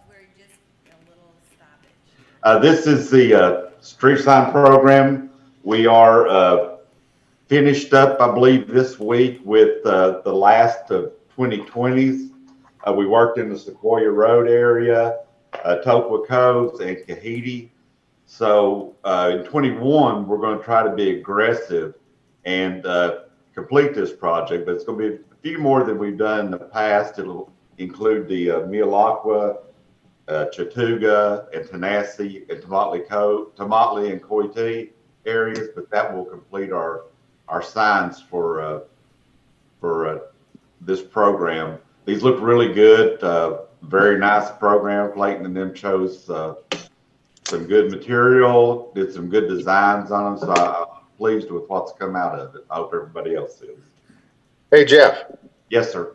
We're just a little stoppage. This is the street sign program. We are finished up, I believe, this week with the last of 2020s. We worked in the Sequoia Road area, Tokwa Coves, and Kahiti. So in 21, we're going to try to be aggressive and complete this project, but it's going to be a few more than we've done in the past. It'll include the Mialakwa, Chattooga, and Tanasi, and Tomotley and Coity areas, but that will complete our signs for this program. These look really good. Very nice program. Clayton and them chose some good material, did some good designs on them. So I'm pleased with what's come out of it. I hope everybody else is. Hey, Jeff, Yes, sir.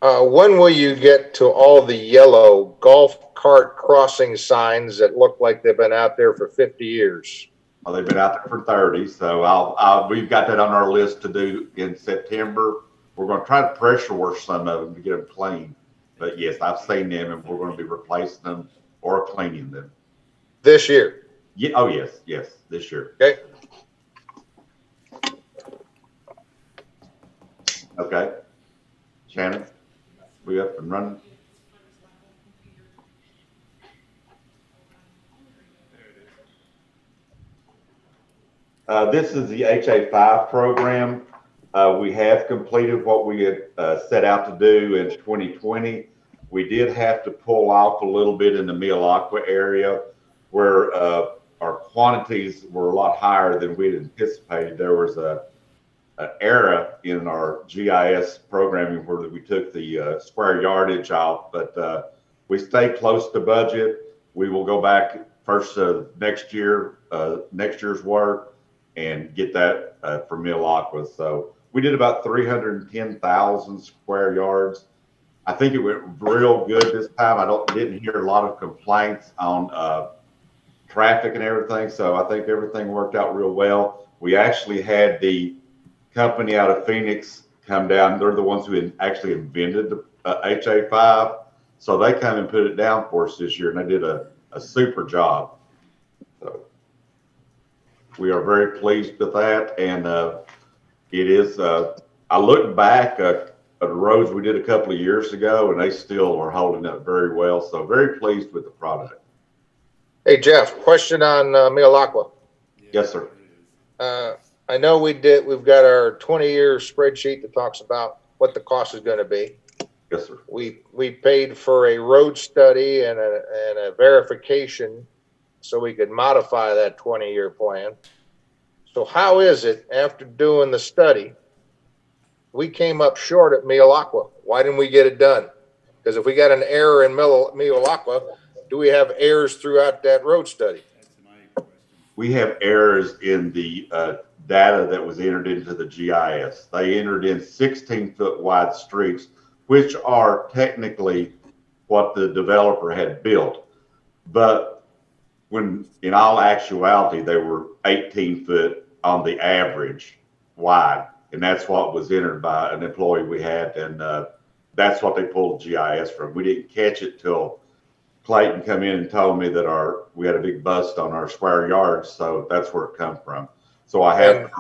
when will you get to all the yellow golf cart crossing signs that look like they've been out there for 50 years? Well, they've been out there for 30, so we've got that on our list to do in September. We're going to try to pressure wash some of them to get them clean. But yes, I've seen them, and we're going to be replacing them or cleaning them. This year? Yeah. Oh, yes, this year. Okay. Okay. Shannon, we up and running? This is the HA5 program. We have completed what we had set out to do in 2020. We did have to pull off a little bit in the Mialakwa area where our quantities were a lot higher than we'd anticipated. There was an error in our GIS programming where we took the square yardage off, but we stayed close to budget. We will go back first next year's work and get that for Mialakwa. So we did about 310,000 square yards. I think it went real good this time. Didn't hear a lot of complaints on traffic and everything. So I think everything worked out real well. We actually had the company out of Phoenix come down. They're the ones who actually invented the HA5. So they come and put it down for us this year, and they did a super job. So we are very pleased with that. And it is, I look back at the roads we did a couple of years ago, and they still are holding up very well. So very pleased with the product. Hey, Jeff, question on Mialacqua. Yes, sir. I know we've got our 20-year spreadsheet that talks about what the cost is going to be. Yes, sir. We paid for a road study and a verification so we could modify that 20-year plan. So how is it after doing the study, we came up short at Mialacqua? Why didn't we get it done? Because if we got an error in Mialacqua, do we have errors throughout that road study? We have errors in the data that was entered into the GIS. They entered in 16-foot wide streets, which are technically what the developer had built. But when in all actuality, they were 18 foot on the average wide. And that's what was entered by an employee we had. And that's what they pulled the GIS from. We didn't catch it till Clayton come in and told me that we had a big bust on our square yards, so that's where it come from. So I have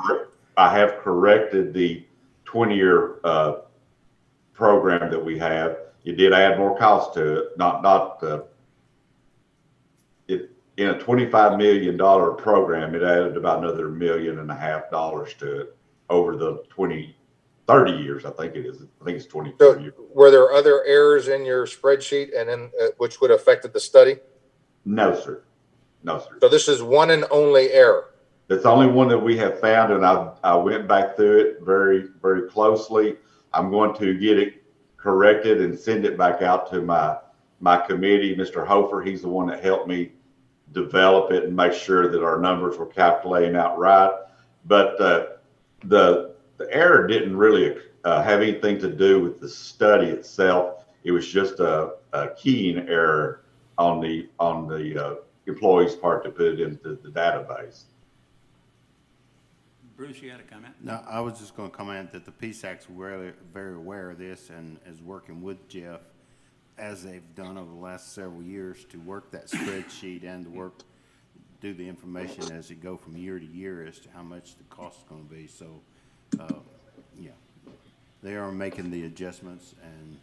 corrected the 20-year program that we have. It did add more cost to it. In a $25 million program, it added about another $1.5 million to it over the 30 years, I think it is. I think it's 23 years. Were there other errors in your spreadsheet and in which would have affected the study? No, sir. No, sir. So this is one and only error. That's the only one that we have found, and I went back through it very, very closely. I'm going to get it corrected and send it back out to my committee. Mr. Hofer, he's the one that helped me develop it and make sure that our numbers were calculating out right. But the error didn't really have anything to do with the study itself. It was just a keying error on the employee's part to put it into the database. Bruce, you had a comment? No, I was just going to comment that the PSAC's really very aware of this and is working with Jeff, as they've done over the last several years, to work that spreadsheet and to do the information as it go from year to year as to how much the cost is going to be. So, yeah, they are making the adjustments, and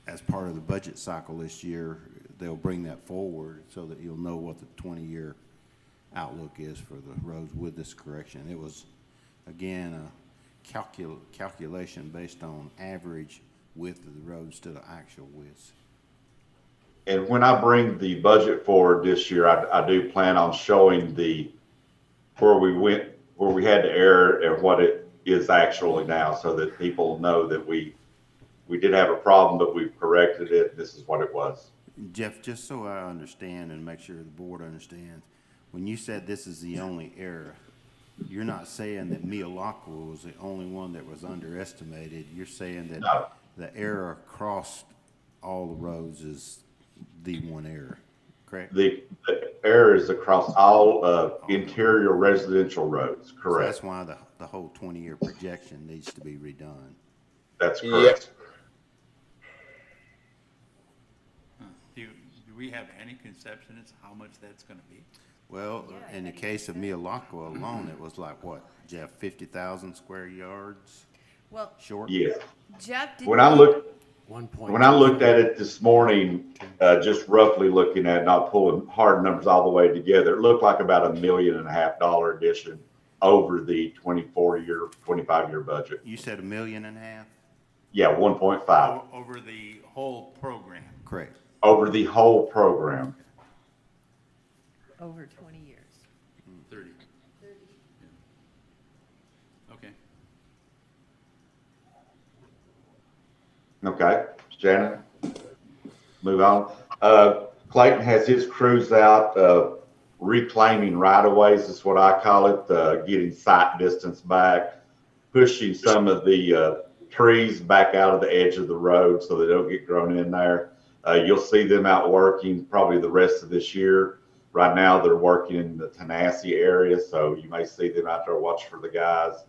as part of the budget cycle this year, they'll bring that forward so that you'll know what the 20-year outlook is for the roads with this correction. It was, again, a calculation based on average width of the roads to the actual width. And when I bring the budget forward this year, I do plan on showing where we had the error and what it is actually now, so that people know that we did have a problem, but we've corrected it. This is what it was. Jeff, just so I understand and make sure the board understands, when you said this is the only error, you're not saying that Mialacqua was the only one that was underestimated. You're saying that No. The error across all the roads is the one error, correct? The error is across all interior residential roads, correct? So that's why the whole 20-year projection needs to be redone. That's correct. Do we have any conception as to how much that's going to be? Well, in the case of Mialacqua alone, it was like what, Jeff, 50,000 square yards Well, short? Yes. Jeff, did When I looked at it this morning, just roughly looking at it, not pulling hard numbers all the way together, it looked like about $1.5 million addition over the 25-year budget. You said $1.5 million? Yeah, 1.5. Over the whole program. Correct. Over the whole program. over 20 years. 30. Okay. Okay, Shannon, move on. Clayton has his crews out reclaiming right-of-ways, is what I call it, getting sight distance back, pushing some of the trees back out of the edge of the road so they don't get grown in there. You'll see them out working probably the rest of this year. Right now, they're working in the Tanassi area, so you may see them out there watching for the guys.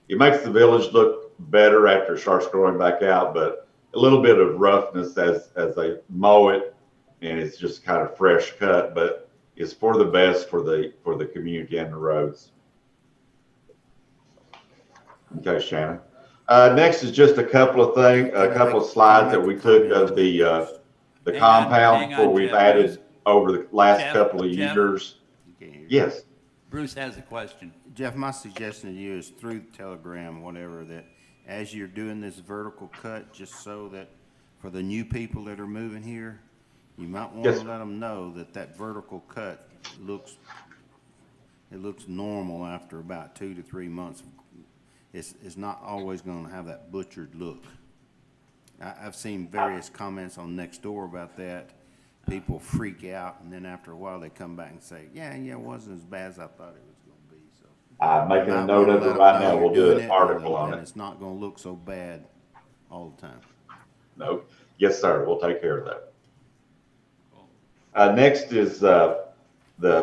It makes the village look better after it starts growing back out, but a little bit of roughness as they mow it, and it's just kind of fresh cut, but it's for the best for the community and the roads. Okay, Shannon. Next is just a couple of slides that we took of the Hang compound on, where we've Jeff. added over the last Jeff, couple of Jeff? years. You can't hear me. Yes. Bruce has a question. Jeff, my suggestion to you is through Telegram, whatever, that as you're doing this vertical cut, just so that for the new people that are moving here, you might want Yes, to sir. let them know that that vertical cut looks normal after about 2 to 3 months. It's not always going to have that butchered look. I've seen various comments on Nextdoor about that. People freak out, and then after a while, they come back and say, yeah, it wasn't as bad as I thought it was going to be. So I'm making you a might note wanna of let it 'em right know now. you're We'll do doing an it, article on and it. it's not going to look so bad all the time. No. Yes, sir. We'll take care of that. Next is the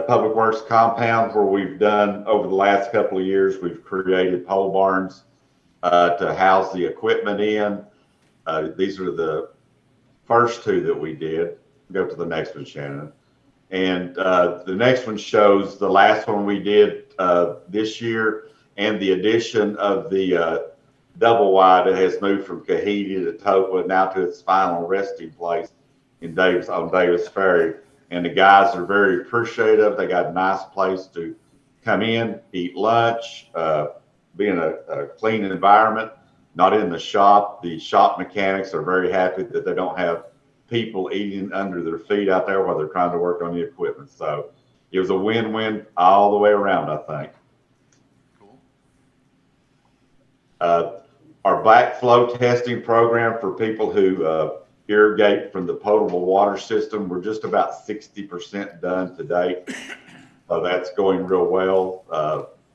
Public Works compound where we've done over the last couple of years, we've created pole barns to house the equipment in. These are the first two that we did. Go to the next one, Shannon. And the next one shows the last one we did this year and the addition of the double wide that has moved from Kahidi to Tokwa now to its final resting place on Davis Ferry. And the guys are very appreciative. They got a nice place to come in, eat lunch, be in a clean environment, not in the shop. The shop mechanics are very happy that they don't have people eating under their feet out there while they're trying to work on the equipment. So it was a win-win all the way around, I think. Our backflow testing program for people who irrigate from the potable water system, we're just about 60% done to date. So that's going real well.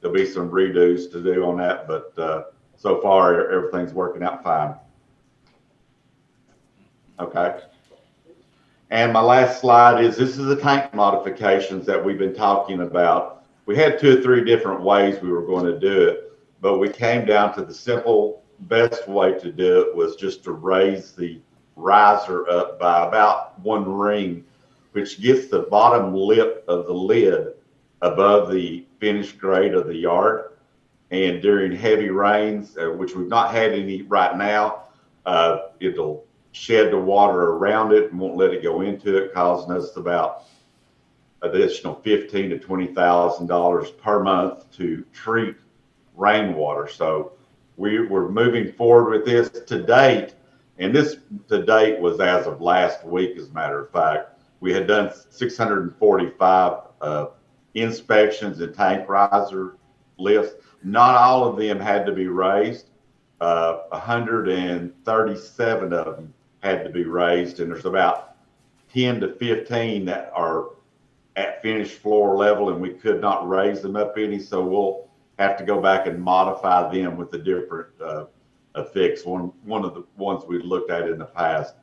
There'll be some redos to do on that, but so far everything's working out fine. Okay. And my last slide is this is the tank modifications that we've been talking about. We had 2 or 3 different ways we were going to do it, but we came down to the simple best way to do it was just to raise the riser up by about 1 ring, which gets the bottom lip of the lid above the finished grade of the yard. And during heavy rains, which we've not had any right now, it'll shed the water around it and won't let it go into it, causing us about additional $15,000 to $20,000 per month to treat rainwater. So we're moving forward with this to date, and this to date was as of last week, as a matter of fact. We had done 645 inspections and tank riser lifts. Not all of them had to be raised. 137 of them had to be raised, and there's about 10 to 15 that are at finished floor level, and we could not raise them up any, so we'll have to go back and modify them with a different fix, one of the ones we looked at in the past.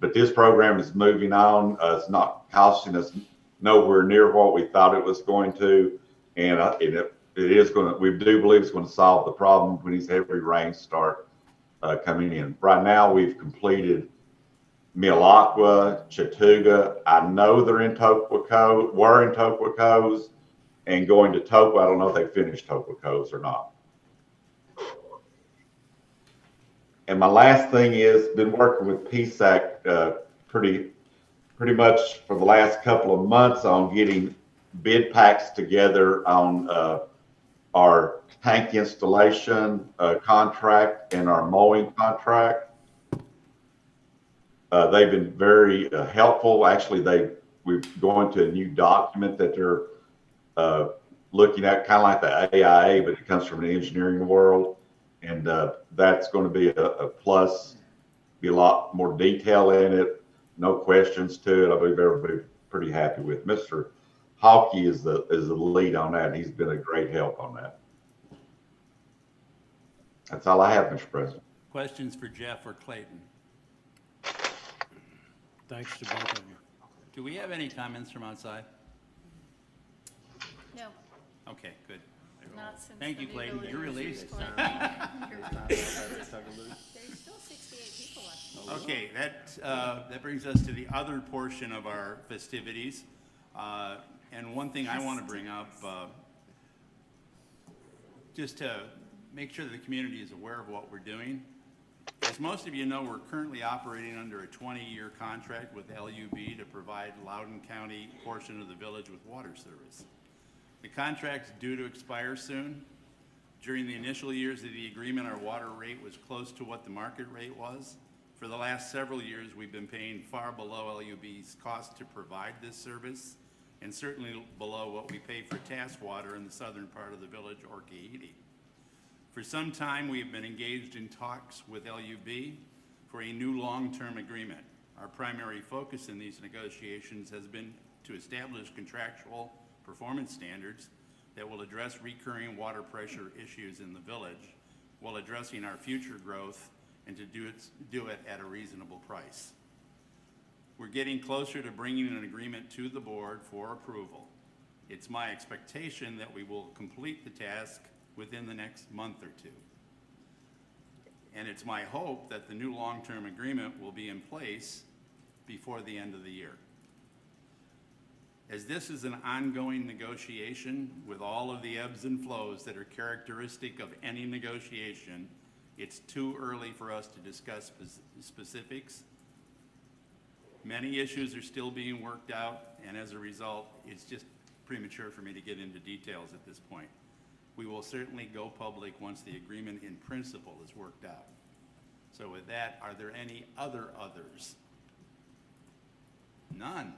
But this program is moving on. It's not costing us nowhere near what we thought it was going to, and it is going to, we do believe it's going to solve the problem when these heavy rains start coming in. Right now, we've completed Milagua, Chattooga. I know they're in Tokwa, were in Tokwa Coves, and going to Tokwa. I don't know if they finished Tokwa Coves or not. And my last thing is been working with PSAC pretty much for the last couple of months on getting bid packs together on our tank installation contract and our mowing contract. They've been very helpful. Actually, we're going to a new document that they're looking at, kind of like the AIA, but it comes from the engineering world. And that's going to be a plus, be a lot more detail in it, no questions to it. I believe everybody pretty happy with. Mr. Hawkey is the lead on that, and he's been a great help on that. That's all I have, Mr. President. Questions for Jeff or Clayton? Thanks to both of you. Do we have any comments from outside? No, Okay, good. not since. Thank the you, new Clayton. You're villagers released. report. There's still 68 people left. Okay, that brings us to the other portion of our festivities. And one thing I want to bring up, just to make sure that the community is aware of what we're doing. As most of you know, we're currently operating under a 20-year contract with LUB to provide Loudoun County portion of the village with water service. The contract's due to expire soon. During the initial years of the agreement, our water rate was close to what the market rate was. For the last several years, we've been paying far below LUB's cost to provide this service, and certainly below what we pay for task water in the southern part of the village or Kahiti. For some time, we've been engaged in talks with LUB for a new long-term agreement. Our primary focus in these negotiations has been to establish contractual performance standards that will address recurring water pressure issues in the village while addressing our future growth, and to do it at a reasonable price. We're getting closer to bringing an agreement to the board for approval. It's my expectation that we will complete the task within the next month or two. And it's my hope that the new long-term agreement will be in place before the end of the year. As this is an ongoing negotiation with all of the ebbs and flows that are characteristic of any negotiation, it's too early for us to discuss specifics. Many issues are still being worked out, and as a result, it's just premature for me to get into details at this point. We will certainly go public once the agreement in principle is worked out. So with that, are there any others? None.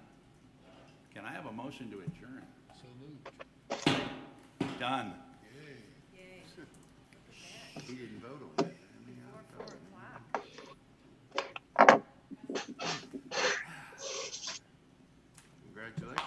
Can I have a motion to adjourn? So moved. Done. He didn't vote on that. Congratulations.